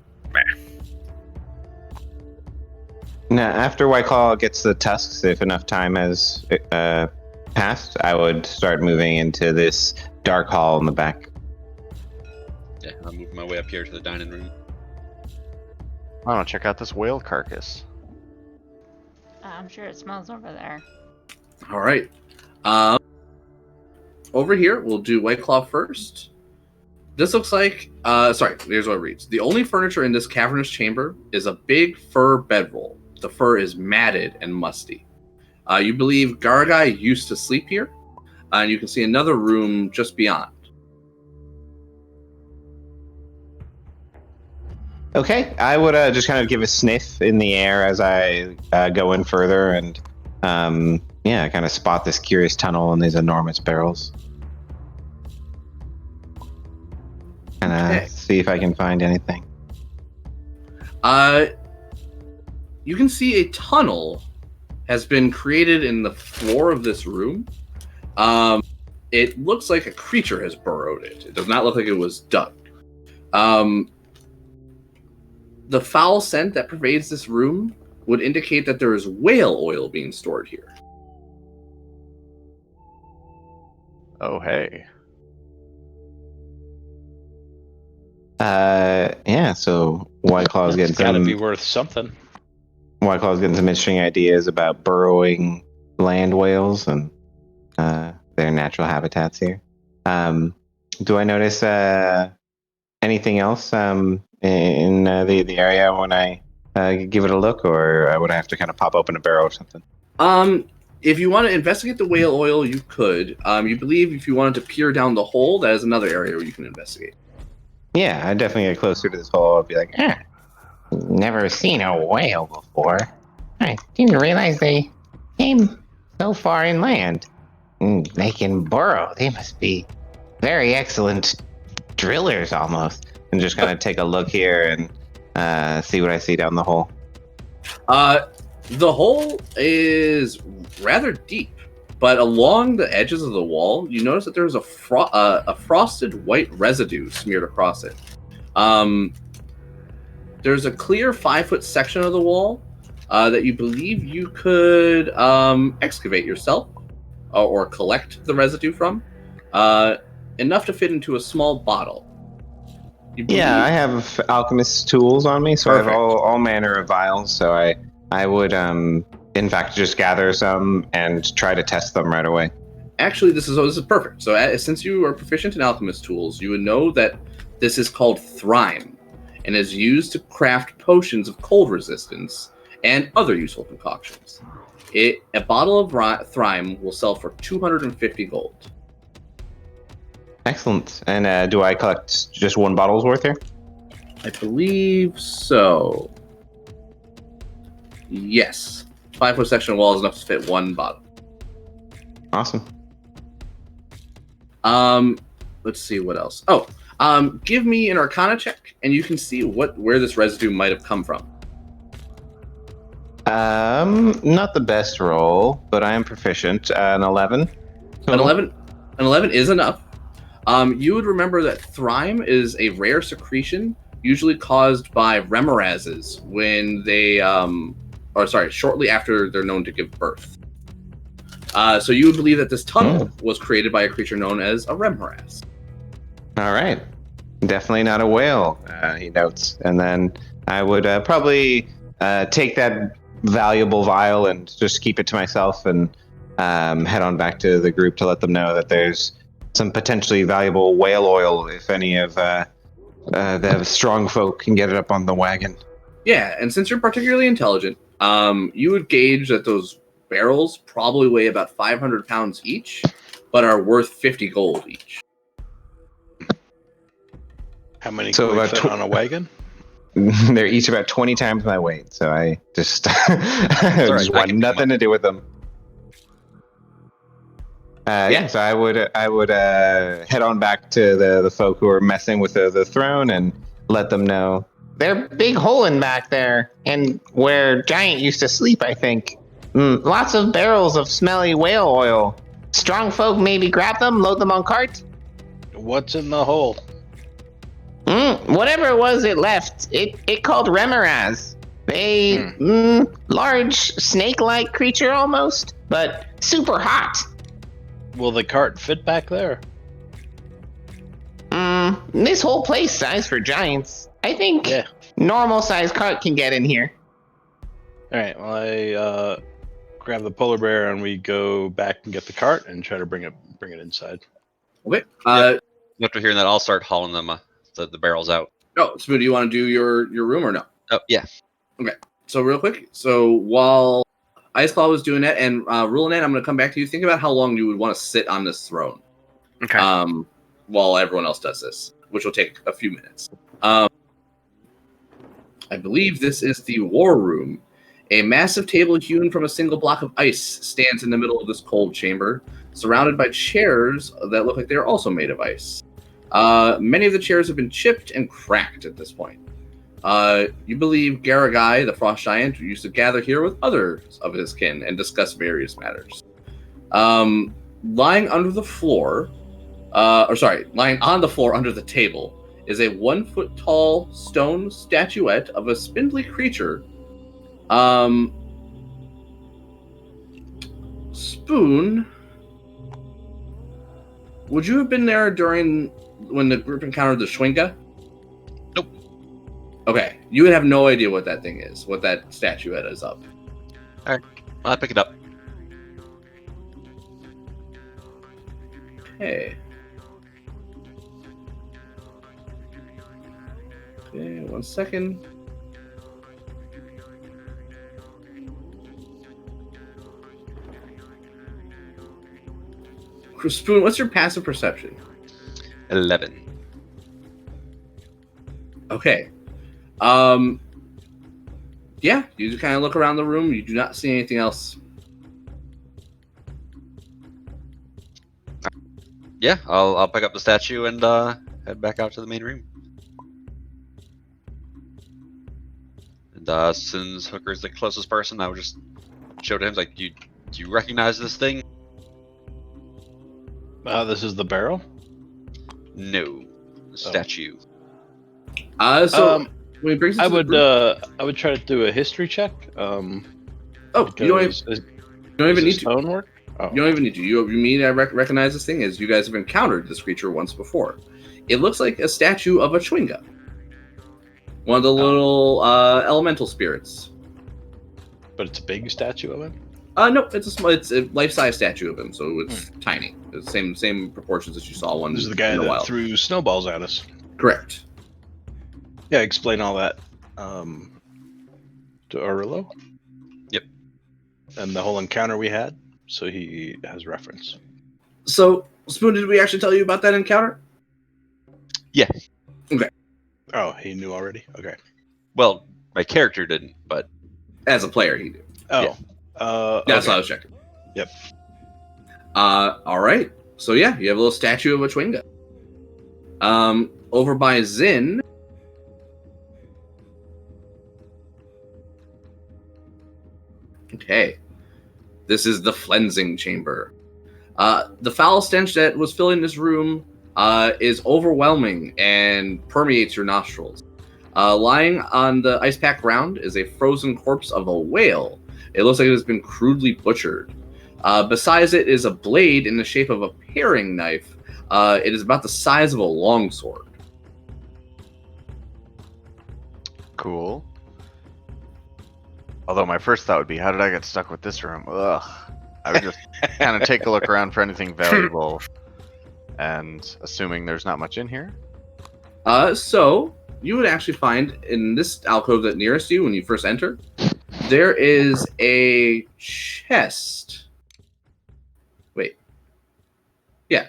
Now, after White Claw gets the tusks, if enough time has passed, I would start moving into this dark hall in the back. Yeah, I'll move my way up here to the dining room. I want to check out this whale carcass. I'm sure it smells over there. All right. Over here, we'll do White Claw first. This looks like, sorry, here's what it reads. The only furniture in this cavernous chamber is a big fur bedroll. The fur is matted and musty. You believe Gargai used to sleep here, and you can see another room just beyond. Okay, I would just kind of give a sniff in the air as I go in further and, yeah, kind of spot this curious tunnel and these enormous barrels. And Okay. see if I can find anything. You can see a tunnel has been created in the floor of this room. It looks like a creature has burrowed it. It does not look like it was dug. The foul scent that pervades this room would indicate that there is whale oil being stored here. Oh, hey. Yeah, so White Claw's getting It's got to some. be worth something. White Claw's getting some interesting ideas about burrowing land whales and their natural habitats here. Do I notice anything else in the area when I give it a look, or would I have to kind of pop open a barrel or something? If you want to investigate the whale oil, you could. You believe if you wanted to peer down the hole, that is another area where you can investigate. Yeah, I'd definitely get closer to this hole. I'd be like, never seen a whale before. I didn't realize they came so far inland. They can burrow. They must be very excellent drillers almost. And just kind of take a look here and see what I see down the hole. The hole is rather deep, but along the edges of the wall, you notice that there's a frosted white residue smeared across it. There's a clear 5-foot section of the wall that you believe you could excavate yourself or collect the residue from, enough to fit into a small bottle. Yeah, I have alchemist tools on me, so Perfect. I have all manner of vials. So I would, in fact, just gather some and try to test them right away. Actually, this is perfect. So since you are proficient in alchemist tools, you would know that this is called Rime and is used to craft potions of cold resistance and other useful concoctions. A bottle of Rime will sell for 250 gold. Excellent. And do I collect just one bottle's worth here? I believe so. Yes. 5-foot section of wall is enough to fit one bottle. Awesome. Let's see what else. Give me an Arcana check, and you can see where this residue might have come from. Not the best roll, but I am proficient. An 11. An 11 is enough. You would remember that Rime is a rare secretion, usually caused by remorazes when they, shortly after they're known to give birth. So you would believe that this tunnel was created by a creature known as a remoraz. All right. Definitely not a whale, he notes. And then I would probably take that valuable vial and just keep it to myself and head on back to the group to let them know that there's some potentially valuable whale oil if any of the strong folk can get it up on the wagon. Yeah, and since you're particularly intelligent, you would gauge that those barrels probably weigh about 500 pounds each, but are worth 50 gold each. How many So can we about fit on a wagon? They're each about 20 times my weight, so I just, just want nothing to do with them. So I would head on back to the folk who are messing with the throne and let them know they're big hole in back there, and where Giant used to sleep, I think. Lots of barrels of smelly whale oil. Strong folk maybe grab them, load them on cart. What's in the hole? Whatever it was, it left. It called remoraz. They large snake-like creature almost, but super hot. Will the cart fit back there? This whole place size for giants. I think normal sized cart can get in here. All right. Well, I grab the polar bear and we go back and get the cart and try to bring it inside. Okay. After hearing that, I'll start hauling them the barrels out. Oh, Spoon, do you want to do your room or no? Oh yeah. So real quick. So while Iceclaw was doing that, and Rulinan, I'm going to come back to you. Think about how long you would want to sit on this throne. Okay. While everyone else does this, which will take a few minutes. I believe this is the war room. A massive table hewn from a single block of ice stands in the middle of this cold chamber, surrounded by chairs that look like they're also made of ice. Many of the chairs have been chipped and cracked at this point. You believe Garagai, the frost giant, used to gather here with others of his kin and discuss various matters. Lying under the floor, lying on the floor under the table, is a 1 foot tall stone statuette of a spindly creature. Spoon, would you have been there when the group encountered the Schwinga? Nope. Okay, you would have no idea what that thing is, what that statuette is of. I'll pick it up. Okay. Okay, 1 second. Spoon, what's your passive perception? 11. Okay. Yeah, you just kind of look around the room. You do not see anything else. Yeah, I'll pick up the statue and head back out to the main room. And since Hooker's the closest person, I would just show to him like, do you recognize this thing? This is the barrel. No, the statue. So when he brings it I to would the group, I would try to do a history check. you don't even need to. Stonework. Oh. You don't even need to. You mean I recognize this thing as you guys have encountered this creature once before. It looks like a statue of a Schwinga. One of the little elemental spirits. But it's a big statue of him? No, it's a life-size statue of him, so it's tiny. It's the same proportions as you saw one. This is the guy that threw snowballs at us. Correct. Yeah, explain all that to Arulo. Yep. And the whole encounter we had, so he has reference. So, Spoon, did we actually tell you about that encounter? Yeah. Okay. Oh, he knew already? Okay. Well, my character didn't, but As a player, he did. Oh. Yeah. That's Okay. what I was checking. Yep. All right. So yeah, you have a little statue of a Schwinga. Over by Zin. Okay. This is the flensing chamber. The foul stench that was filling this room is overwhelming and permeates your nostrils. Lying on the ice pack ground is a frozen corpse of a whale. It looks like it has been crudely butchered. Besides it is a blade in the shape of a paring knife. It is about the size of a longsword. Cool. Although my first thought would be, how did I get stuck with this room? Ugh. I would just kind of take a look around for anything valuable. And assuming there's not much in here. So you would actually find in this alcove that nearest you when you first enter, there is a chest. Wait. Yeah.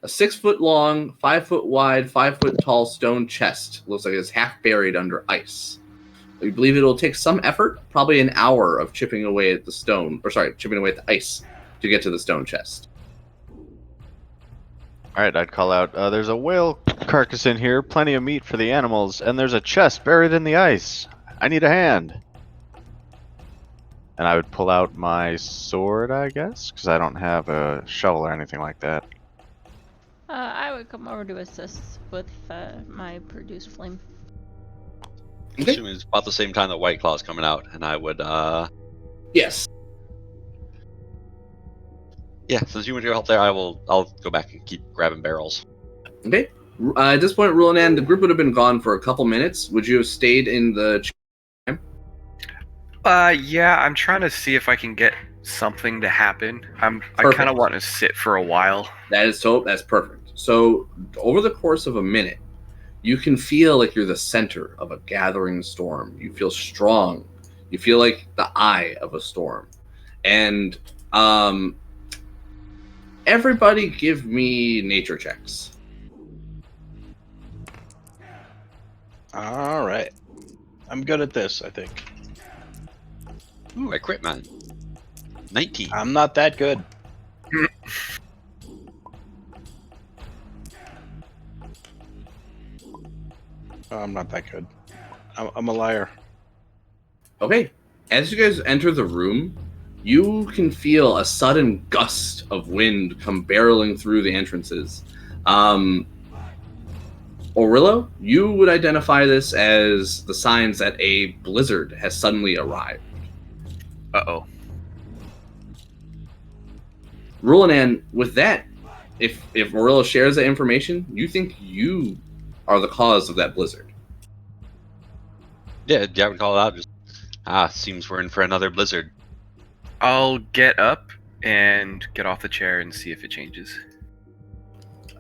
A 6 foot long, 5 foot wide, 5 foot tall stone chest. Looks like it's half buried under ice. We believe it will take some effort, probably an hour of chipping away at the ice to get to the stone chest. Alright, I'd call out, there's a whale carcass in here, plenty of meat for the animals, and there's a chest buried in the ice. I need a hand. And I would pull out my sword, I guess, because I don't have a shovel or anything like that. I would come over to assist with my produced flame. Okay. assuming it's about the same time that White Claw's coming out, and I would, Yes. yeah, since you want your help there, I'll go back and keep grabbing barrels. Okay. At this point, Rulinan, the group would have been gone for a couple minutes. Would you have stayed in the? Yeah, I'm trying to see if I can get something to happen. I Perfect. kind of want to sit for a while. That's perfect. So over the course of a minute, you can feel like you're the center of a gathering storm. You feel strong. You feel like the eye of a storm. And everybody give me nature checks. All right. I'm good at this, I think. Ooh, I crit mine. 19. I'm not that good. I'm not that good. I'm a liar. Okay. As you guys enter the room, you can feel a sudden gust of wind come barreling through the entrances. Orillo, you would identify this as the signs that a blizzard has suddenly arrived. Uh-oh. Rulinan, with that, if Orillo shares that information, you think you are the cause of that blizzard. Yeah, you haven't called out. Just seems we're in for another blizzard. I'll get up and get off the chair and see if it changes.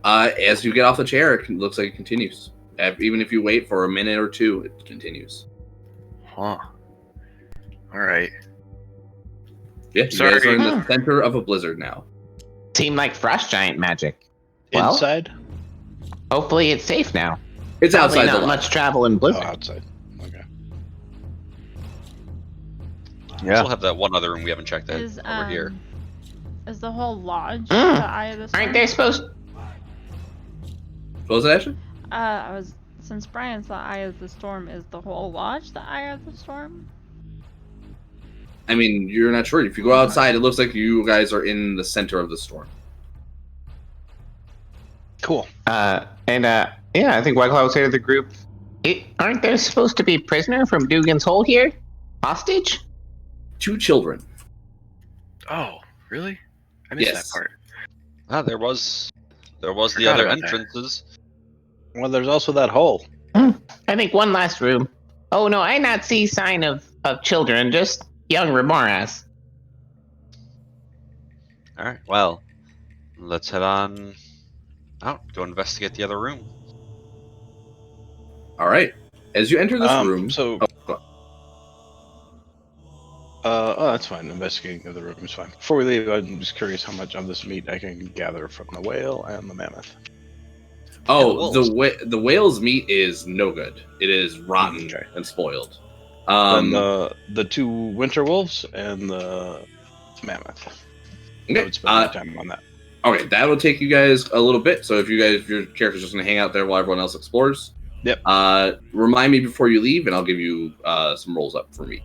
As you get off the chair, it looks like it continues. Even if you wait for a minute or two, it continues. Huh. All right. Yeah, you Sorry. guys are in the center of a blizzard now. Seemed like frost giant magic. Well, Inside? hopefully it's safe now. It's Probably outside not the much travel in Oh, blizzard. outside. Okay. We still have that one other room we haven't checked out Is over here. is the whole lodge the Mm. eye of the storm? Aren't they supposed? What was it, Ashley? Since Brian's the eye of the storm, is the whole lodge the eye of the storm? I mean, you're not sure. If you go outside, it looks like you guys are in the center of the storm. Cool. Yeah, I think White Claw would say to the group, aren't there supposed to be prisoner from Dugan's Hole here? Hostage? 2 children. Oh, really? I missed Yes. that part. There was the Forgot other about that. entrances. Well, there's also that hole. I think one last room. Oh no, I not see sign of children, just young Remoras. All right, well, let's head on out. Go investigate the other room. All right. As you enter this room... So, go oh, that's fine. Investigating the other room is fine. Before we leave, I'm just curious how much of this meat I can gather from the whale and the mammoth. Oh, Yeah, the whale's meat is no good. It is rotten Okay. and spoiled. Then the 2 winter wolves and the mammoth. I Okay. would spend my time on that. Okay, that will take you guys a little bit. So if your character's just going to hang out there while everyone else explores, Yep. Remind me before you leave, and I'll give you some rolls up for me.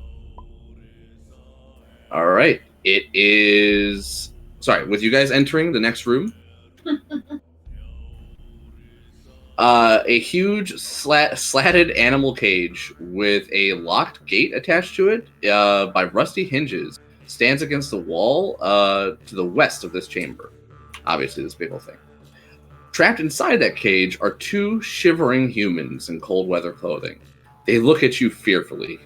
All right. It is... Sorry, with you guys entering the next room, a huge slatted animal cage with a locked gate attached to it by rusty hinges stands against the wall to the west of this chamber. Obviously, this big old thing. Trapped inside that cage are 2 shivering humans in cold weather clothing. They look at you fearfully.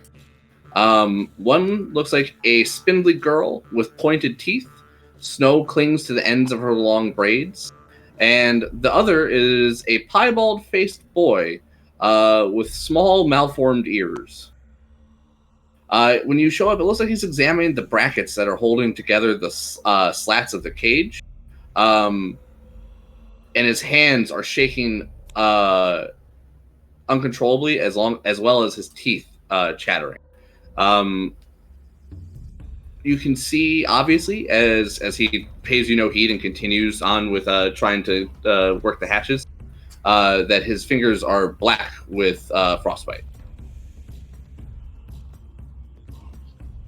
One looks like a spindly girl with pointed teeth. Snow clings to the ends of her long braids. And the other is a piebald-faced boy with small, malformed ears. When you show up, it looks like he's examining the brackets that are holding together the slats of the cage. And his hands are shaking uncontrollably, as well as his teeth chattering. You can see, obviously, as he pays you no heed and continues on with trying to work the hatches, that his fingers are black with frostbite.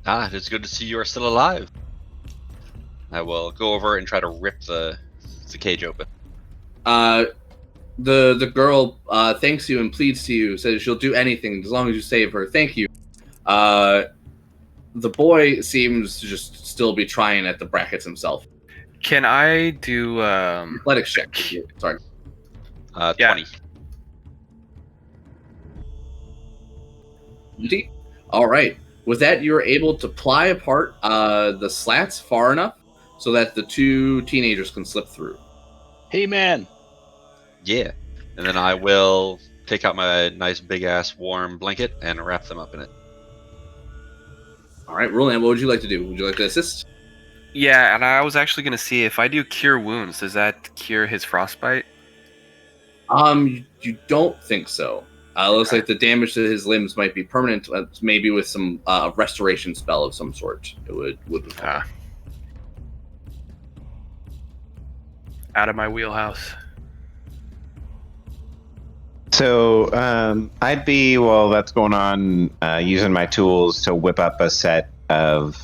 It's good to see you are still alive. I will go over and try to rip the cage open. The girl thanks you and pleads to you, says she'll do anything as long as you save her. Thank you. The boy seems to just still be trying at the brackets himself. Can I do Athletics check. Sorry. Yeah. 20. 20? All right. With that, you're able to ply apart the slats far enough so that the two teenagers can slip through. Hey, man. Yeah. And then I will take out my nice big ass warm blanket and wrap them up in it. All right, Roland, what would you like to do? Would you like to assist? Yeah, and I was actually gonna see if I do cure wounds, does that cure his frostbite? You don't think so. Looks Okay. like the damage to his limbs might be permanent, maybe with some restoration spell of some sort. It would help. Out of my wheelhouse. So I'd be, while that's going on, using my tools to whip up a set of,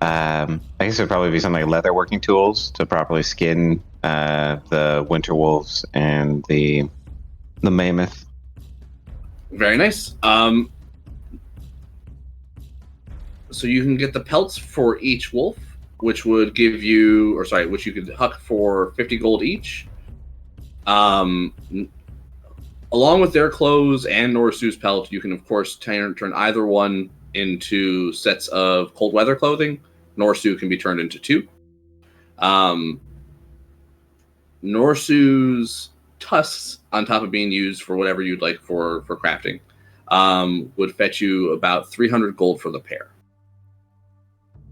I guess it'd probably be something like leather working tools to properly skin the winter wolves and the mammoth. Very nice. So you can get the pelts for each wolf, which would give you, which you could huck for 50 gold each. Along with their clothes and Norsu's pelt, you can of course turn either one into sets of cold weather clothing. Norsu can be turned into 2. Norsu's tusks, on top of being used for whatever you'd like for crafting, would fetch you about 300 gold for the pair.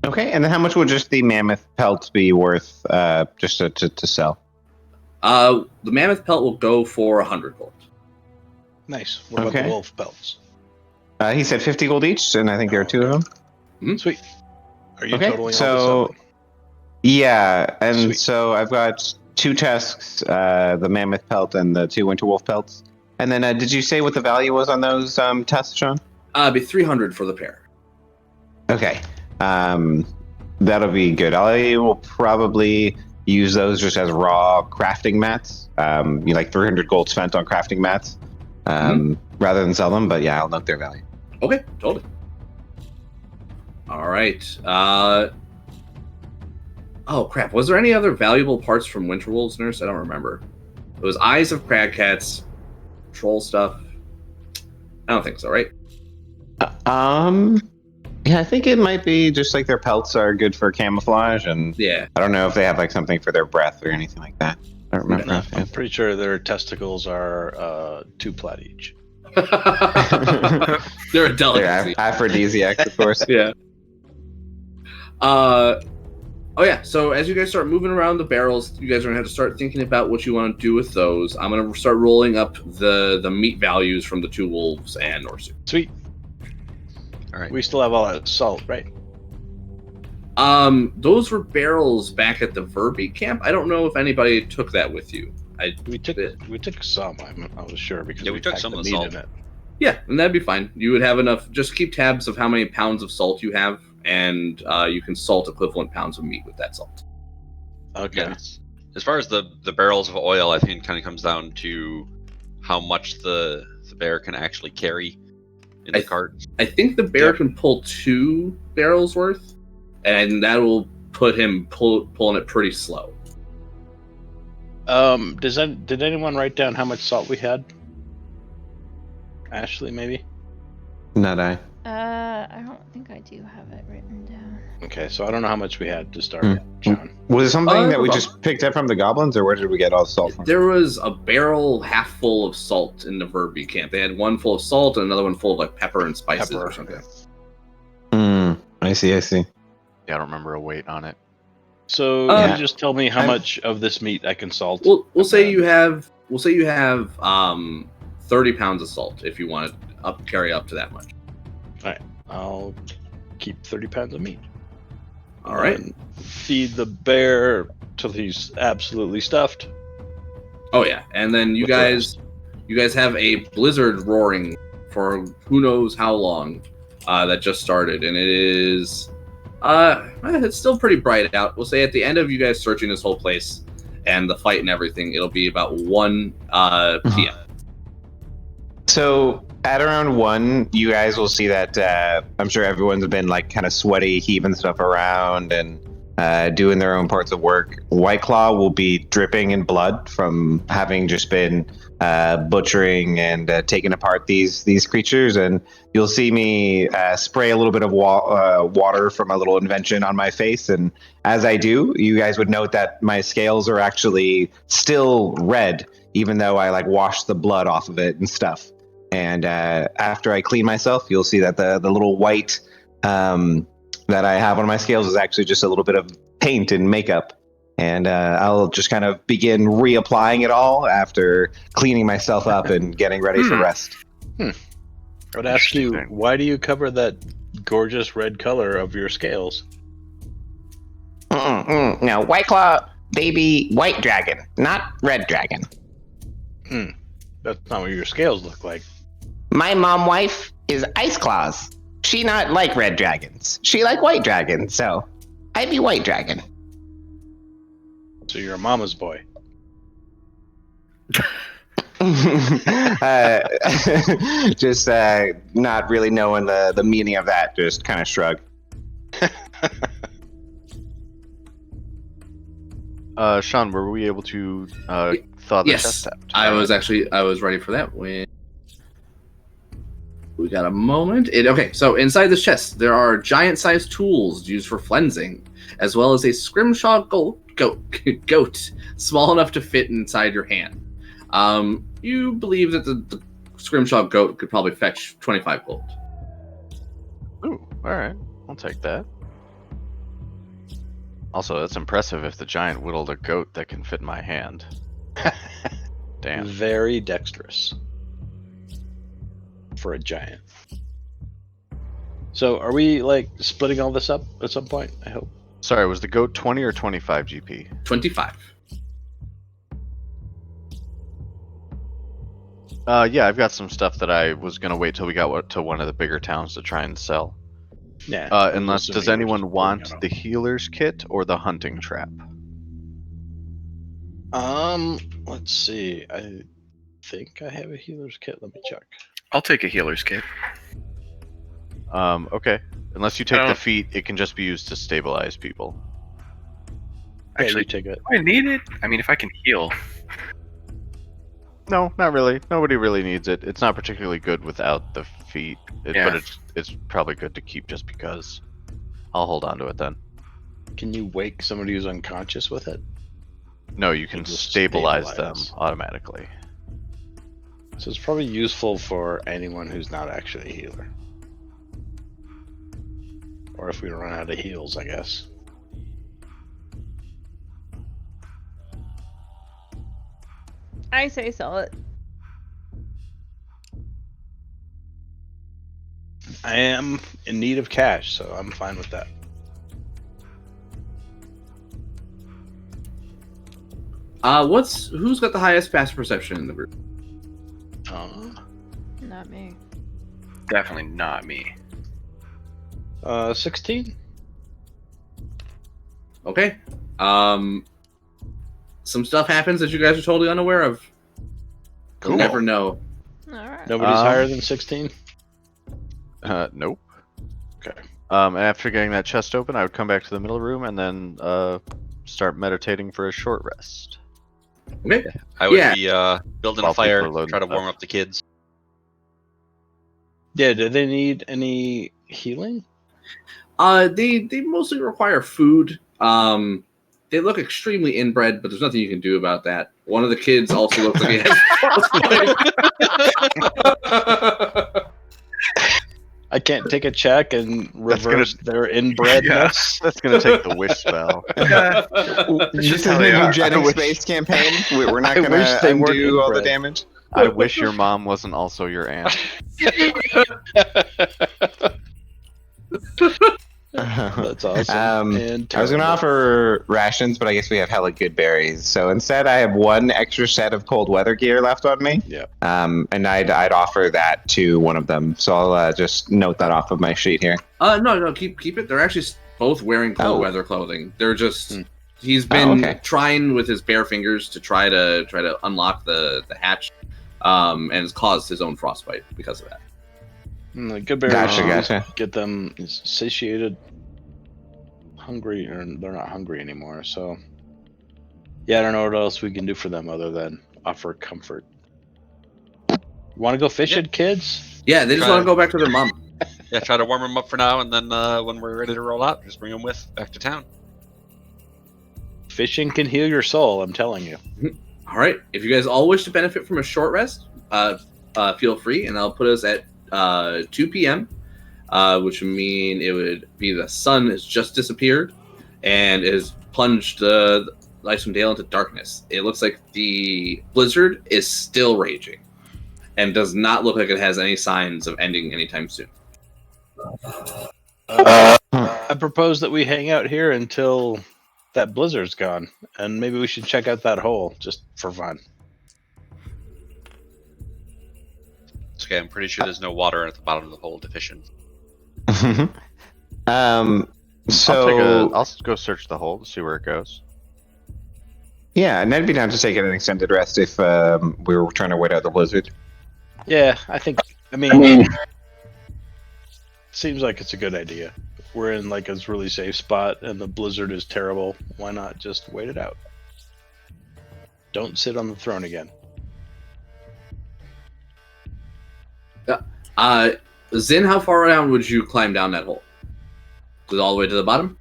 Okay, and then how much would just the mammoth pelts be worth just to sell? The mammoth pelt will go for 100 gold. Nice. What about Okay. the wolf pelts? He said 50 gold each, and I think there are 2 of them. Sweet. Are you Okay, totaling all so this up? yeah, and Sweet. so I've got 2 tusks, the mammoth pelt and the 2 winter wolf pelts. And then did you say what the value was on those tusks, Sean? It'd be 300 for the pair. Okay, that'll be good. I will probably use those just as raw crafting mats. You like 300 gold spent on crafting mats, rather than sell them. But yeah, I'll note their value. Okay, totally. All right. Oh crap! Was there any other valuable parts from Winterwolves, Nurse? I don't remember. It was eyes of crag cats, troll stuff. I don't think so, right? Yeah, I think it might be just like their pelts are good for camouflage, and Yeah. I don't know if they have like something for their breath or anything like that. I don't remember. No, offhand. I'm pretty sure their testicles are 2 plat each. They're a They're delicacy. aphrodisiacs, of course. Yeah. Oh yeah. So as you guys start moving around the barrels, you guys are gonna have to start thinking about what you want to do with those. I'm gonna start rolling up the meat values from the 2 wolves and Norsu. Sweet. All right. We still have all that salt, right? Those were barrels back at the Verby camp. I don't know if anybody took that with you. We took some. I was sure because Yeah, we took packed some the of the meat salt. in it. Yeah, and that'd be fine. You would have enough. Just keep tabs of how many pounds of salt you have, and you can salt equivalent pounds of meat with that salt. Okay. Yeah, as far as the barrels of oil, I think it kind of comes down to how much the bear can actually carry in the cart. I think the bear can pull 2 barrels worth, and that will put him pulling it pretty slow. Did anyone write down how much salt we had? Ashley, maybe? Not I. I don't think I do have it written down. Okay, so I don't know how much we had to start with, John. Was it something that we no just picked up from the goblins, or where did we get all the salt from? There was a barrel half full of salt in the Verby camp. They had one full of salt and another one full of like pepper and spices Pepper, or something. I see. Yeah, I don't remember a weight on it. So Yeah. you just tell me how much of this meat I can salt. We'll say you have 30 pounds of salt if you want to carry up to that much. I'll keep 30 pounds of meat. All right. And feed the bear till he's absolutely stuffed. Oh yeah, and then you With the guys have a blizzard roaring for who knows how long that just started, and it is it's still pretty bright out. We'll say at the end of you guys searching this whole place and the fight and everything, it'll be about 1 p.m. So at around 1, you guys will see that I'm sure everyone's been like kind of sweaty, heaving stuff around, and doing their own parts of work. White Claw will be dripping in blood from having just been butchering and taking apart these creatures, and you'll see me spray a little bit of water from a little invention on my face, and as I do, you guys would note that my scales are actually still red, even though I like washed the blood off of it and stuff. And after I clean myself, you'll see that the little white that I have on my scales is actually just a little bit of paint and makeup. And I'll just kind of begin reapplying it all after cleaning myself up and getting ready for rest. I would ask you, why do you cover that gorgeous red color of your scales? No, White Claw, baby, white dragon, not red dragon. That's not what your scales look like. My mom wife is Ice Claws. She not like red dragons. She like white dragons, so I be white dragon. So you're a mama's boy. Just not really knowing the meaning of that, just kind of shrug. Sean, were we able to thaw the chest out? I was ready for that when we got a moment. Okay, so inside this chest there are giant-sized tools used for flensing, as well as a scrimshaw goat small enough to fit inside your hand. You believe that the scrimshaw goat could probably fetch 25 gold. Ooh, alright. I'll take that. Also, that's impressive if the giant whittled a goat that can fit in my hand. Damn. Very dexterous. For a giant. So, are we, like, splitting all this up at some point? I hope. Sorry, was the goat 20 or 25 GP? 25. Yeah, I've got some stuff that I was gonna wait till we got to one of the bigger towns to try and sell. Yeah. Unless, does anyone want the healer's kit or the hunting trap? Let's see. I think I have a healer's kit. Let me check. I'll take a healer's kit. Okay. Unless you take the feat, it can just be used to stabilize people. Actually, you take it. I need it. I mean, if I can heal. No, not really. Nobody really needs it. It's not particularly good without the feat, but it's probably good to keep just because. I'll hold on to it then. Can you wake somebody who's unconscious with it? No, you can just stabilize them stabilize. automatically. So it's probably useful for anyone who's not actually a healer. Or if we run out of heals, I guess. I say sell it. I am in need of cash, so I'm fine with that. Who's got the highest passive perception in the group? Not me. Definitely not me. 16? Okay. Some stuff happens that you guys are totally unaware of. Cool. You'll never know. Alright. Nobody's higher than 16? Nope. Okay. And after getting that chest open, I would come back to the middle room and then start meditating for a short rest. Okay. I would be building While a fire, people are loading try to warm stuff. up the kids. Yeah, do they need any healing? They mostly require food. They look extremely inbred, but there's nothing you can do about that. One of the kids also looks like he has frostbite. I can't take a check and reverse their inbredness. That's gonna take the wish spell. This is a eugenics-based campaign. We're not I going wish to they weren't undo all the inbred. damage. I wish your mom wasn't also your aunt. That's awesome. And I was going to terrible. offer rations, but I guess we have hella good berries. So instead, I have one extra set of cold weather gear left on me. Yeah. And I'd offer that to one of them. So I'll just note that off of my sheet here. No, keep it. They're actually both wearing cold weather clothing. They're just he's been trying with his bare fingers to try to unlock the hatch, and has caused his own frostbite because of that. Good berries. Gotcha. Get them satiated. hungry, or they're not hungry anymore. So, yeah, I don't know what else we can do for them other than offer comfort. Want to go fishing, kids? Yeah, they just Try- want to go back to their mom. Yeah, try to warm them up for now, and then when we're ready to roll out, just bring them back to town. Fishing can heal your soul. I'm telling you. All right. If you guys all wish to benefit from a short rest, feel free, and I'll put us at 2 p.m., which would mean it would be the sun has just disappeared and it has plunged the Icewind Dale into darkness. It looks like the blizzard is still raging and does not look like it has any signs of ending anytime soon. I propose that we hang out here until that blizzard's gone, and maybe we should check out that hole just for fun. It's okay, I'm pretty sure there's no water at the bottom of the hole deficient. So I'll go search the hole to see where it goes. yeah, and I'd be down to take an extended rest if we were trying to wait out the blizzard. Yeah, I mean, seems like it's a good idea. We're in like a really safe spot, and the blizzard is terrible. Why not just wait it out? Don't sit on the throne again. Zin, how far down would you climb down that hole? Is it all the way to the bottom?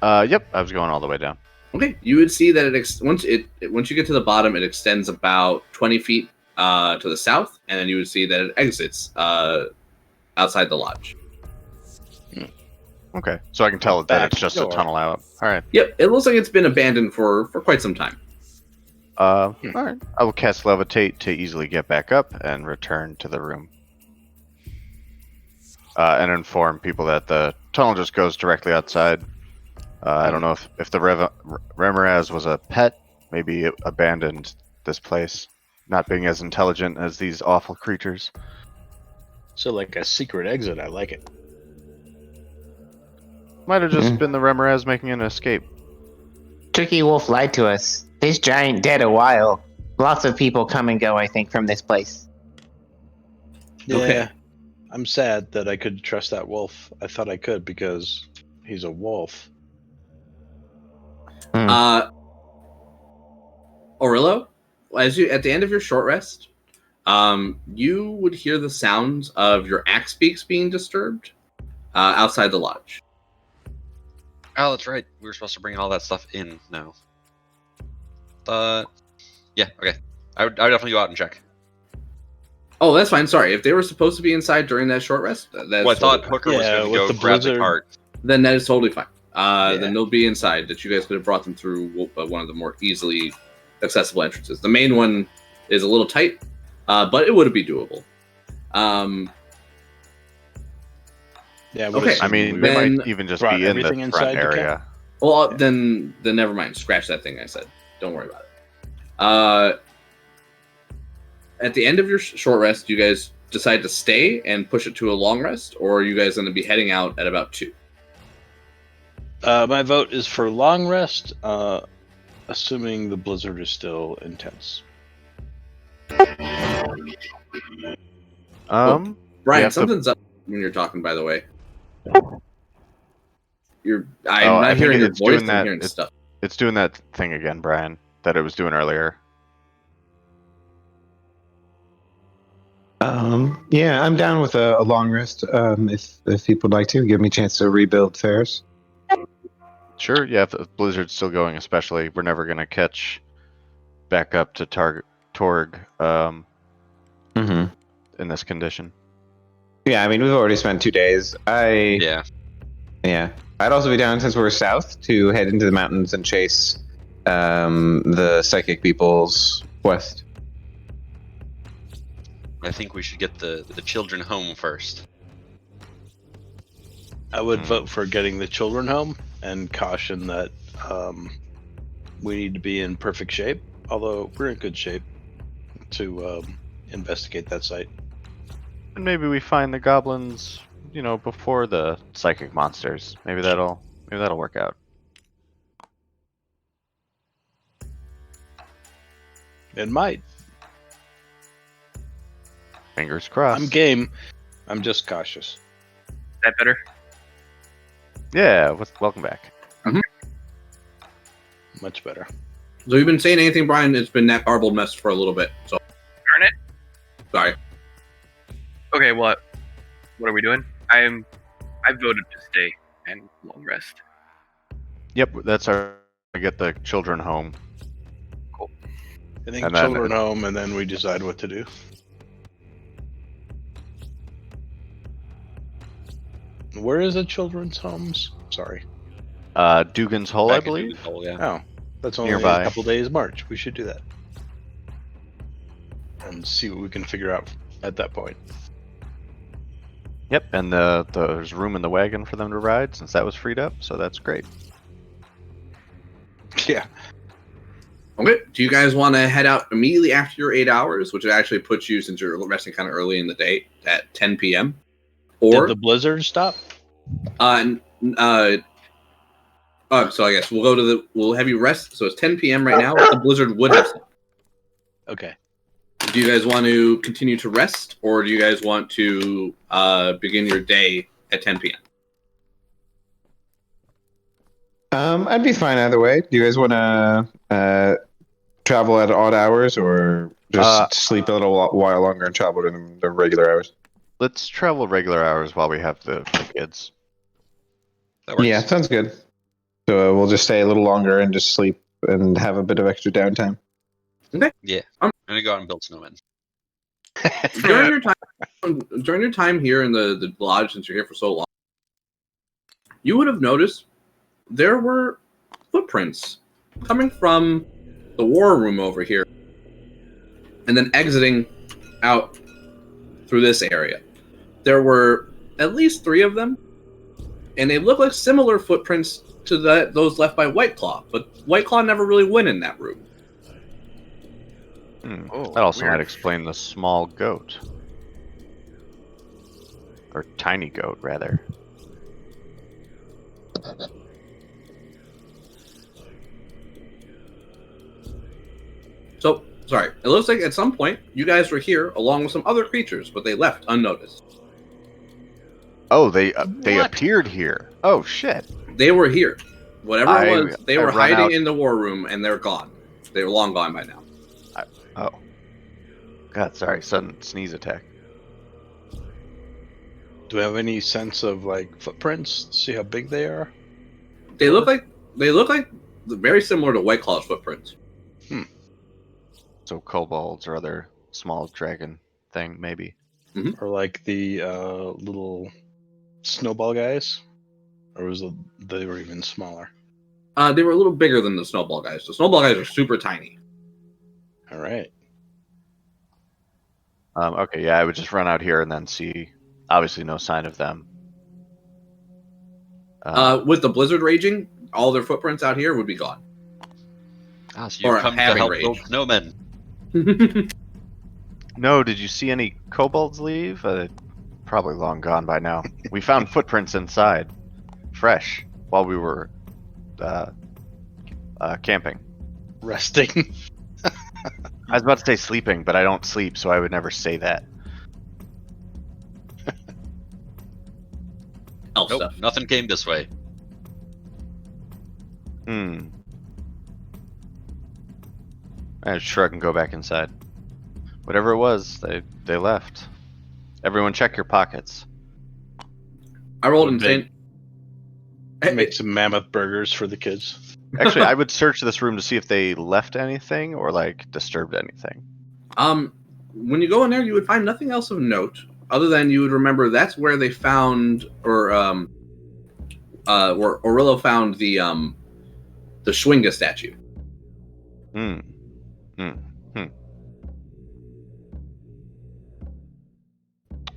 Yep, I was going all the way down. Okay, you would see that once you get to the bottom, it extends about 20 feet to the south, and then you would see that it exits outside the lodge. Okay, so I can tell that Back it's just door. a tunnel out. All right. Yep, it looks like it's been abandoned for quite some time. All right. I will cast Levitate to easily get back up and return to the room. And inform people that the tunnel just goes directly outside. I don't know if the Remoraz was a pet, maybe it abandoned this place, not being as intelligent as these awful creatures. So like a secret exit. I like it. Might have just been the Remoraz making an escape. Tricky Wolf lied to us. This giant dead a while. Lots of people come and go, I think, from this place. Yeah. Okay. I'm sad that I could trust that wolf. I thought I could because he's a wolf. Orillo, as you at the end of your short rest, you would hear the sounds of your axe beaks being disturbed outside the lodge. Oh, that's right. We were supposed to bring all that stuff in now. Yeah, okay. I would definitely go out and check. Oh, that's fine. Sorry, if they were supposed to be inside during that short rest, that's Well, I thought totally fine. Hooker was Yeah, going to with go the grab the blizzard. cart. Then that is totally fine. Yeah. Then they'll be inside. That you guys could have brought them through one of the more easily accessible entrances. The main one is a little tight, but it would be doable. Yeah. Okay. I mean, Then they might even just brought be in the everything front inside to area. Well, then never mind. Scratch that thing I said. Don't worry about it. At the end of your short rest, you guys decide to stay and push it to a long rest, or are you guys going to be heading out at about 2? My vote is for long rest, assuming the blizzard is still intense. Brian, have to- something's up when you're talking. By the way, I'm I not think hearing your it's voice. doing I'm that- hearing stuff. It's doing that thing again, Brian, that it was doing earlier. Yeah, I'm down with a long rest. If people would like to, give me a chance to rebuild Ferris. Sure, yeah, if the blizzard's still going, especially, we're never going to catch back up to Torg Mm-hmm. in this condition. Yeah, I mean we've already spent 2 days. Yeah. I'd also be down since we're south to head into the mountains and chase the psychic people's quest. I think we should get the children home first. I would vote for getting the children home and caution that we need to be in perfect shape, although we're in good shape to investigate that site. And maybe we find the goblins, before the psychic monsters. Maybe that'll work out. It might. Fingers crossed. I'm game. I'm just cautious. Is that better? Yeah, welcome back. Much better. So you've been saying anything, Brian? It's been that garbled mess for a little bit. So Darn it. sorry. Okay, what are we doing? I voted to stay and long rest. Yep, that's our to get the children home. I think And then- children home, and then we decide what to do. Where is the children's homes? Sorry. Dugan's Hole, I Back at believe. Dugan's Hole, yeah. Oh, that's only Nearby. a couple days march. We should do that. And see what we can figure out at that point. Yep, and there's room in the wagon for them to ride since that was freed up, so that's great. Yeah. Okay. Do you guys want to head out immediately after your 8 hours, which would actually put you, since you're resting kind of early in the day, at 10 p.m.? Or Did the blizzard stop? so I guess we'll have you rest. So it's 10 p.m. right now. The blizzard would have stopped. Okay. Do you guys want to continue to rest, or do you guys want to begin your day at 10 p.m.? I'd be fine either way. Do you guys want to travel at odd hours, or just sleep a little while longer and travel in the regular hours? Let's travel regular hours while we have the kids. That works. Yeah, sounds good. So we'll just stay a little longer and just sleep and have a bit of extra downtime. Yeah. I'm gonna go out and build snowmen. During your time here in the lodge, since you're here for so long, you would have noticed there were footprints coming from the war room over here, and then exiting out through this area. There were at least 3 of them, and they look like similar footprints to those left by White Claw, but White Claw never really went in that room. Oh, That also weird. might explain the small goat. Or tiny goat, rather. So, sorry, it looks like at some point you guys were here along with some other creatures, but they left unnoticed. Oh, they What? appeared here. Oh shit. They were here. Whatever I- it was, they I were run hiding out- in the war room, and they're gone. They were long gone by now. Oh. God, sorry, sudden sneeze attack. Do we have any sense of like footprints? See how big they are? They look like very similar to White Claw's footprints. So kobolds or other small dragon thing, maybe. Or like the little snowball guys? Or they were even smaller? They were a little bigger than the snowball guys. The snowball guys are super tiny. All right. Okay, yeah, I would just run out here and then see. Obviously, no sign of them. With the blizzard raging, all their footprints out here would be gone. Ah, so you Or come to having help rage. build snowmen. No, did you see any kobolds leave? Probably long gone by now. We found footprints inside, fresh, while we were camping. Resting. I was about to say sleeping, but I don't sleep, so I would never say that. Elf Nope, stuff. nothing came this way. I shrug and go back inside. Whatever it was, they left. Everyone check your pockets. I rolled Big. insane. Hey, Make some mammoth burgers for the kids. Actually, I would search this room to see if they left anything or like disturbed anything. when you go in there, you would find nothing else of note, other than you would remember that's where they found, or where Orillo found the Schwinga statue.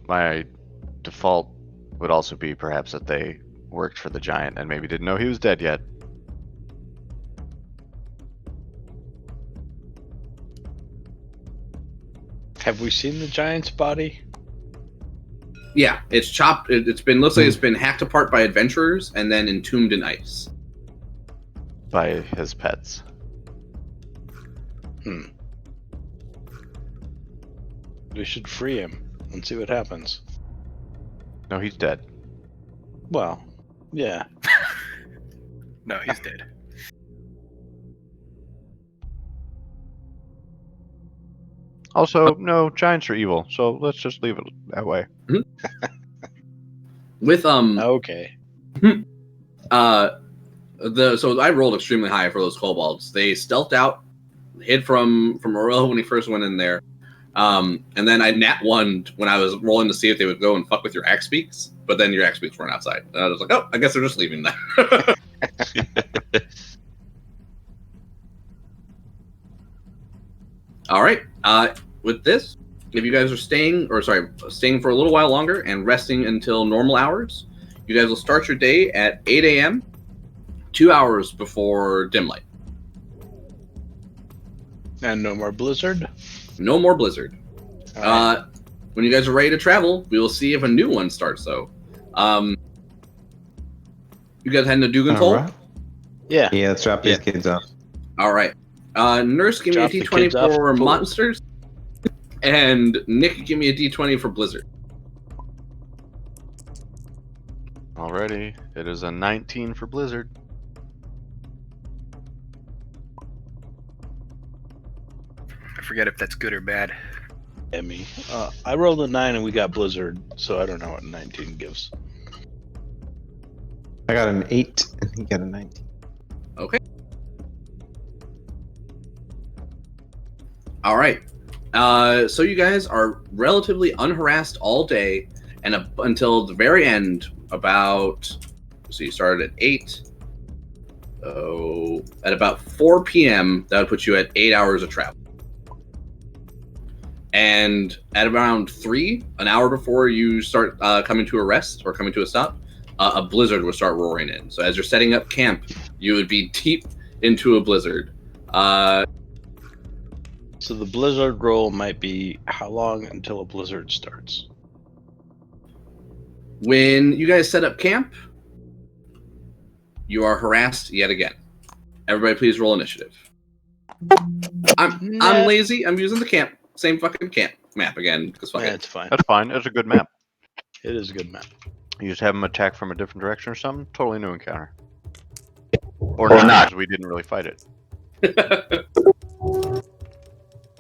My default would also be perhaps that they worked for the giant and maybe didn't know he was dead yet. Have we seen the giant's body? Yeah, it's chopped. It's been looks like it's been hacked apart by adventurers and then entombed in ice. By his pets. We should free him and see what happens. No, he's dead. Well, yeah. No, he's dead. Also, no, giants are evil, so let's just leave it that way. With Okay. So I rolled extremely high for those kobolds. They stealthed out, hid from Aurel when he first went in there. And then I nat one when I was rolling to see if they would go and fuck with your axe beaks, but then your axe beaks weren't outside. And I was like, oh, I guess they're just leaving that. All right. With this, if you guys are staying for a little while longer and resting until normal hours, you guys will start your day at 8 a.m., 2 hours before dim light. And no more blizzard. No more blizzard. All right. When you guys are ready to travel, we will see if a new one starts, though. You guys heading to Dugan's Hole? Alright. Yeah. Yeah, let's drop these kids off. All right. Nurse, give Drop me the a d20 kids off for in the pool. monsters. And Nick, give me a d20 for blizzard. Alrighty, it is a 19 for Blizzard. I forget if that's good or bad. Me. I rolled a 9 and we got blizzard, so I don't know what 19 gives. I got an 8 and he got a 19. Okay. All right. So you guys are relatively unharassed all day and until the very end, so you started at 8. So at about 4 p.m., that would put you at 8 hours of travel. And at around 3, an hour before you start coming to a rest or coming to a stop, a blizzard will start roaring in. So as you're setting up camp, you would be deep into a blizzard. So the blizzard roll might be how long until a blizzard starts? When you guys set up camp, you are harassed yet again. Everybody please roll initiative. I'm lazy. I'm using the same fucking camp map again. Because fuck Yeah, it. it's fine. That's fine, it's a good map. It is a good map. You just have them attack from a different direction or something? Totally new encounter. Or not, because we didn't really fight it.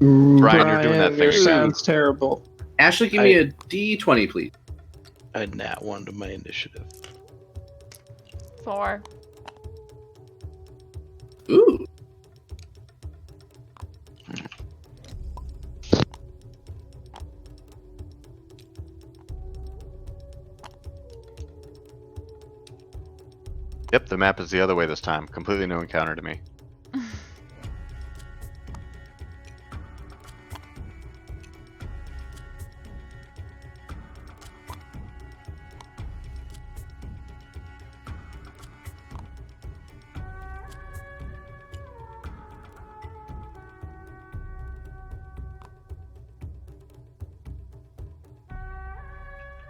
Brian, you're doing that thing. Your sounds terrible. Ashley, give me a d20, please. I nat 1 to my initiative. 4. Ooh. Yep, the map is the other way this time. Completely new encounter to me.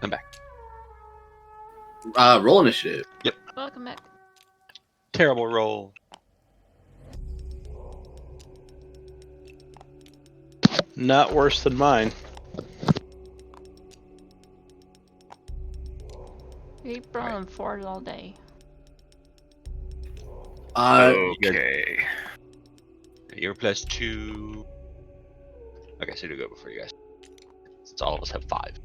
I'm back. Roll initiative. Welcome back. Terrible roll. Not worse than mine. Keep rolling 4s all day. Okay. You're +2. Okay, so to go before you guys. Since all of us have 5.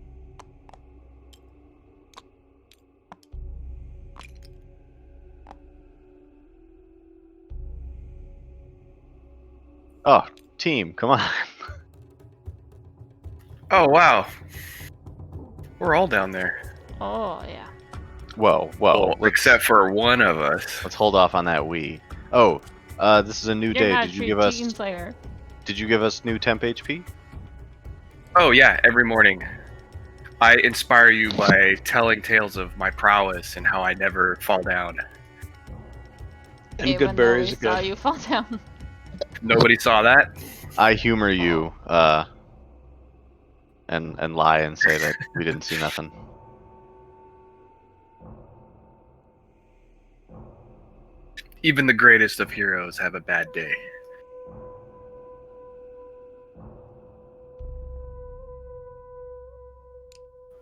Oh, team, come on. Oh, wow. We're all down there. Oh, yeah. Whoa, Well, except for one of us. let's hold off on that we. Oh, this is a new day. Did you give us Slayer. new temp HP? Oh, yeah, every morning. I inspire you by telling tales of my prowess and how I never fall down. And good berries are Saw good. you fall down. Nobody saw that? I humor you, and lie and say that we didn't see nothing. Even the greatest of heroes have a bad day.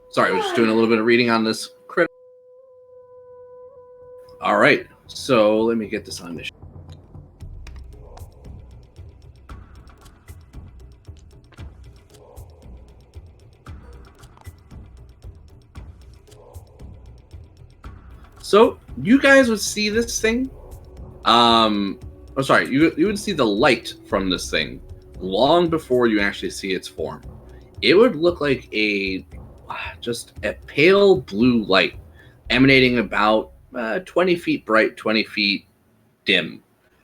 Sorry, I was just doing a little bit of reading on this crit. All right. So let me get this on mission. So you guys would see this thing. I'm sorry, you would see the light from this thing long before you actually see its form. It would look like just a pale blue light emanating about 20 feet bright, 20 feet dim.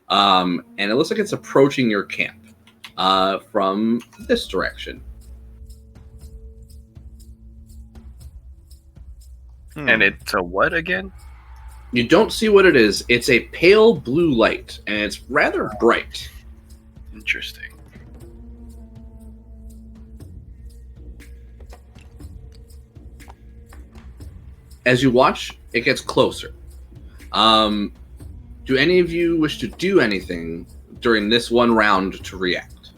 And it looks like it's approaching your camp from this direction. And it's a what again? You don't see what it is. It's a pale blue light, and it's rather bright. Interesting. As you watch, it gets closer. Do any of you wish to do anything during this one round to react?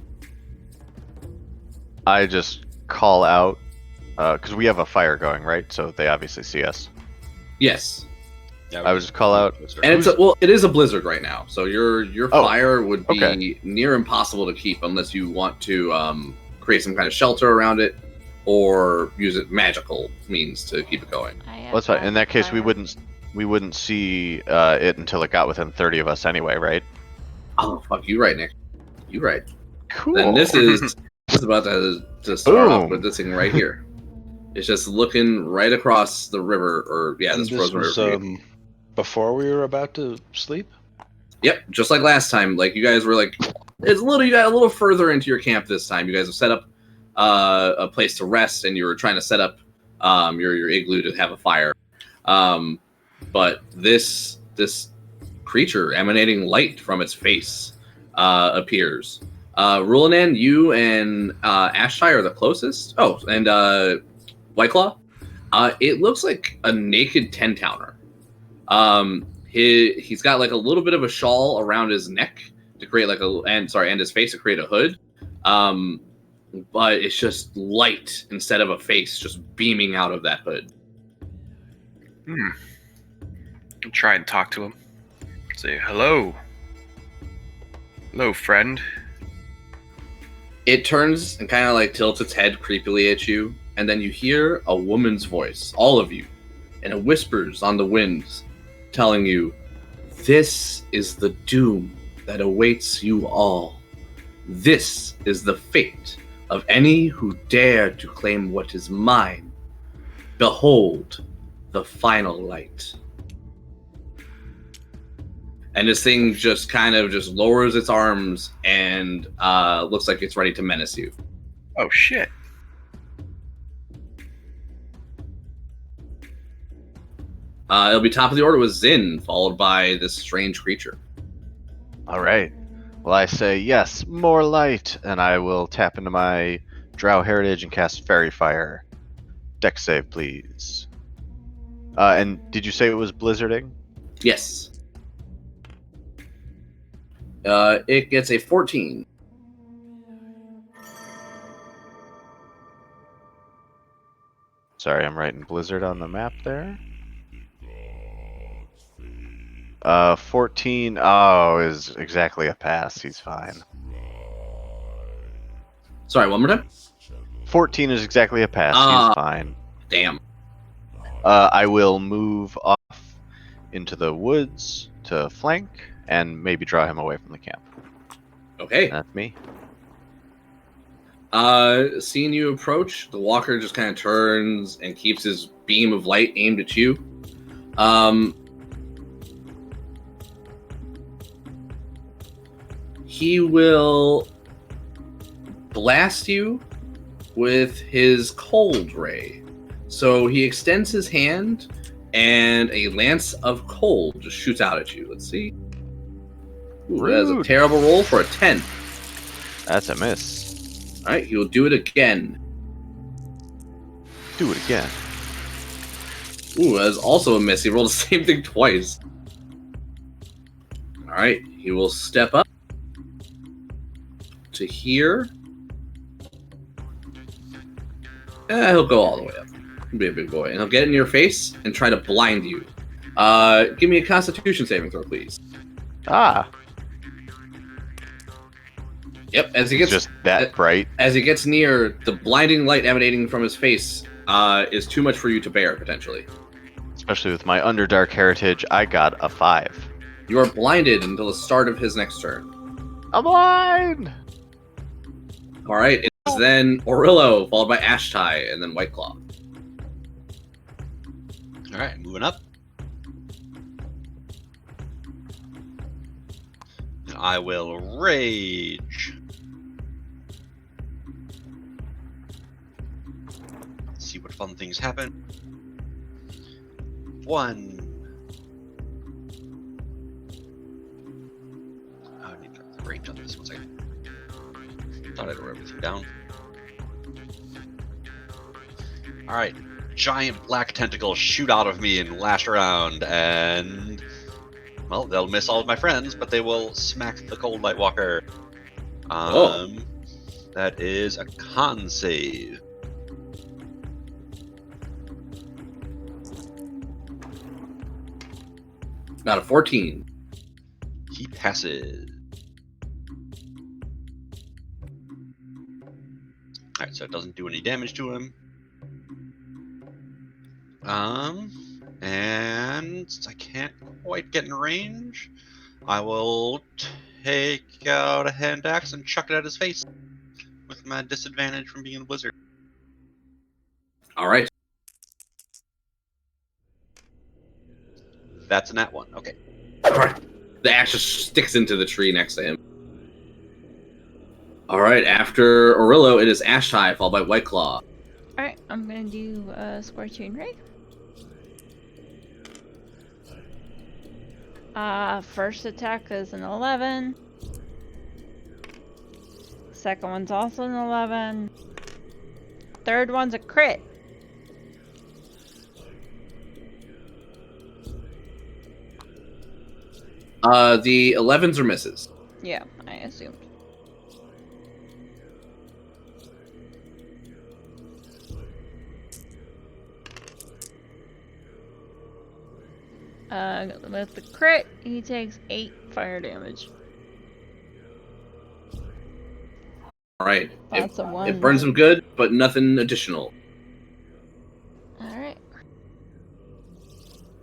I just call out because we have a fire going, right? So they obviously see us. Yes. Yeah, I would just call out. And it is a blizzard right now, so your fire would be near impossible to keep unless you want to create some kind of shelter around it or use it magical means to keep it going. Well, that's fine. In that case, we wouldn't see it until it got within 30 of us anyway, right? Oh fuck, you right, Nick. You right. Cool. Then this is about to start off with this thing right here. It's just looking right across the river, or And this frozen river. Before we were about to sleep? Yep, just like last time. Like you guys were like, you got a little further into your camp this time. You guys have set up a place to rest, and you were trying to set up your igloo to have a fire. But this creature emanating light from its face appears. Rulanan, you and Ashtai are the closest. Oh, and Whiteclaw. It looks like a naked 10-towner. He's got like a little bit of a shawl around his neck to create like and his face to create a hood. But it's just light instead of a face just beaming out of that hood. I'll try and talk to him. Say hello. Hello, friend. It turns and kind of like tilts its head creepily at you, and then you hear a woman's voice, all of you, and it whispers on the winds, telling you, "This is the doom that awaits you all. This is the fate of any who dare to claim what is mine. Behold the final light." And this thing just kind of just lowers its arms and looks like it's ready to menace you. Oh shit. It'll be top of the order with Zin, followed by this strange creature. All right. Well, I say yes, more light, and I will tap into my Drow heritage and cast Fairy Fire. Dex save, please. And did you say it was blizzarding? Yes. It gets a 14. Sorry, I'm writing blizzard on the map there. 14. Oh, is exactly a pass. He's fine. Sorry, one more time? 14 is exactly a pass. He's fine. Damn. I will move off into the woods to flank and maybe draw him away from the camp. Okay. That's me. Seeing you approach, the walker just kind of turns and keeps his beam of light aimed at you. He will blast you with his cold ray. So he extends his hand, and a lance of cold just shoots out at you. Let's see. Ooh, that is a terrible roll for a 10. That's a miss. All right, he will do it again. Do it again. Ooh, that is also a miss. He rolled the same thing twice. All right, he will step up to here. He'll go all the way up. He'll be a big boy. And he'll get in your face and try to blind you. Give me a Constitution saving throw, please. Ah, Yep. As he it's gets just that bright. as he gets near, the blinding light emanating from his face is too much for you to bear potentially. Especially with my Underdark heritage, I got a 5. You are blinded until the start of his next turn. I'm blind! All right. It's then Orillo, followed by Ashtai, and then Whiteclaw. All right, moving up. And I will rage. Let's see what fun things happen. 1. Oh, I need to drop the range on this. 1 second. Thought I'd wrote everything down. All right. Giant black tentacles shoot out of me and lash around, and well, they'll miss all of my friends, but they will smack the Cold Light Walker. That is a con save. Got a 14. He passes. All right, so it doesn't do any damage to him. And since I can't quite get in range, I will take out a hand axe and chuck it at his face with my disadvantage from being a blizzard. All right. That's a nat 1. Okay. The axe just sticks into the tree next to him. All right. After Orillo, it is Ashtai, followed by Whiteclaw. Alright, I'm gonna do Scorching Ray. First attack is an 11. Second one's also an 11. Third one's a crit. The 11s are misses. Yeah, I assumed. With the crit, he takes 8 fire damage. All right. That's a 1. It burns him good, but nothing additional. Alright.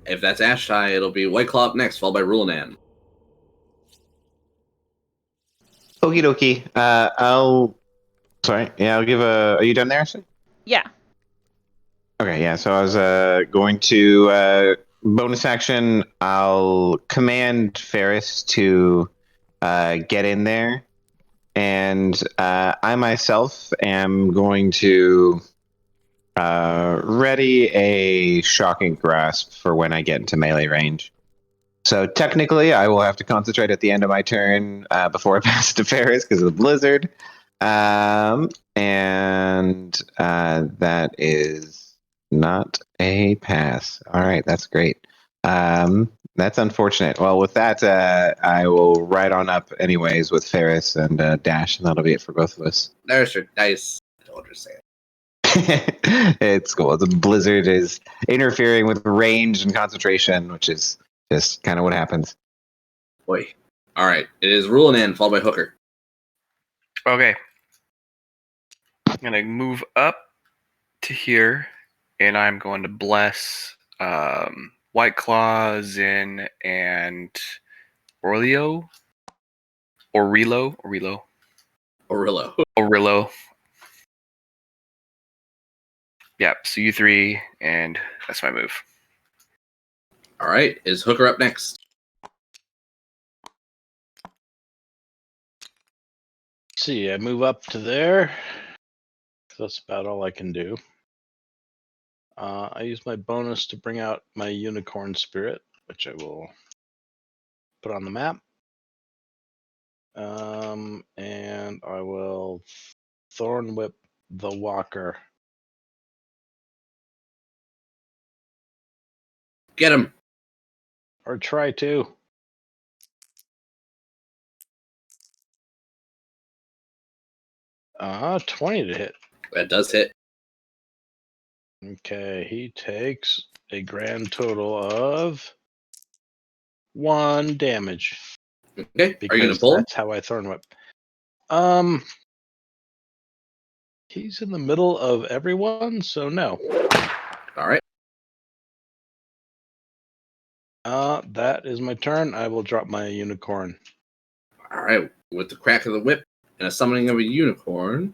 If that's Ashtai, it'll be Whiteclaw up next, followed by Rulanan. Okie dokie. I'll give a. Are you done there, Ashley? Yeah. Okay, yeah. So I was going to bonus action. I'll command Ferris to get in there, and I myself am going to ready a shocking grasp for when I get into melee range. So technically, I will have to concentrate at the end of my turn before I pass it to Ferris because of the blizzard. And that is not a pass. All right, that's great. That's unfortunate. Well, with that, I will ride on up anyways with Ferris and Dash, and that'll be it for both of us. There's your dice. Don't understand. It's cool. The blizzard is interfering with range and concentration, which is just kind of what happens. Boy. All right. It is Rulanan, followed by Hooker. Okay. I'm going to move up to here, and I'm going to bless White Claw, Zin, and Orillo. Yep, so you 3, and that's my move. All right. Is Hooker up next? See, I move up to there. That's about all I can do. I use my bonus to bring out my unicorn spirit, which I will put on the map. And I will thorn whip the walker. Get him. Or try to. Uh, 20 to hit. That does hit. Okay, he takes a grand total of 1 damage. Okay. Because Are you gonna pull? that's how I Thorn Whip. He's in the middle of everyone, so no. All right. That is my turn. I will drop my unicorn. All right. With the crack of the whip and a summoning of a unicorn,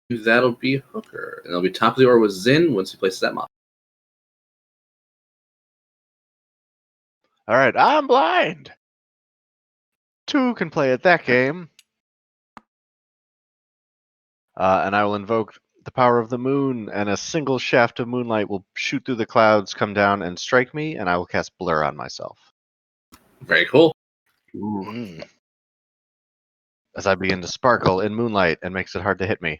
that'll be Hooker, and it'll be top of the order with Zin once he places that mod. All right, I'm blind. 2 can play at that game. And I will invoke the power of the moon, and a single shaft of moonlight will shoot through the clouds, come down, and strike me, and I will cast Blur on myself. Very cool. Mm. As I begin to sparkle in moonlight and makes it hard to hit me.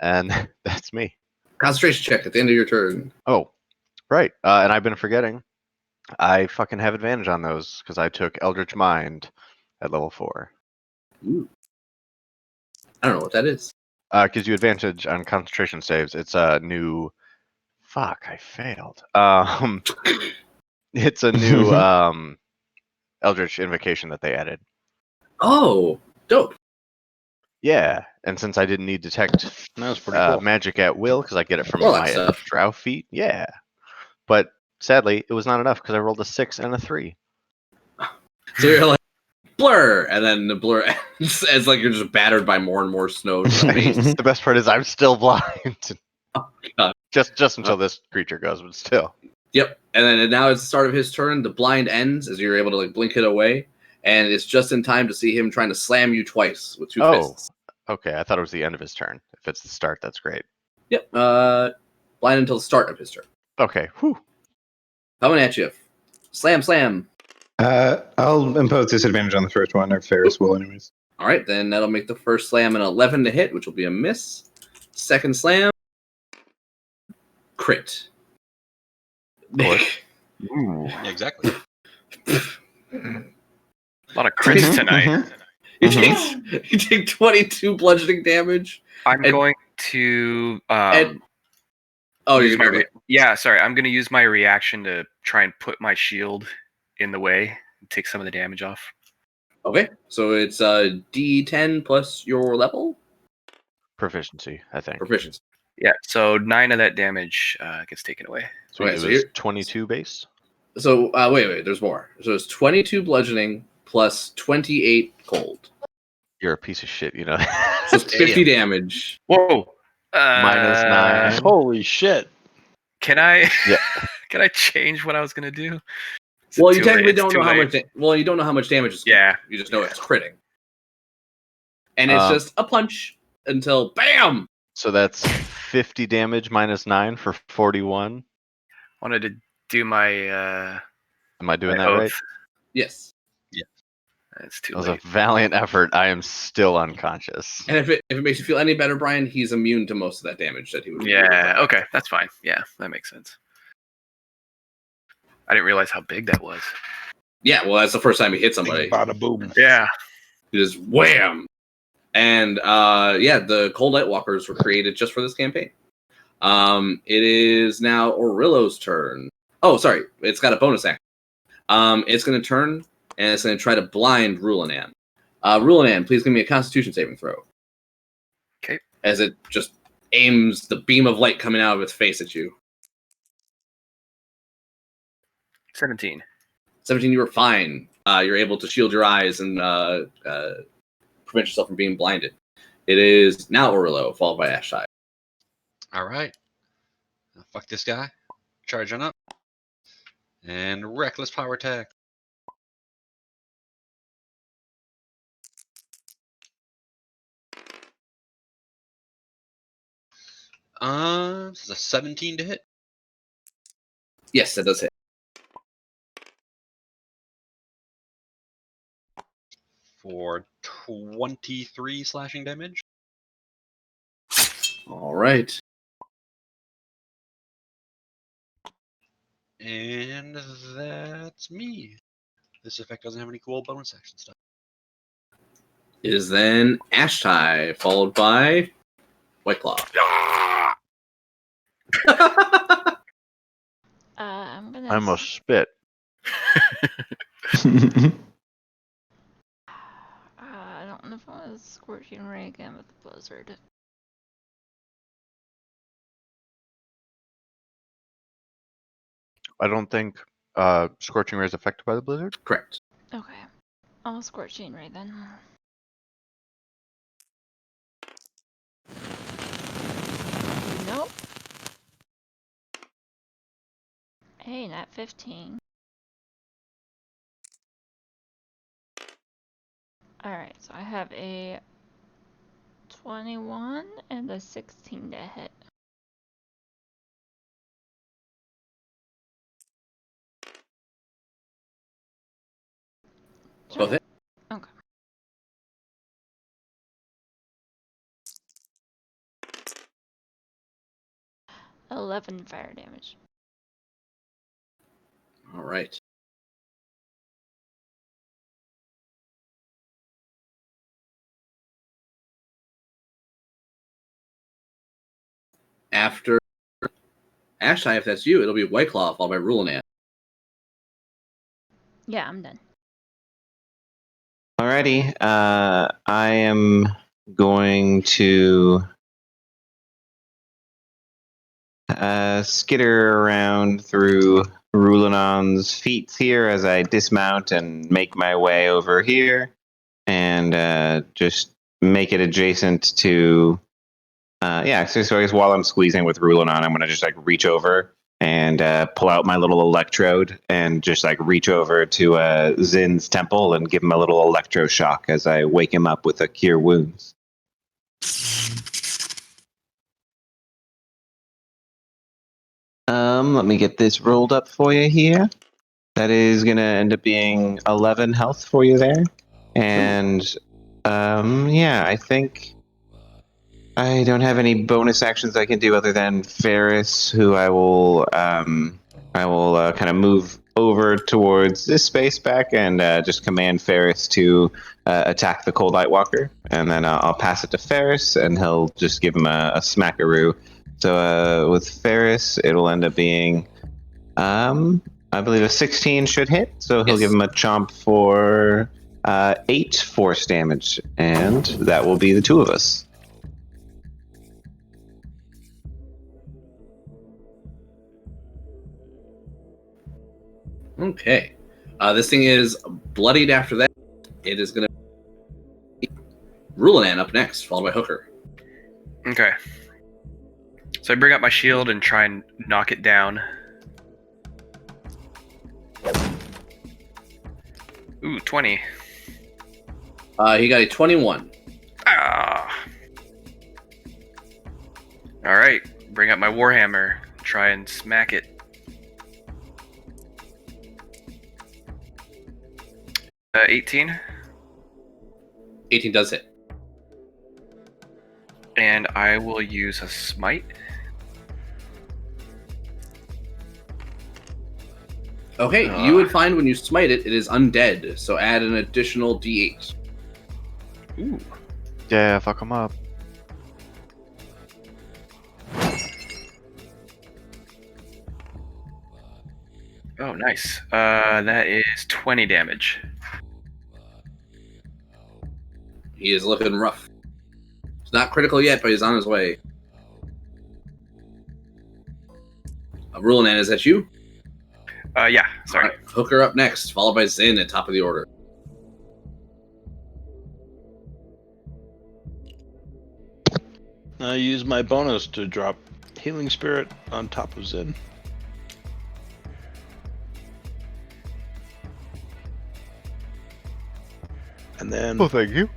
And that's me. Concentration check at the end of your turn. Oh, right. And I've been forgetting. I fucking have advantage on those because I took Eldritch Mind at level 4. Ooh. I don't know what that is. Gives you advantage on concentration saves. It's a new. Fuck, I failed. It's a new Eldritch invocation that they added. Oh, dope. Yeah, and since I didn't need detect That was pretty cool. magic at will because I get it from Well, that my stuff. drow feet, yeah. But sadly, it was not enough because I rolled a 6 and a 3. So you're like, blur, and then the blur ends as like you're just battered by more and more snow. The best part is I'm still blind. Oh, God. Just until this creature goes, but still. Yep. And then now it's the start of his turn. The blind ends as you're able to like blink it away, and it's just in time to see him trying to slam you twice with 2 fists. Okay. I thought it was the end of his turn. If it's the start, that's great. Yep. Blind until the start of his turn. Okay. Whew. Coming at you. Slam, slam. I'll impose disadvantage on the first one, or Ferris will, anyways. All right, then that'll make the first slam an 11 to hit, which will be a miss. Second slam, crit. Yeah, exactly. A lot of crits tonight. You take 22 bludgeoning damage. I'm And- going to. Oh, use you're my gonna re- yeah, sorry. I'm going to use my reaction to try and put my shield in the way and take some of the damage off. Okay, so it's D10 plus your level Proficiency, I think. proficiency. Yeah, so 9 of that damage gets taken away. So Okay, it so was here- 22 base? So wait, there's more. So it's 22 bludgeoning plus 28 cold. You're a piece of shit, you know. So it's 50 damage. Whoa! Minus 9. Holy shit. Can I? Yeah. Can I change what I was going to do? Is it Well, you too late? technically It's don't too know how late. much. Well, you don't know how much damage is. Yeah. You just know it's critting. And it's just a punch until BAM! So that's 50 damage minus 9 for 41. Wanted to do my. Am I doing my that oath. right? Yes. It's too That was late. a valiant effort. I am still unconscious. And if it makes you feel any better, Brian, he's immune to most of that damage that he would do. Yeah. Okay, that's fine. Yeah, that makes sense. I didn't realize how big that was. Yeah, well, that's the first time he hit somebody. Bada boom. Yeah. He just wham! And yeah, the Cold Light Walkers were created just for this campaign. It is now Orillo's turn. Oh, sorry, it's got a bonus action. It's going to turn and it's going to try to blind Rulanan. Rulanan, please give me a Constitution saving throw. Okay. As it just aims the beam of light coming out of its face at you. 17. 17, you were fine. You're able to shield your eyes and prevent yourself from being blinded. It is now Orillo, followed by Ashai. All right. Fuck this guy. Charging up. And reckless power attack. This is a 17 to hit. Yes, that does hit. For 23 slashing damage. All right. And that's me. This effect doesn't have any cool bonus action stuff. It is then Ashtai, followed by White Claw. I'm gonna. I almost spit. I don't know if I want to Scorching Ray again with the blizzard. I don't think Scorching Ray is affected by the blizzard. Correct. Okay. I'll Scorching Ray then. Nope. Hey, nat 15. Alright, so I have a 21 and a 16 to hit. Both hit. Okay. $11 fire damage. All right. After Ashtai, if that's you, it'll be White Claw followed by Rulinan. Yeah, I'm done. Alrighty. I am going to skitter around through Rulinon's feats here as I dismount and make my way over here, and just make it adjacent to. Yeah, so I guess while I'm squeezing with Rulinon, I'm gonna just like reach over and pull out my little electrode and just like reach over to Zin's temple and give him a little electroshock as I wake him up with a cure wounds. Let me get this rolled up for you here. That is gonna end up being 11 health for you there, and yeah, I think I don't have any bonus actions I can do other than Ferris, who I will kind of move over towards this space back and just command Ferris to attack the Cold Light Walker, and then I'll pass it to Ferris, and he'll just give him a smackaroo. So with Ferris, it'll end up being, I believe a 16 should hit, so he'll Yes. give him a chomp for 8 force damage, and that will be the two of us. Okay. This thing is bloodied after that. It is going to be Rulinan up next, followed by Hooker. Okay. So I bring up my shield and try and knock it down. Ooh, 20. He got a 21. Ah. All right. Bring up my warhammer. Try and smack it. Uh, 18. 18 does hit. And I will use a smite. Okay, you would find when you smite it, it is undead, so add an additional d8. Ooh. Yeah, fuck him up. Oh, nice. That is 20 damage. He is looking rough. It's not critical yet, but he's on his way. Rulinan, is that you? Yeah, sorry. Alright, Hooker up next, followed by Zin at top of the order. I use my bonus to drop Healing Spirit on top of Zin. And then Oh, thank you.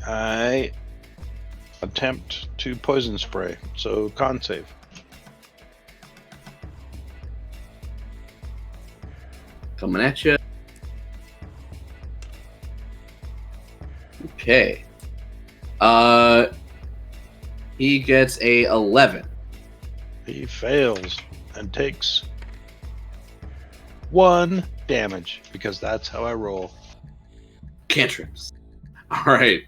I attempt to poison spray. So con save. Coming at you. Okay. He gets a 11. He fails and takes 1 damage because that's how I roll. Cantrips. Alright.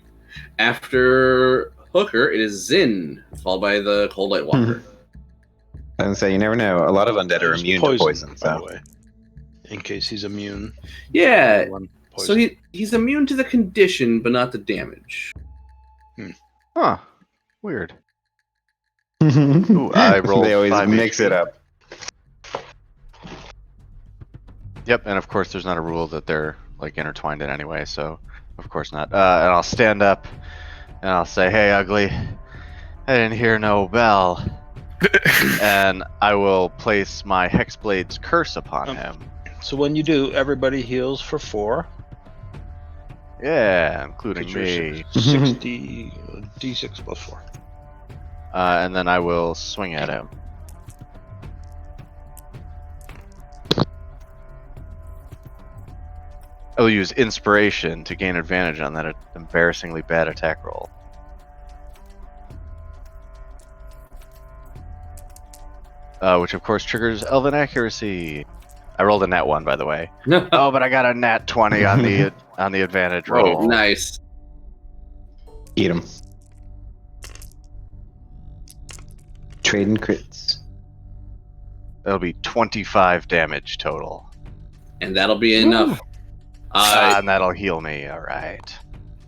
After Hooker, it is Zin, followed by the Cold Light Walker. And say you never know. A lot of undead are He's immune to poison. by the So way, in case he's immune. Yeah. One So poison. he's immune to the condition, but not the damage. Huh. Weird. Ooh, I rolled they always 5 mix HP. it up. Yep, and of course there's not a rule that they're like intertwined in any way, so of course not. And I'll stand up and I'll say, "Hey, ugly, I didn't hear no bell." And I will place my Hexblade's curse upon him. So when you do, everybody heals for 4. Yeah, including Get your me. 60 d6 plus 4. And then I will swing at him. I will use inspiration to gain advantage on that embarrassingly bad attack roll. Which of course triggers Elven accuracy. I rolled a nat 1, by the way. Oh, but I got a nat 20 on the advantage roll. Nice. Eat 'em. Trading crits. That'll be 25 damage total. And that'll be enough. And that'll heal me. All right.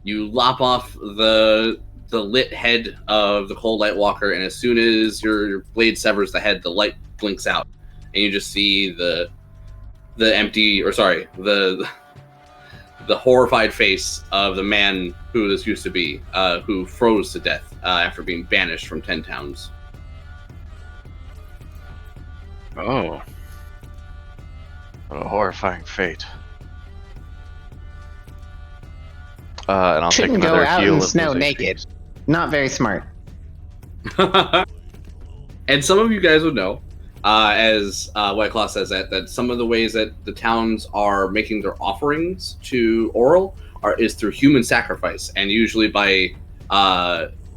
You lop off the lit head of the Cold Light Walker, and as soon as your blade severs the head, the light blinks out, and you just see the horrified face of the man who this used to be, who froze to death after being banished from 10 towns. Oh. What a horrifying fate. And I'll Shouldn't take go another out heal in of snow those naked. HPs. Not very smart. And some of you guys would know, as White Claw says that some of the ways that the towns are making their offerings to Oral is through human sacrifice, and usually by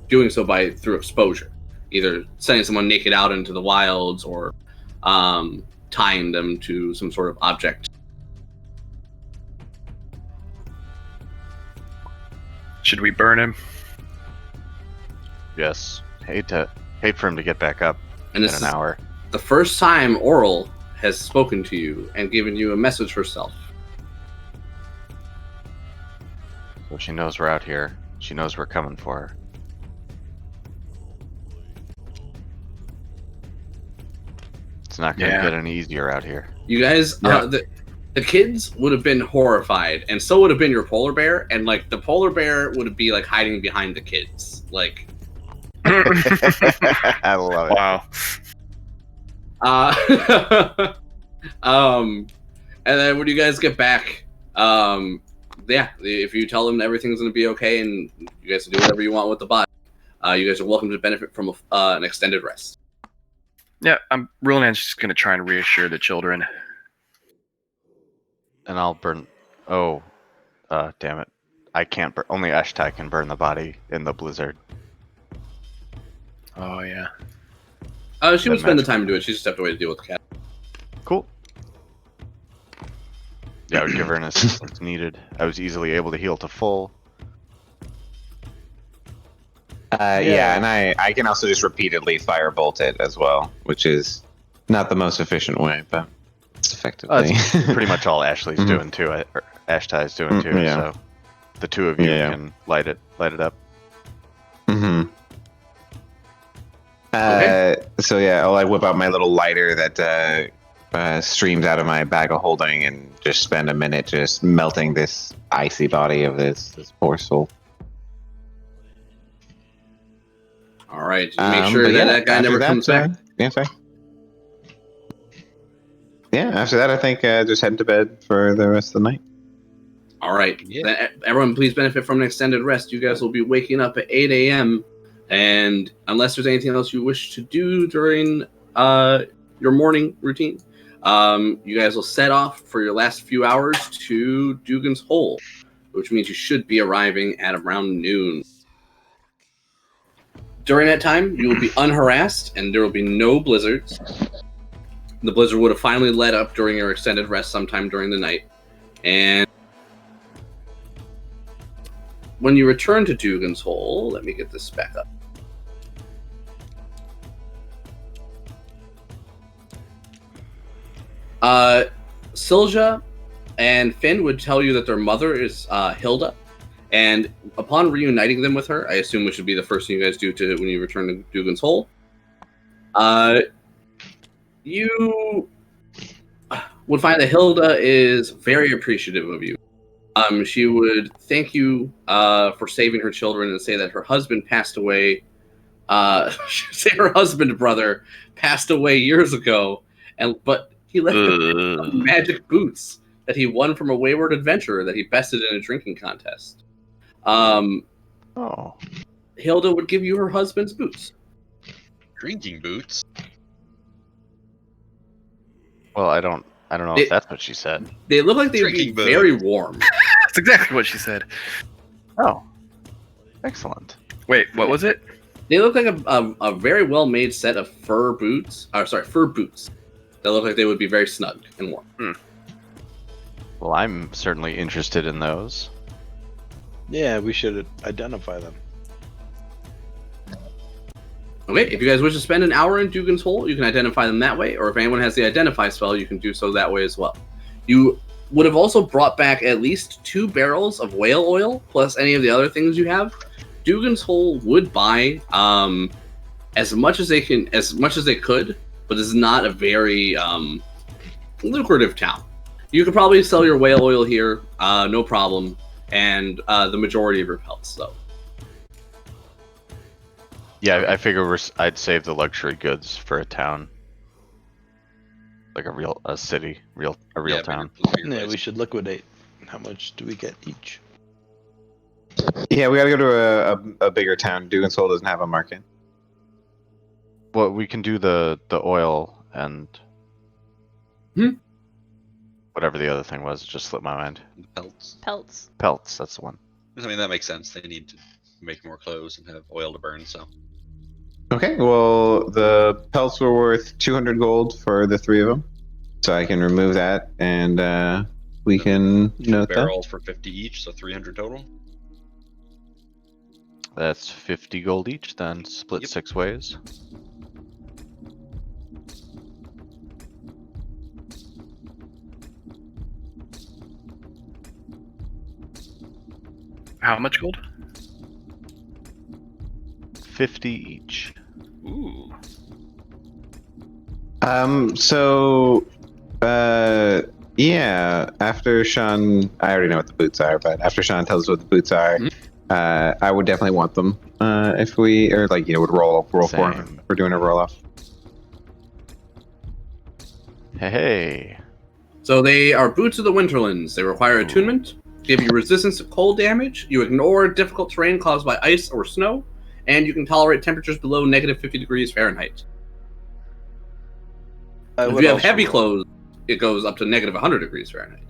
doing so through exposure, either sending someone naked out into the wilds or tying them to some sort of object. Should we burn him? Yes. Hate for him to get back up And in this an is hour. the first time Oral has spoken to you and given you a message herself. So she knows we're out here. She knows we're coming for her. It's not going to get any easier out here. You guys, the kids would have been horrified, and so would have been your polar bear, and like the polar bear would be like hiding behind the kids, like. I love it. Wow. And then when you guys get back, if you tell them everything's gonna be okay and you guys can do whatever you want with the body, you guys are welcome to benefit from an extended rest. Yeah, Roland's just gonna try and reassure the children. And I'll burn. Oh, damn it! I can't burn. Only Ashtai can burn the body in the blizzard. Oh yeah. She would spend the time to do it. She just have to wait to deal with the cat. Cool. Yeah, I would give her an assistance needed. I was easily able to heal to full. Yeah, and I can also just repeatedly firebolt it as well, which is not the most efficient way, but it's effectively. That's pretty much all Ashley's doing too. Or Ashtai's doing too. Yeah. So the two of you can light it up. Mm-hmm. Okay. So yeah, I'll whip out my little lighter that streams out of my bag of holding and just spend a minute just melting this icy body of this poor soul. All right, make sure that guy never comes back. Yeah, sorry. Yeah, after that, I think just head to bed for the rest of the night. All right, then everyone, please benefit from an extended rest. You guys will be waking up at 8 a.m. And unless there's anything else you wish to do during your morning routine, you guys will set off for your last few hours to Dugan's Hole, which means you should be arriving at around noon. During that time, you will be unharassed, and there will be no blizzards. The blizzard would have finally let up during your extended rest sometime during the night. And when you return to Dugan's Hole, let me get this back up. Silja and Finn would tell you that their mother is Hilda, and upon reuniting them with her, I assume which would be the first thing you guys do when you return to Dugan's Hole, you would find that Hilda is very appreciative of you. She would thank you for saving her children and say that her husband passed away. Say her husband, brother, passed away years ago, but he left some magic boots that he won from a wayward adventurer that he bested in a drinking contest. Oh. Hilda would give you her husband's boots. Drinking boots? Well, I don't know if that's what she said. They look like they would be Drinking boots. very warm. That's exactly what she said. Oh. Excellent. Wait, what was it? They look like a very well made set of fur boots. Fur boots. That look like they would be very snug and warm. Well, I'm certainly interested in those. Yeah, we should identify them. Okay, if you guys wish to spend an hour in Dugan's Hole, you can identify them that way, or if anyone has the identify spell, you can do so that way as well. You would have also brought back at least 2 barrels of whale oil, plus any of the other things you have. Dugan's Hole would buy as much as they could, but it's not a very lucrative town. You could probably sell your whale oil here, no problem, and the majority of your pelts, though. Yeah, I figure I'd save the luxury goods for a town, like a city, a real town. Yeah, we should liquidate. How much do we get each? Yeah, we gotta go to a bigger town. Dugan's Hole doesn't have a market. Well, we can do the oil and whatever the other thing was. It just slipped my mind. Pelts. Pelts, that's the one. I mean, that makes sense. They need to make more clothes and have oil to burn, so. Okay, well, the pelts were worth 200 gold for the 3 of them. So I can remove that, and we can note that. Barrels for 50 each, so 300 total. That's 50 gold each, then split Yep. 6 ways. How much gold? 50 each. Ooh. Yeah, after Sean, I already know what the boots are, but after Sean tells us what the boots are, I would definitely want them. If we, or like, would roll for them. Same. We're doing a roll off. Hey. So they are boots of the Winterlands. They require attunement, give you resistance to cold damage, you ignore difficult terrain caused by ice or snow, and you can tolerate temperatures below negative 50 degrees Fahrenheit. If you have heavy clothes, it goes up to negative 100 degrees Fahrenheit.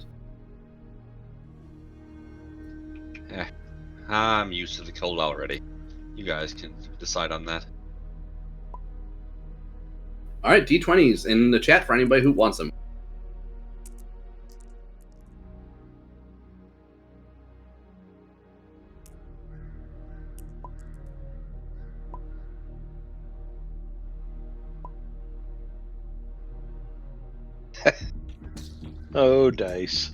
I'm used to the cold already. You guys can decide on that. All right, D20s in the chat for anybody who wants them. Oh, dice.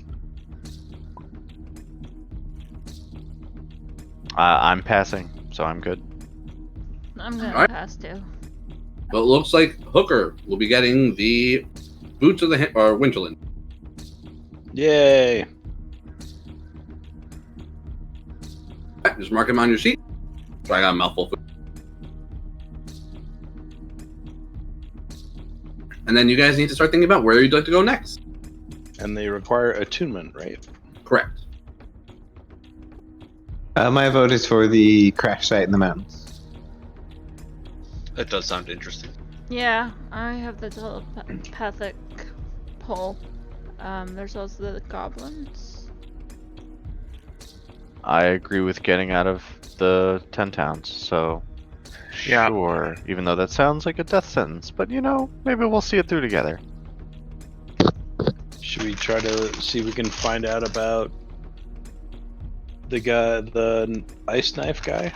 I'm passing, so I'm good. I'm gonna Alright. pass too. But it looks like Hooker will be getting the boots of the Winterland. Yay! Right, just mark them on your sheet. So I got a mouthful of food. And then you guys need to start thinking about where you'd like to go next. And they require attunement, right? Correct. My vote is for the crash site in the mountains. That does sound interesting. Yeah, I have the telepathic pull. There's also the goblins. I agree with getting out of the 10 towns, so Yeah. sure. Even though that sounds like a death sentence, but maybe we'll see it through together. Should we try to see if we can find out about the guy, the ice knife guy?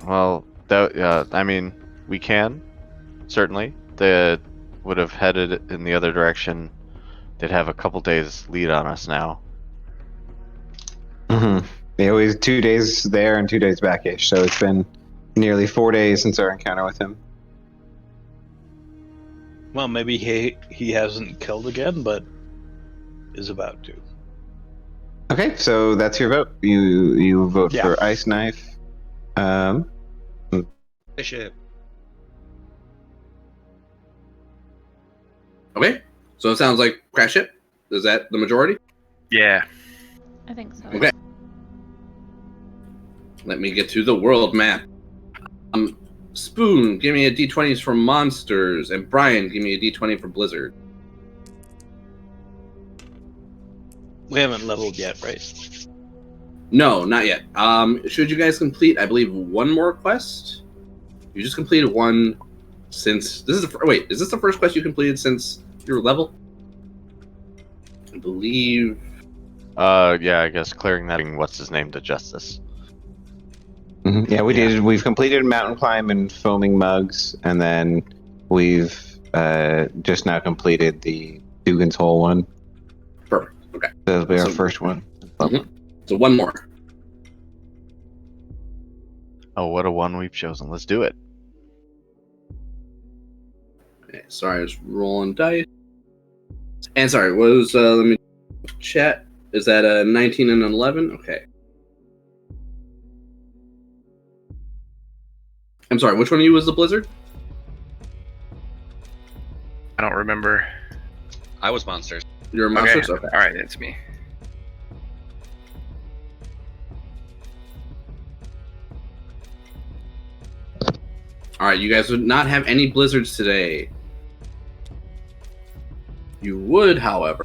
Well, we can certainly. would have headed in the other direction, they'd have a couple days lead on us now. Mm-hmm. They always 2 days there and 2 days back-ish, so it's been nearly 4 days since our encounter with him. Well, maybe he hasn't killed again, but is about to. Okay, so that's your vote. You vote Yeah. for Ice Knife. Bishop. Okay, so it sounds like Crash Ship. Is that the majority? Yeah. I think so. Okay. Let me get to the world map. Spoon, give me a d20s for monsters, and Brian, give me a d20 for Blizzard. We haven't leveled yet, right? No, not yet. Should you guys complete, I believe, one more quest? You just completed one since this is wait. Is this the first quest you completed since your level? I believe. Yeah, I guess clearing that. What's his name to justice? Mm-hmm. Yeah, we did. We've completed Mountain Climb and Foaming Mugs, and then we've just now completed the Dugan's Hole one. Perfect. Okay. That'll be our So- first one. So one more. Oh, what a one we've chosen. Let's do it. Okay, sorry, I was rolling dice. And sorry, what was let me chat. Is that a 19 and an 11? Okay. I'm sorry, which one of you was the Blizzard? I don't remember. I was monsters. You're monsters? Okay. All right, it's me. Alright, you guys would not have any blizzards today. You would, however,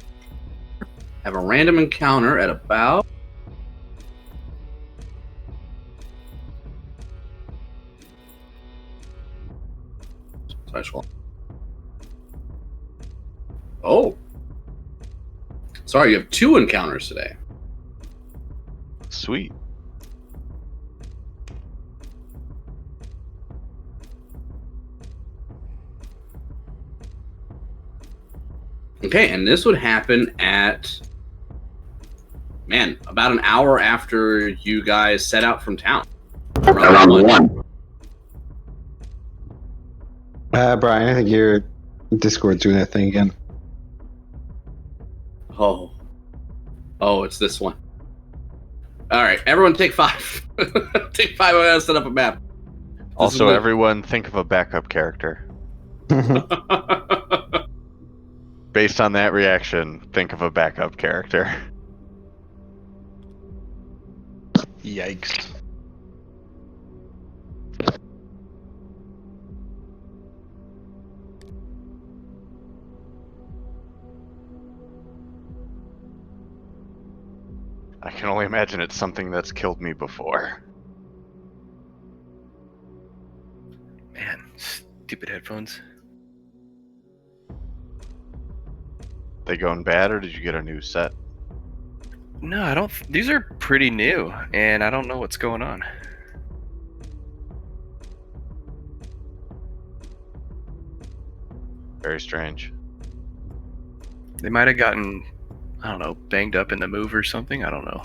have a random encounter at about... Sorry, scroll. Oh! Sorry, you have 2 encounters today. Sweet. Okay, and this would happen at... Man, about an hour after you guys set out from town. Around 1. Brian, I think your Discord's doing that thing again. Oh. Oh, it's this one. Alright, everyone take 5. Take 5, I'm gonna set up a map. Also, everyone think of a backup character. Based on that reaction, think of a backup character. Yikes. I can only imagine it's something that's killed me before. Man, stupid headphones. They going bad, or did you get a new set? No, I don't. These are pretty new, and I don't know what's going on. Very strange. They might have gotten, I don't know, banged up in the move or something. I don't know.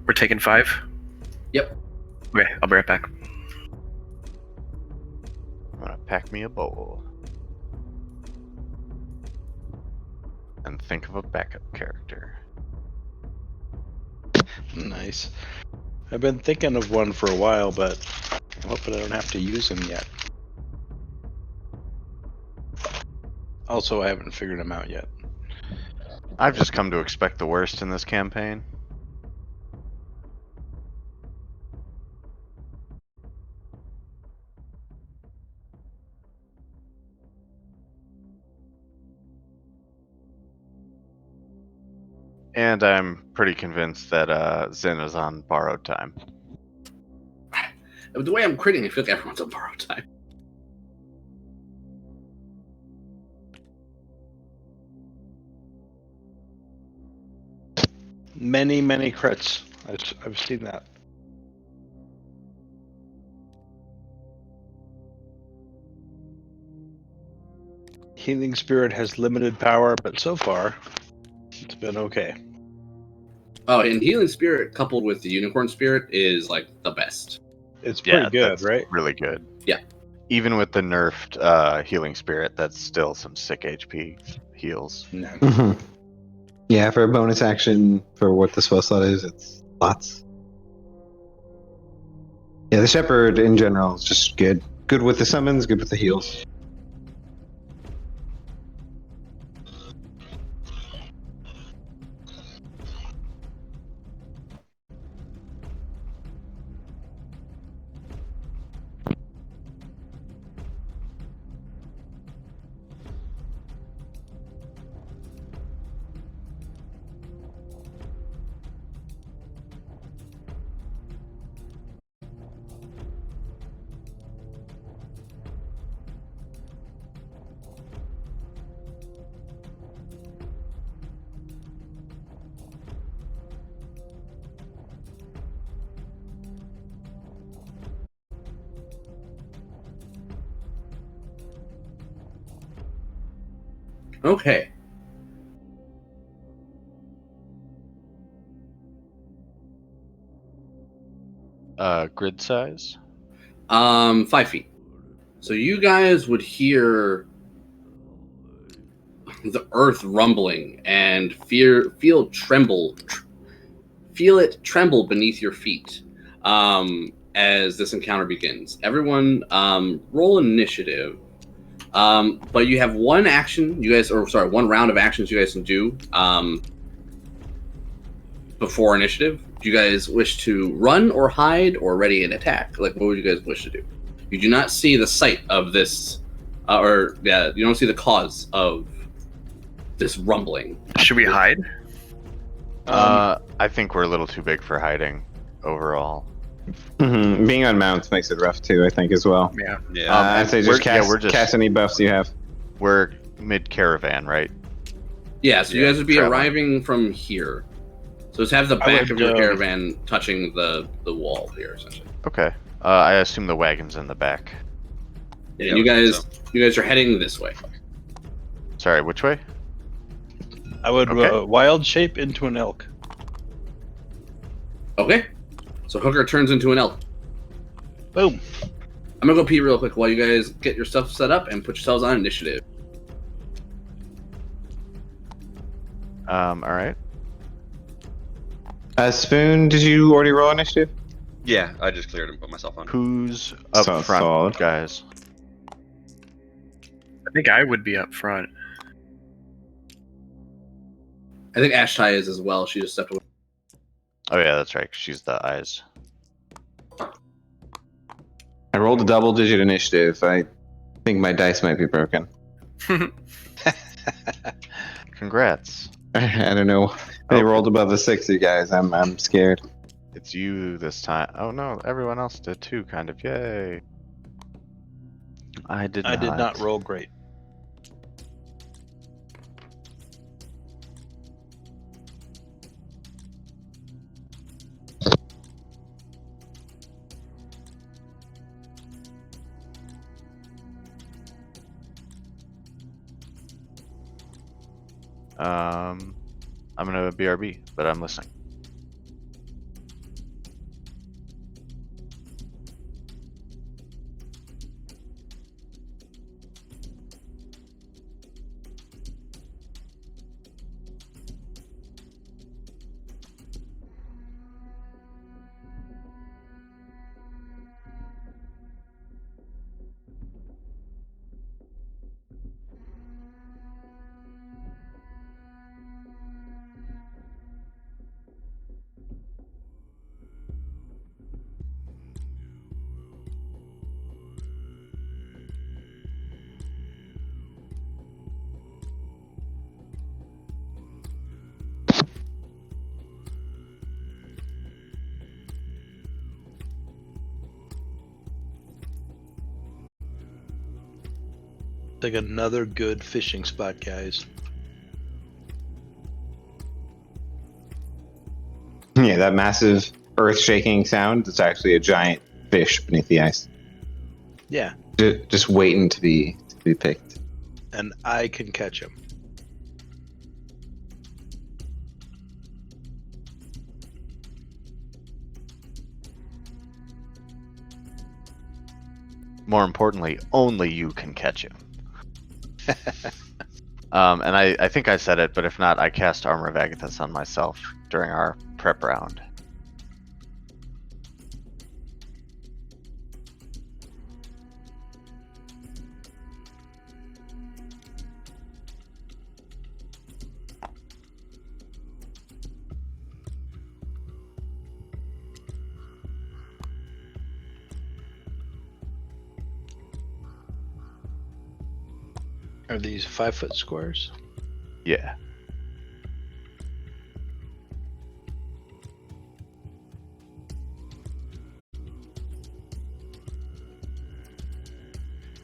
We're taking 5? Yep. Okay, I'll be right back. I'm gonna pack me a bowl. And think of a backup character. Nice. I've been thinking of one for a while, but I'm hoping I don't have to use him yet. Also, I haven't figured him out yet. I've just come to expect the worst in this campaign. And I'm pretty convinced that Zin is on borrowed time. The way I'm critting, I feel like everyone's on borrowed time. Many crits. I've seen that. Healing Spirit has limited power, but so far, it's been okay. Oh, and Healing Spirit coupled with the Unicorn Spirit is like the best. It's pretty good, that's right? really good. Yeah. Even with the nerfed healing spirit, that's still some sick HP heals. No. Mhm. Yeah, for a bonus action for what the spell slot is, it's lots. Yeah, the Shepherd in general is just good. Good with the summons, good with the heals. Okay. Grid size? 5 feet. So you guys would hear the earth rumbling and feel it tremble beneath your feet as this encounter begins. Everyone, roll initiative. But you have one action, one round of actions you guys can do before initiative. Do you guys wish to run or hide or ready an attack? Like, what would you guys wish to do? You do not see the site of this, you don't see the cause of this rumbling. Should we hide? I think we're a little too big for hiding overall. Being on mounts makes it rough too, I think, as well. Yeah. Yeah. I'd say just we're cast any buffs you have. We're mid caravan, right? Yeah, so you guys would be traveling. arriving from here. So just have the back of your caravan touching the wall here, essentially. Okay. I assume the wagon's in the back. And you guys are heading this way. Sorry, which way? I would Okay. wild shape into an elk. Okay. So Hooker turns into an elk. Boom. I'm gonna go pee real quick while you guys get your stuff set up and put yourselves on initiative. All right. Spoon, did you already roll initiative? Yeah, I just cleared and put myself on. Who's up Sounds front, solid. guys? I think I would be up front. I think Ashtai is as well. She just stepped away. Oh yeah, that's right. 'Cause she's the eyes. I rolled a double-digit initiative. I think my dice might be broken. Congrats. I don't know. They Okay. rolled above a 60, guys. I'm scared. It's you this time. Oh no, everyone else did too, kind of. Yay. I did not roll great. I'm gonna BRB, but I'm listening. Like another good fishing spot, guys. Yeah, that massive earth-shaking sound. It's actually a giant fish beneath the ice, Yeah, just waiting to be picked. and I can catch him. More importantly, only you can catch him. And I think I said it, but if not, I cast Armor of Agathis on myself during our prep round. Are these 5-foot squares? Yeah.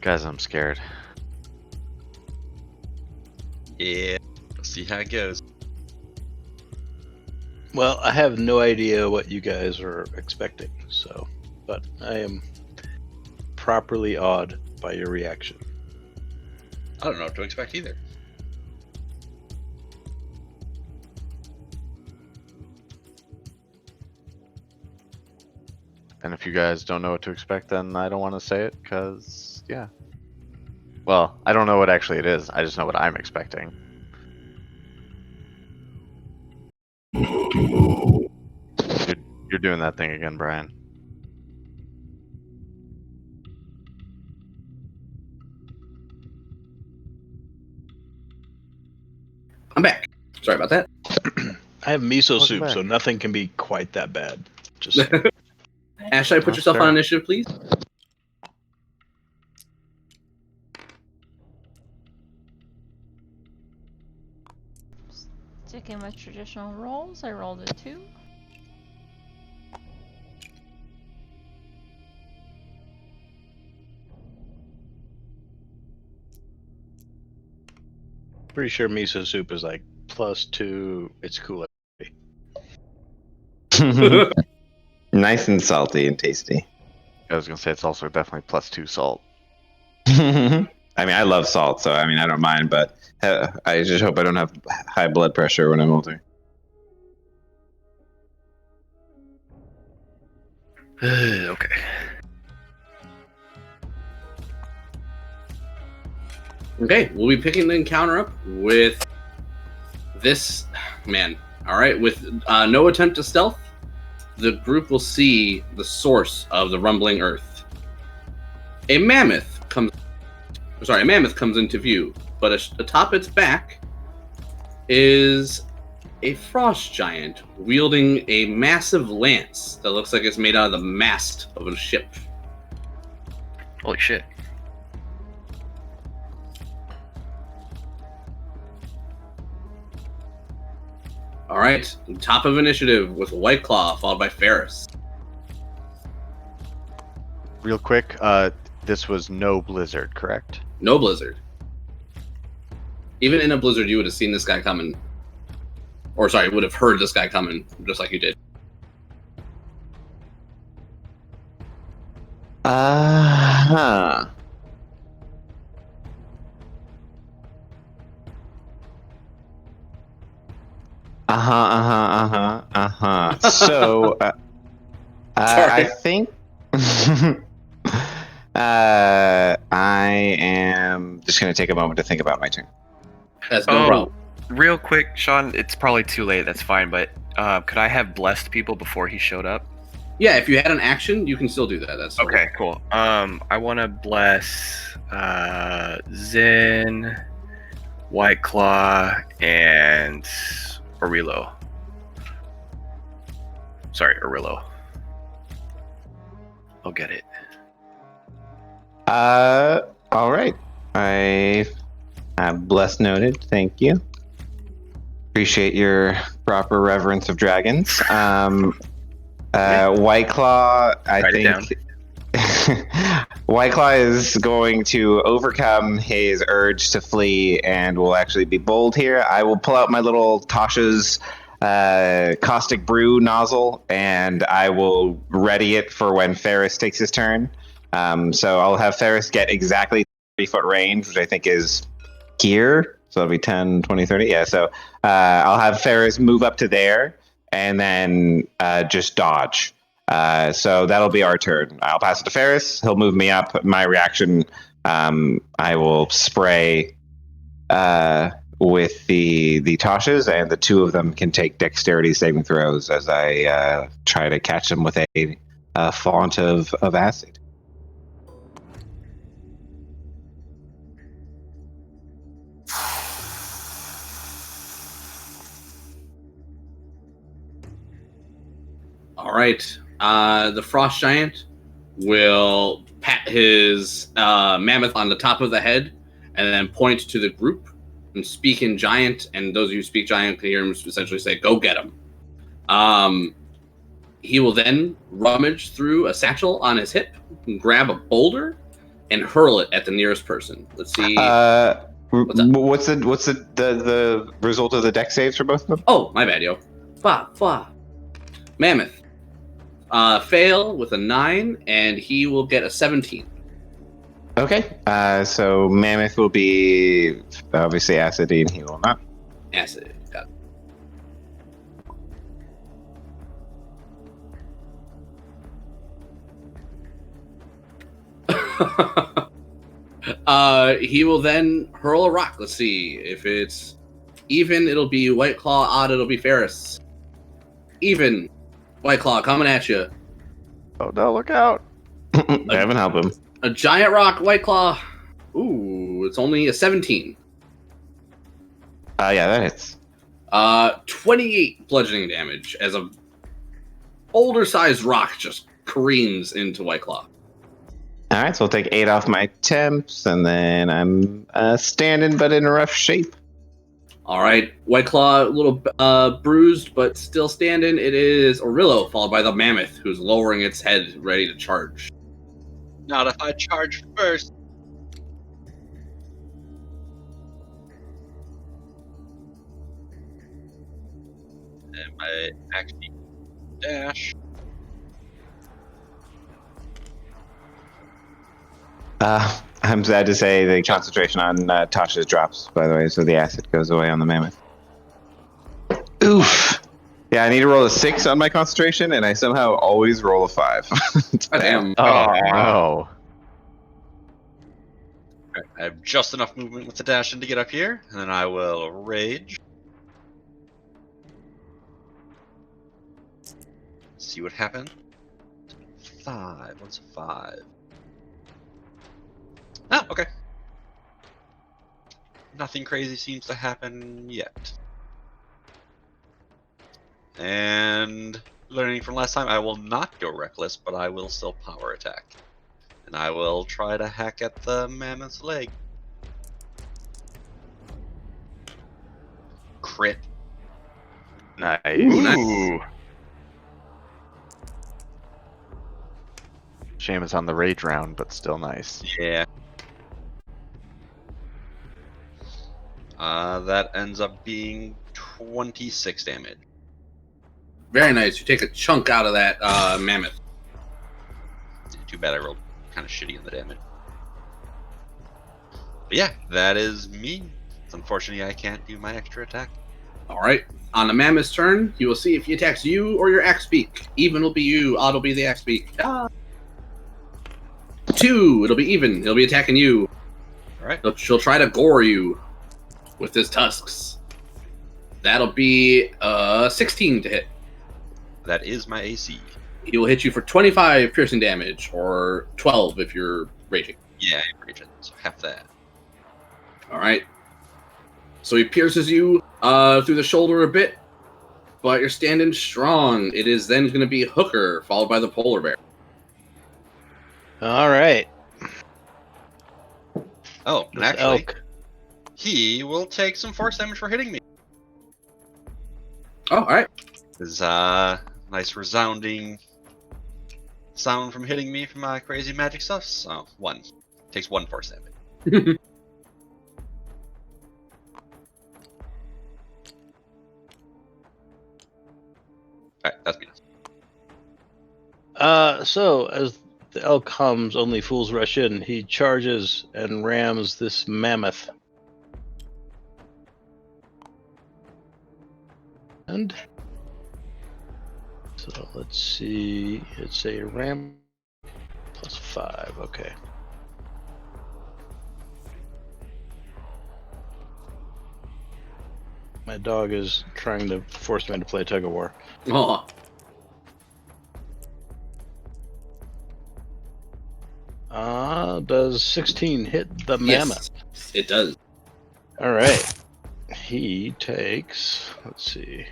Guys, I'm scared. Yeah. We'll see how it goes. Well, I have no idea what you guys are expecting, so, but I am properly awed by your reaction. I don't know what to expect either. And if you guys don't know what to expect, then I don't want to say it, because, yeah. Well, I don't know what actually it is. I just know what I'm expecting. You're doing that thing again, Brian. I'm back. Sorry about that. I have miso Welcome soup, back. so nothing can be quite that bad. Just saying. Ashley, put That's yourself fair. on initiative, please. Sticking with traditional rolls, I rolled a 2. Pretty sure miso soup is like +2. It's cool. Nice and salty and tasty. I was gonna say it's also definitely +2 salt. I mean, I love salt, so I mean, I don't mind, but I just hope I don't have high blood pressure when I'm older. Okay. Okay, we'll be picking the encounter up with this man. All right, with no attempt to stealth, the group will see the source of the rumbling earth. A mammoth comes into view, but atop its back is a frost giant wielding a massive lance that looks like it's made out of the mast of a ship. Holy shit. All right, top of initiative with White Claw, followed by Ferris. Real quick, this was no blizzard, correct? No blizzard. Even in a blizzard, you would have seen this guy coming. Or sorry, would have heard this guy coming, just like you did. Uh-huh. So, I Sorry. think I am just going to take a moment to think about my turn. That's no problem. Real quick, Sean, it's probably too late, that's fine, but could I have blessed people before he showed up? Yeah, if you had an action, you can still do that. That's Okay, cool. I want to bless Zen, White Claw, and Aurilo. Sorry, Aurilo. I'll get it. All right. I have blessed noted. Thank you. Appreciate your proper reverence of dragons. White Claw, I Write it think. White Claw is going to overcome his urge to flee and will actually be bold here. I will pull out my little Tasha's caustic brew nozzle, and I will ready it for when Ferris takes his turn. So I'll have Ferris get exactly 3-foot range, which I think is here. So it'll be 10, 20, 30. Yeah, so I'll have Ferris move up to there and then just dodge. So that'll be our turn. I'll pass it to Ferris. He'll move me up. My reaction, I will spray with the Toshes, and the two of them can take dexterity saving throws as I try to catch them with a font of acid. All right. The frost giant will pat his mammoth on the top of the head and then point to the group and speak in giant. And those of you who speak giant can hear him essentially say, "Go get him." He will then rummage through a satchel on his hip, grab a boulder, and hurl it at the nearest person. Let's see. What's the result of the dex saves for both of them? Oh, my bad, yo. Mammoth. Fail with a 9, and he will get a 17. Okay. So Mammoth will be obviously acidy, and he will not. Acid. Got it. He will then hurl a rock. Let's see. If it's even, it'll be White Claw. Odd, it'll be Ferris. Even. White Claw coming at you. Oh no, look out. Evan, help him. A giant rock, White Claw. Ooh, it's only a 17. Yeah, that hits. 28 bludgeoning damage as a older sized rock just careens into White Claw. All right, so I'll take 8 off my temps, and then I'm standing but in rough shape. All right, White Claw, a little bruised, but still standing. It is Orillo, followed by the mammoth, who's lowering its head, ready to charge. Not if I charge first. And my actually dash. I'm sad to say the concentration on Tasha's drops, by the way, so the acid goes away on the mammoth. Oof. Yeah, I need to roll a 6 on my concentration, and I somehow always roll a 5. Damn. Oh no. Okay, I have just enough movement with the dash in to get up here, and then I will rage. See what happens. 5. What's a 5? Oh, okay. Nothing crazy seems to happen yet. And learning from last time, I will not go reckless, but I will still power attack. And I will try to hack at the mammoth's leg. Crit. Nice. Ooh. Shame it's on the rage round, but still nice. Yeah. That ends up being 26 damage. Very nice. You take a chunk out of that mammoth. Too bad I rolled kind of shitty on the damage. But yeah, that is me. Unfortunately, I can't do my extra attack. All right. On the mammoth's turn, you will see if he attacks you or your axe beak. Even will be you. Odd will be the axe beak. 2. It'll be even. He'll be attacking you. All right. She'll try to gore you with his tusks. That'll be 16 to hit. That is my AC. He will hit you for 25 piercing damage, or 12 if you're raging. Yeah, I'm raging, so half that. All right. So he pierces you through the shoulder a bit, but you're standing strong. It is then going to be Hooker, followed by the polar bear. All right. Oh, and This actually, elk. he will take some force damage for hitting me. Oh, all right. His nice resounding sound from hitting me from my crazy magic stuff. So 1 takes 1 force damage. That's me. So as the elk comes, only fools rush in. He charges and rams this mammoth. And so let's see. It's a ram +5. Okay. My dog is trying to force me to play tug of war. Oh, Does 16 hit the mammoth? yes, it does. All right. He takes, let's see.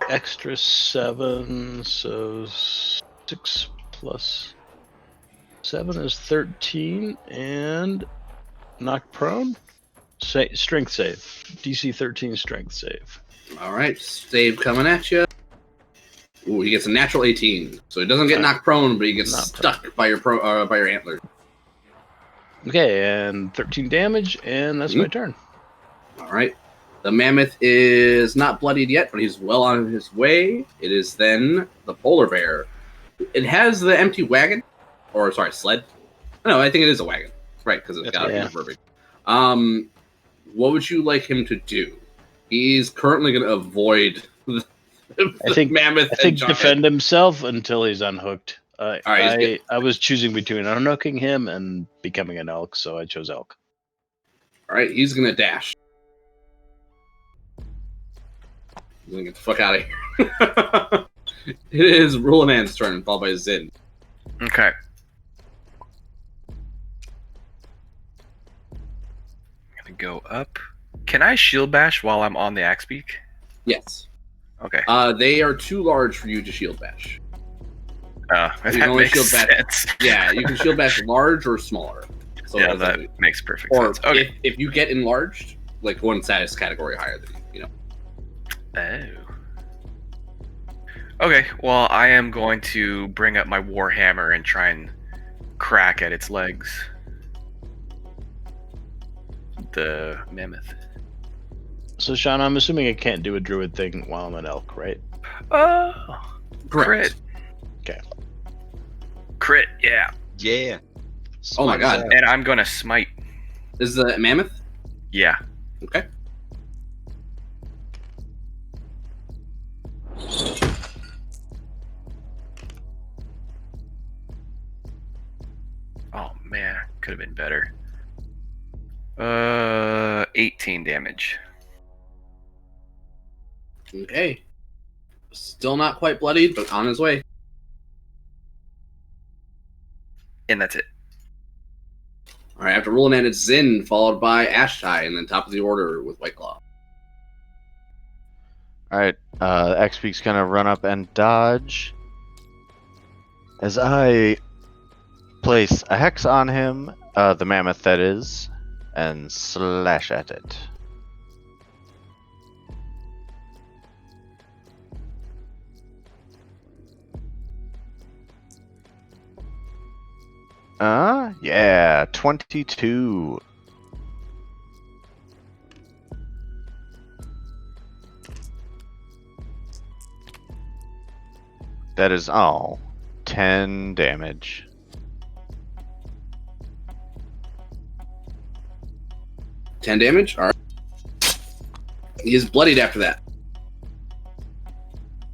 Extra 7, so 6 plus 7 is 13, and knocked prone. Strength save. DC 13 strength save. All right, save coming at you. Ooh, he gets a natural 18, so he doesn't get knocked prone, but he gets Not stuck by your antlers. Okay, and 13 damage, and that's my turn. All right. The mammoth is not bloodied yet, but he's well on his way. It is then the polar bear. It has the empty wagon, or sorry, sled. No, I think it is a wagon, right? Because it's got Yeah. verbiage. What would you like him to do? He's currently going to avoid the mammoth. I think defend himself until he's unhooked. right, I was choosing between unhooking him and becoming an elk, so I chose elk. All right, he's going to dash. He's going to get the fuck out of here. It is Rulanan's turn, followed by Zin. Okay. I'm gonna go up. Can I shield bash while I'm on the axe beak? Yes. Okay. They are too large for you to shield bash. That You can only makes shield bash. sense. Yeah, you can shield bash large or smaller. So Yeah, that's that makes perfect or sense. Okay. if you get enlarged, like one status category higher than you know. Oh. Okay, well, I am going to bring up my warhammer and try and crack at its legs. The mammoth. So, Sean, I'm assuming I can't do a druid thing while I'm an elk, right? Oh, Correct. crit. Okay. Crit, yeah. Yeah. Oh my god. And I'm gonna smite. This is a mammoth? Yeah. Okay. Oh man, could have been better. 18 damage. Okay. Still not quite bloodied, but on his way. And that's it. Alright, after Rulan, it's Zin, followed by Ashtai, and then top of the order with White Claw. Alright, X-Peak's gonna run up and dodge. As I place a hex on him, the mammoth that is, and slash at it. Yeah, 22. That is all. 10 damage. $10 damage? Alright. He is bloodied after that.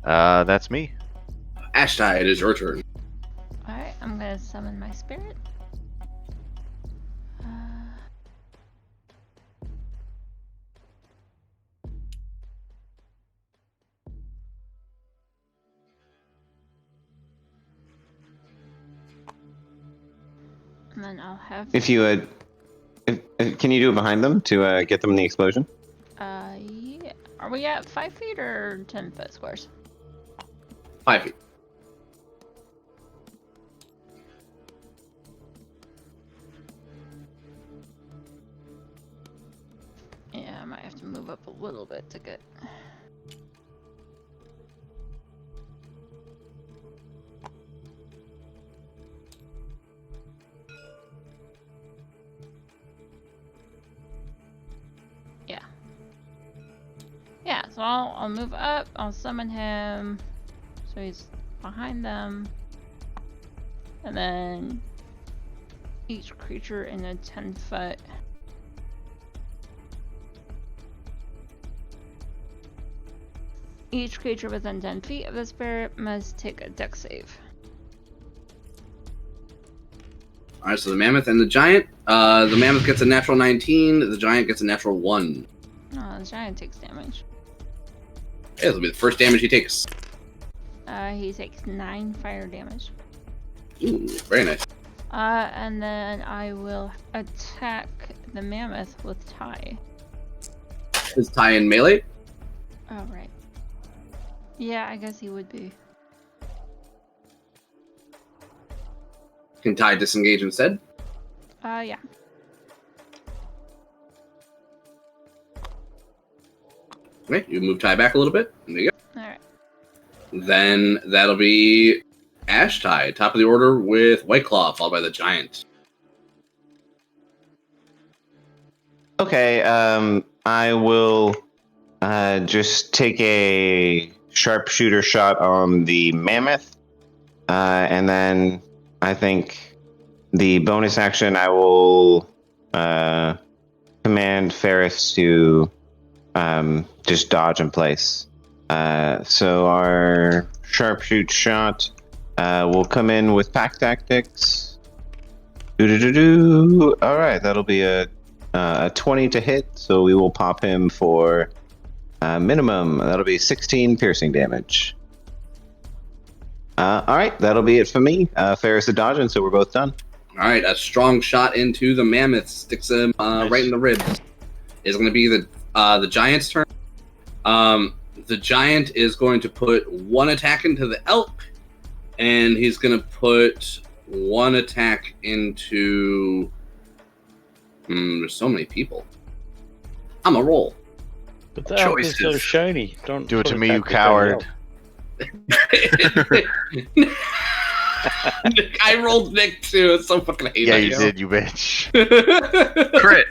That's me. Ashtai, it is your turn. Alright, I'm gonna summon my spirit. And then I'll have. If you can you do it behind them to get them in the explosion? Yeah. Are we at 5 feet or 10 foot squares? 5 feet. Yeah, I might have to move up a little bit to get. Yeah. So I'll move up. I'll summon him. So he's behind them. And then each creature in a 10-foot. Each creature within 10 feet of the spirit must take a dex save. Alright, so the mammoth and the giant. The mammoth gets a natural 19, the giant gets a natural 1. Oh, the giant takes damage. Yeah, that'll be the first damage he takes. He takes 9 fire damage. Ooh, very nice. And then I will attack the mammoth with tie. Is tie in melee? Oh, right. Yeah, I guess he would be. Can tie disengage instead? Yeah. Okay, you move tie back a little bit. There you go. Alright. Then that'll be Ash tie, top of the order with White Claw, followed by the giant. Okay, I will just take a sharpshooter shot on the mammoth, and then I think the bonus action I will command Ferris to just dodge in place. So our sharpshoot shot will come in with pack tactics. All right, that'll be a 20 to hit, so we will pop him for minimum. That'll be 16 piercing damage. All right, that'll be it for me. Ferris is dodging, so we're both done. All right, a strong shot into the mammoth sticks him right in the ribs. Is going to be the giant's turn. The giant is going to put one attack into the elk, and he's going to put one attack into. There's so many people. I'm a roll. But the elk is so Choices. shiny. Don't Do it put to me, you back with coward. I rolled Nick too. It's so fucking hate. Yeah, you did, you bitch. Crit.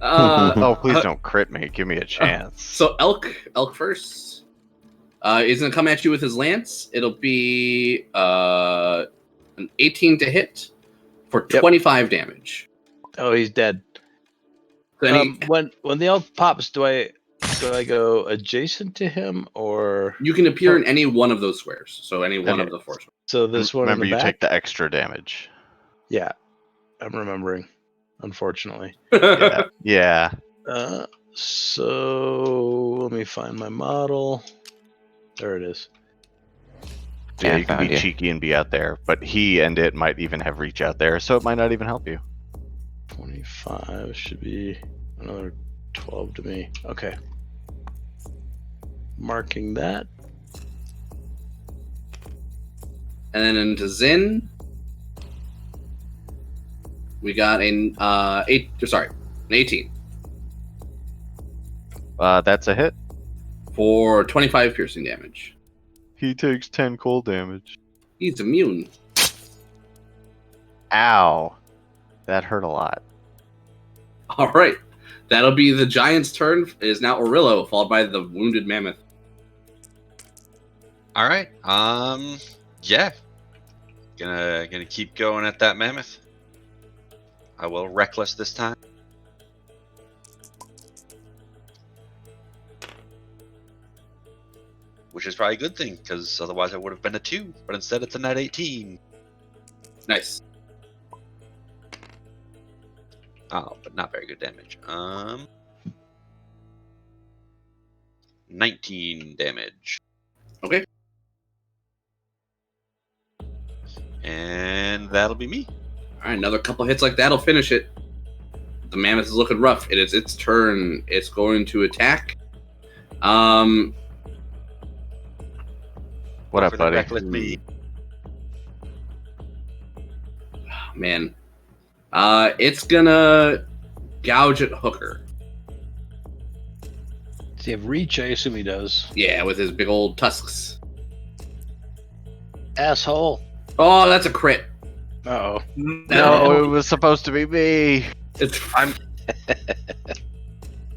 Oh, please don't crit me. Give me a chance. So elk first. He's gonna come at you with his lance. It'll be an 18 to hit for 25 damage. Oh, he's dead. So any- When the elk pops, do I go adjacent to him or you can appear in any one of those squares. So any one Okay. of the four. so this one? Remember, in the you back? take the extra damage. Yeah, I'm remembering. Unfortunately. Yeah. Yeah. So let me find my model. There it is. Yeah, I you can found be you. cheeky and be out there, but he and it might even have reach out there, so it might not even help you. 25 should be another 12 to me. Okay. Marking that. And then into Zin, we got an 18 That's a hit. for 25 piercing damage. He takes 10 cold damage. He's immune. Ow. That hurt a lot. All right, that'll be the giant's turn. It is now Orillo, followed by the wounded mammoth. All right. Yeah. Gonna keep going at that mammoth. I will reckless this time. Which is probably a good thing, because otherwise it would have been a 2, but instead it's a net 18. Nice. Oh, but not very good damage. 19 damage. Okay. And that'll be me. All right, another couple hits like that'll finish it. The mammoth is looking rough. It is its turn. It's going to attack. What up, For the buddy? reckless me. Man. It's gonna gouge at Hooker. Does he have reach? I assume he does. Yeah, with his big old tusks. Asshole. Oh, that's a crit. Uh-oh. No, it was supposed to be me.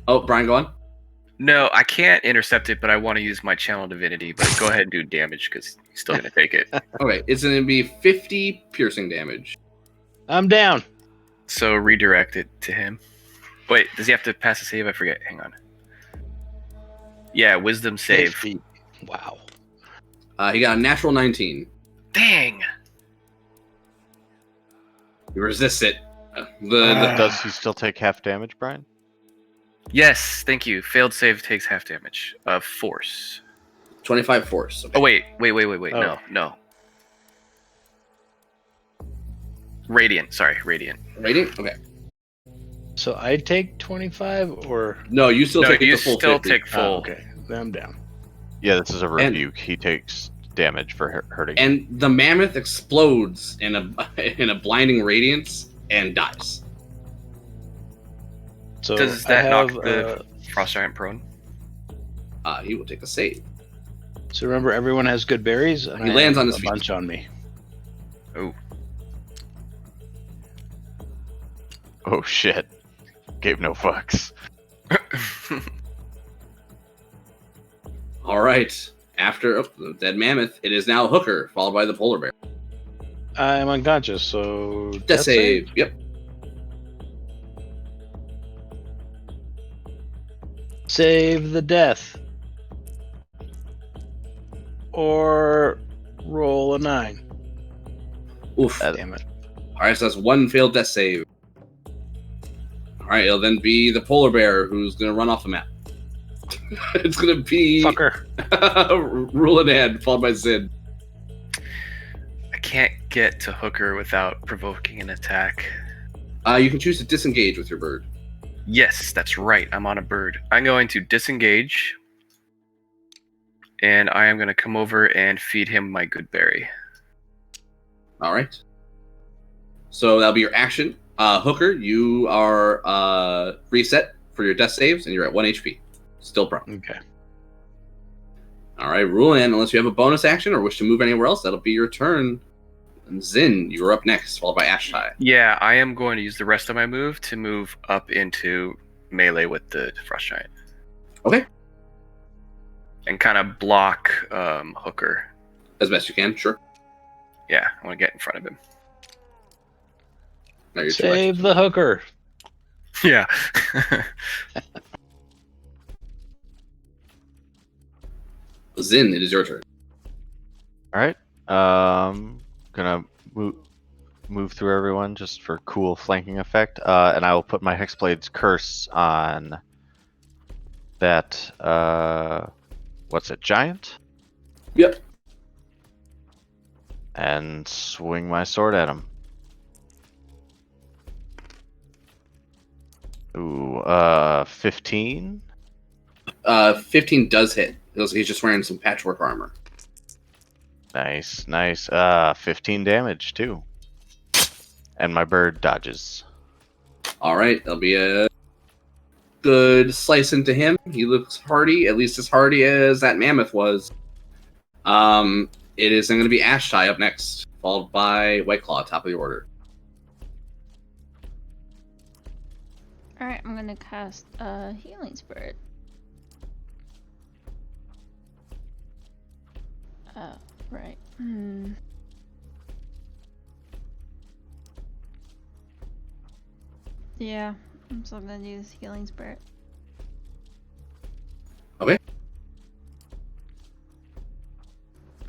Oh, Brian, go on. No, I can't intercept it, but I want to use my channel divinity. But go ahead and do damage because he's still gonna take it. Okay, it's going to be 50 piercing damage. I'm down. So redirect it to him. Wait, does he have to pass a save? I forget. Hang on. Yeah, wisdom save. 50. Wow. He got a natural 19. Dang. He resists it. Does he still take half damage, Brian? Yes, thank you. Failed save takes half damage of force. 25 force. Okay. Oh wait. Oh. No. Radiant. Sorry, radiant. Radiant? Okay. So I take 25 or No, you still No, take you the full still 50. take full. Oh, okay. Then I'm down. Yeah, this is a rebuke. He takes damage for hurting. And the mammoth explodes in a blinding radiance and dies. So Does I that knock have, the frost giant prone? He will take a save. So remember, everyone has good berries, and He I lands have on his a feet. bunch on me. Oh shit! Gave no fucks. All right. After the dead mammoth, it is now Hooker, followed by the polar bear. I'm unconscious, so Death save. Yep. Save the death. Or roll a 9. Oof. Damn it. All right, so that's one failed death save. All right, it'll then be the polar bear who's going to run off the map. It's going to be Fucker. Ruladan, followed by Zid. I can't get to Hooker without provoking an attack. You can choose to disengage with your bird. Yes, that's right. I'm on a bird. I'm going to disengage. And I am going to come over and feed him my good berry. All right. So that'll be your action. Hooker, you are reset for your death saves, and you're at 1 HP. Still prone. Okay. All right, Rulan, unless you have a bonus action or wish to move anywhere else, that'll be your turn. And Zin, you're up next, followed by Ashtai. Yeah, I am going to use the rest of my move to move up into melee with the frost giant. Okay. And kind of block Hooker. As best you can, sure. Yeah, I want to get in front of him. Now you're Save the hooker. Yeah. Zin, it is your turn. All right. Gonna move through everyone just for cool flanking effect. And I will put my Hexblade's curse on that. What's it? Giant. Yep. And swing my sword at him. Ooh, 15. 15 does hit. He's just wearing some patchwork armor. Nice. 15 damage too. And my bird dodges. All right, that'll be a good slice into him. He looks hardy, at least as hardy as that mammoth was. It is going to be Ashtai up next, followed by Whiteclaw, top of the order. Alright, I'm gonna cast Healing Spirit. Oh, right. Yeah, I'm still gonna use Healing Spirit. Okay.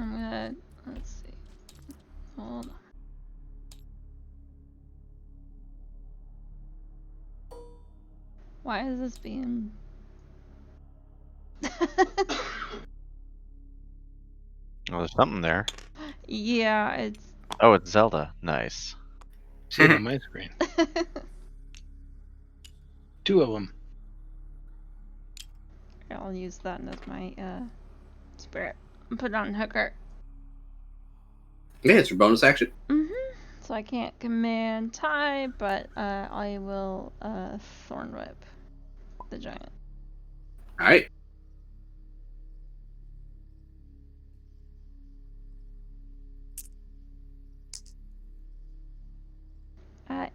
I'm gonna, let's see. Hold on. Why is this being... Oh, there's something there. Yeah, it's... Oh, it's Zelda. Nice. See it on my screen. 2 of them. I'll use that as my spirit. Put it on Hooker. Okay, it's your bonus action. So I can't command tie, but I will Thorn Whip the giant. All right.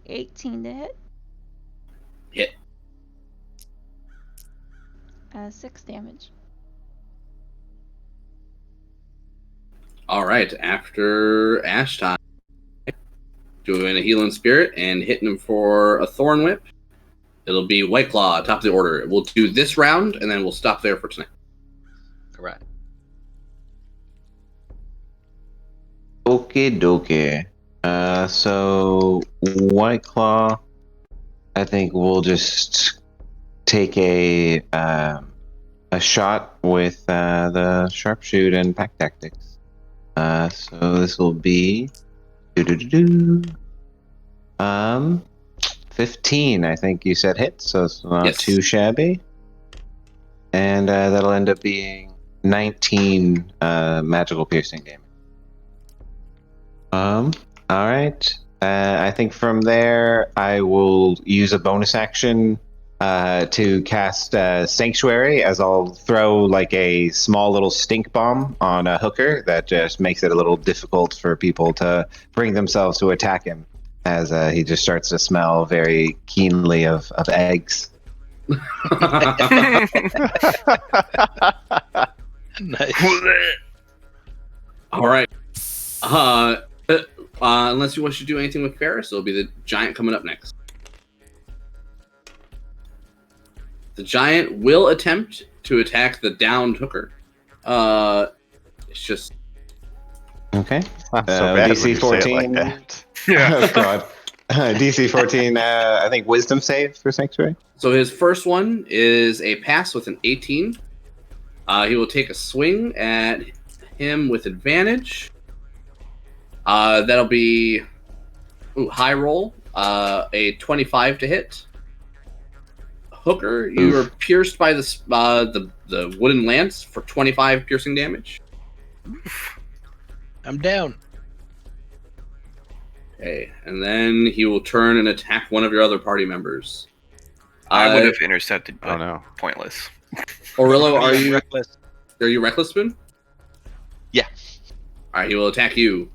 18 to hit. Hit. 6 damage. All right, after Ash time, doing a healing spirit and hitting him for a thorn whip. It'll be White Claw, top of the order. We'll do this round, and then we'll stop there for tonight. All right. Okay, dokie. So White Claw, I think we'll just take a shot with the sharpshoot and pack tactics. So this will be 15. I think you said hit, so it's not Yes. too shabby. And that'll end up being 19 magical piercing damage. All right. I think from there I will use a bonus action to cast Sanctuary, as I'll throw like a small little stink bomb on a hooker that just makes it a little difficult for people to bring themselves to attack him, as he just starts to smell very keenly of eggs. Nice. All right. Unless you wish to do anything with Ferris, it'll be the giant coming up next. The giant will attempt to attack the downed hooker. It's just So Okay. bad DC when you say it 14. like that. Oh God. DC 14. I think Wisdom save for Sanctuary. so his first one is a pass with an 18. He will take a swing at him with advantage. That'll be high roll, a 25 to hit. Hooker, you are pierced by the wooden lance for 25 piercing damage. I'm down. Okay, and then he will turn and attack one of your other party members. I would have intercepted, Oh but no. pointless. Orillo, are you reckless? reckless, Spoon? Yeah. All right, he will attack you.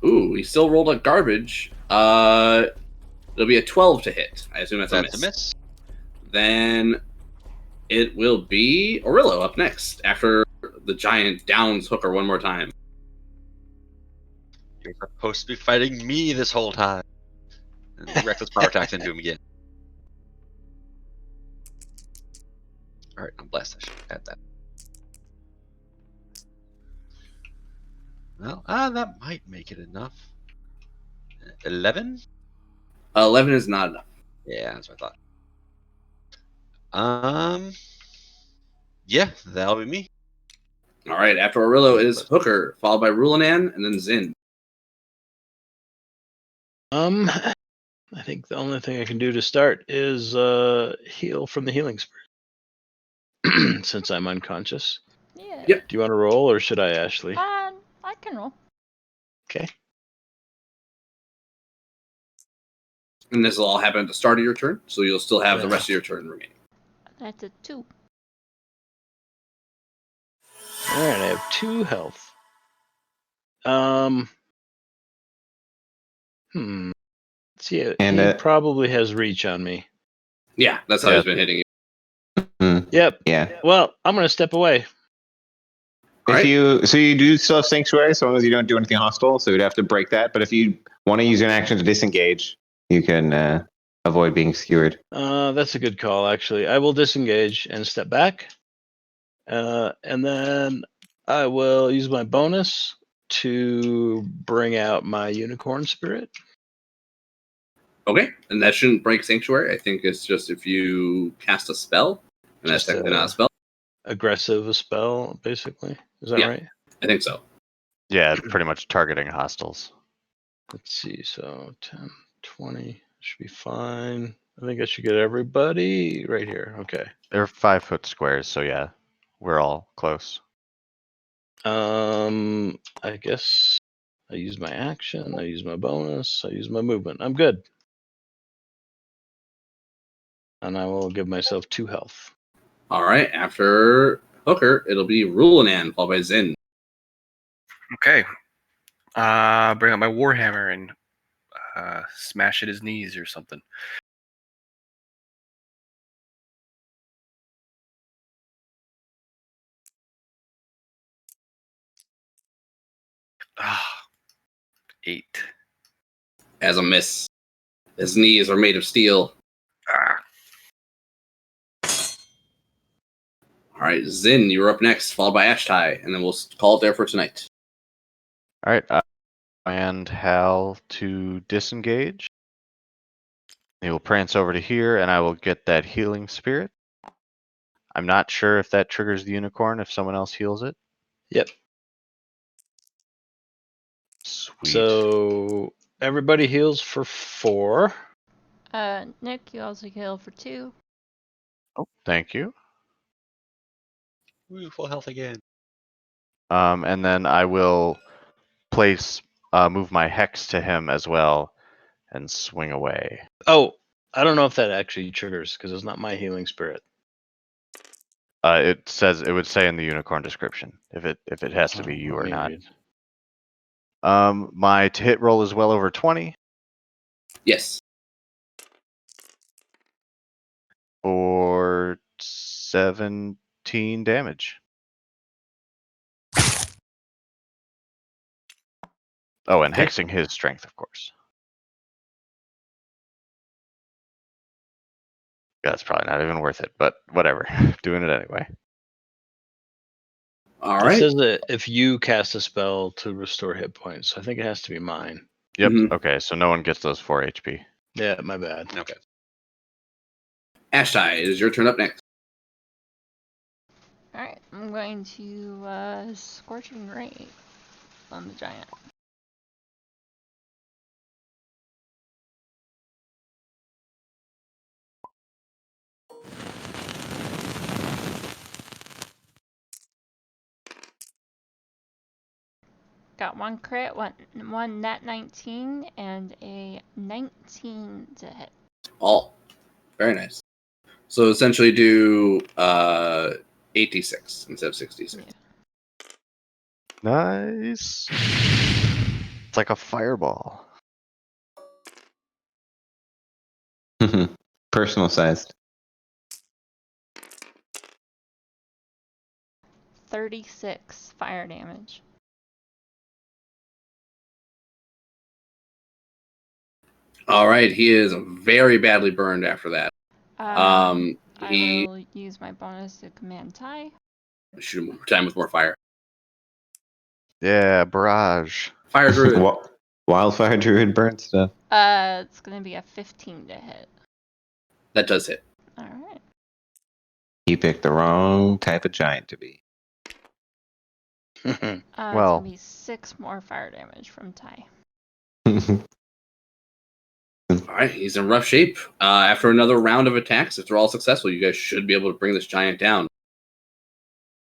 Ooh, he still rolled like garbage. It'll be a 12 to hit. I assume that's That's a a miss. miss. Then it will be Orillo up next after the giant downs Hooker one more time. You're supposed to be fighting me this whole time. And reckless power attacks into him again. All right, I'm blessed. I should add that. Well, that might make it enough. 11? 11 is not enough. Yeah, that's what I thought. Yeah, that'll be me. All right, after Orillo is Hooker, followed by Rulanan, and then Zin. I think the only thing I can do to start is heal from the healing spirit, since I'm unconscious. Yeah. Yep. Do you want to roll, or should I, Ashley? I can roll. Okay. And this will all happen at the start of your turn, so you'll still have the Yeah. rest of your turn remaining. That's a 2. All right, I have 2 health. See, And, he probably has reach on me. Yeah, that's how Yeah. he's been hitting you. Yep. Yeah. Well, I'm gonna step away. All right. You do still have Sanctuary, so long as you don't do anything hostile, so you'd have to break that. But if you want to use an action to disengage, you can avoid being skewered. That's a good call, actually. I will disengage and step back. And then I will use my bonus to bring out my unicorn spirit. Okay, and that shouldn't break Sanctuary. I think it's just if you cast a spell, and that's Just technically a- not a spell. Aggressive spell, basically. Is that Yeah. right? I think so. Yeah, pretty much targeting hostiles. Let's see. So 10, 20 should be fine. I think I should get everybody right here. Okay. They're 5-foot squares, so yeah, we're all close. I guess I use my action, I use my bonus, I use my movement. I'm good. And I will give myself 2 health. All right, after Hooker, it'll be Rulanan, followed by Zin. Okay. Bring out my warhammer and smash at his knees or something. 8. As a miss. His knees are made of steel. Ah. All right, Zin, you're up next, followed by Ashtai, and then we'll call it there for tonight. All right. And Hal to disengage. He will prance over to here, and I will get that healing spirit. I'm not sure if that triggers the unicorn if someone else heals it. Yep. Sweet. So everybody heals for 4. Nick, you also heal for 2. Oh, thank you. Woo, full health again. And then I will move my hex to him as well, and swing away. Oh, I don't know if that actually triggers because it's not my healing spirit. It would say in the unicorn description if it has to be you or not. My to hit roll is well over 20 Yes. for 17 damage. Oh, and Okay. hexing his strength, of course. That's probably not even worth it, but whatever. Doing it anyway. All It right. says that if you cast a spell to restore hit points, I think it has to be mine. Yep. Mhm. Okay, so no one gets those 4 HP. Yeah, my bad. Okay. Ashtai, it is your turn up next. Alright, I'm going to Scorching Ray on the giant. Got 1 crit, one nat 19, and a 19 to hit. All. Very nice. So essentially do 86 instead of 66. Yeah. Nice. It's like a fireball. Personal sized. 36 fire damage. All right, he is very badly burned after that. I He will use my bonus to command Ty. shoot him one more time with more fire. Yeah, barrage. Fire druid. Wildfire druid burn stuff. It's gonna be a 15 to hit. That does hit. Alright. You picked the wrong type of giant to be. It's Well. gonna be 6 more fire damage from Ty. All right, he's in rough shape. After another round of attacks, if they're all successful, you guys should be able to bring this giant down.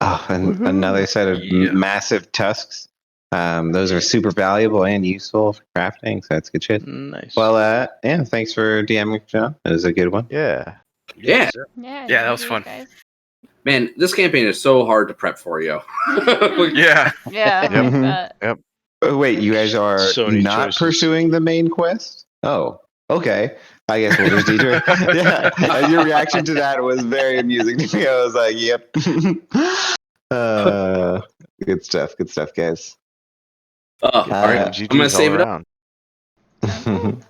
Oh, and another set of Yeah. massive tusks. Those are super valuable and useful for crafting, so that's good shit. Nice. Well, yeah, thanks for DMing, John. It was a good one. Yeah. Yeah. Yeah, that was GG, fun. Guys. Man, this campaign is so hard to prep for you. Yeah. Yeah, Yep. I bet. Oh, wait, you guys are So many not choices. pursuing the main quest? Oh, okay. I guess we'll just detour. Yeah, and your reaction to that was very amusing to me. I was like, yep. Good stuff, guys. All right, Uh, I'm gonna save it up. around. Okay.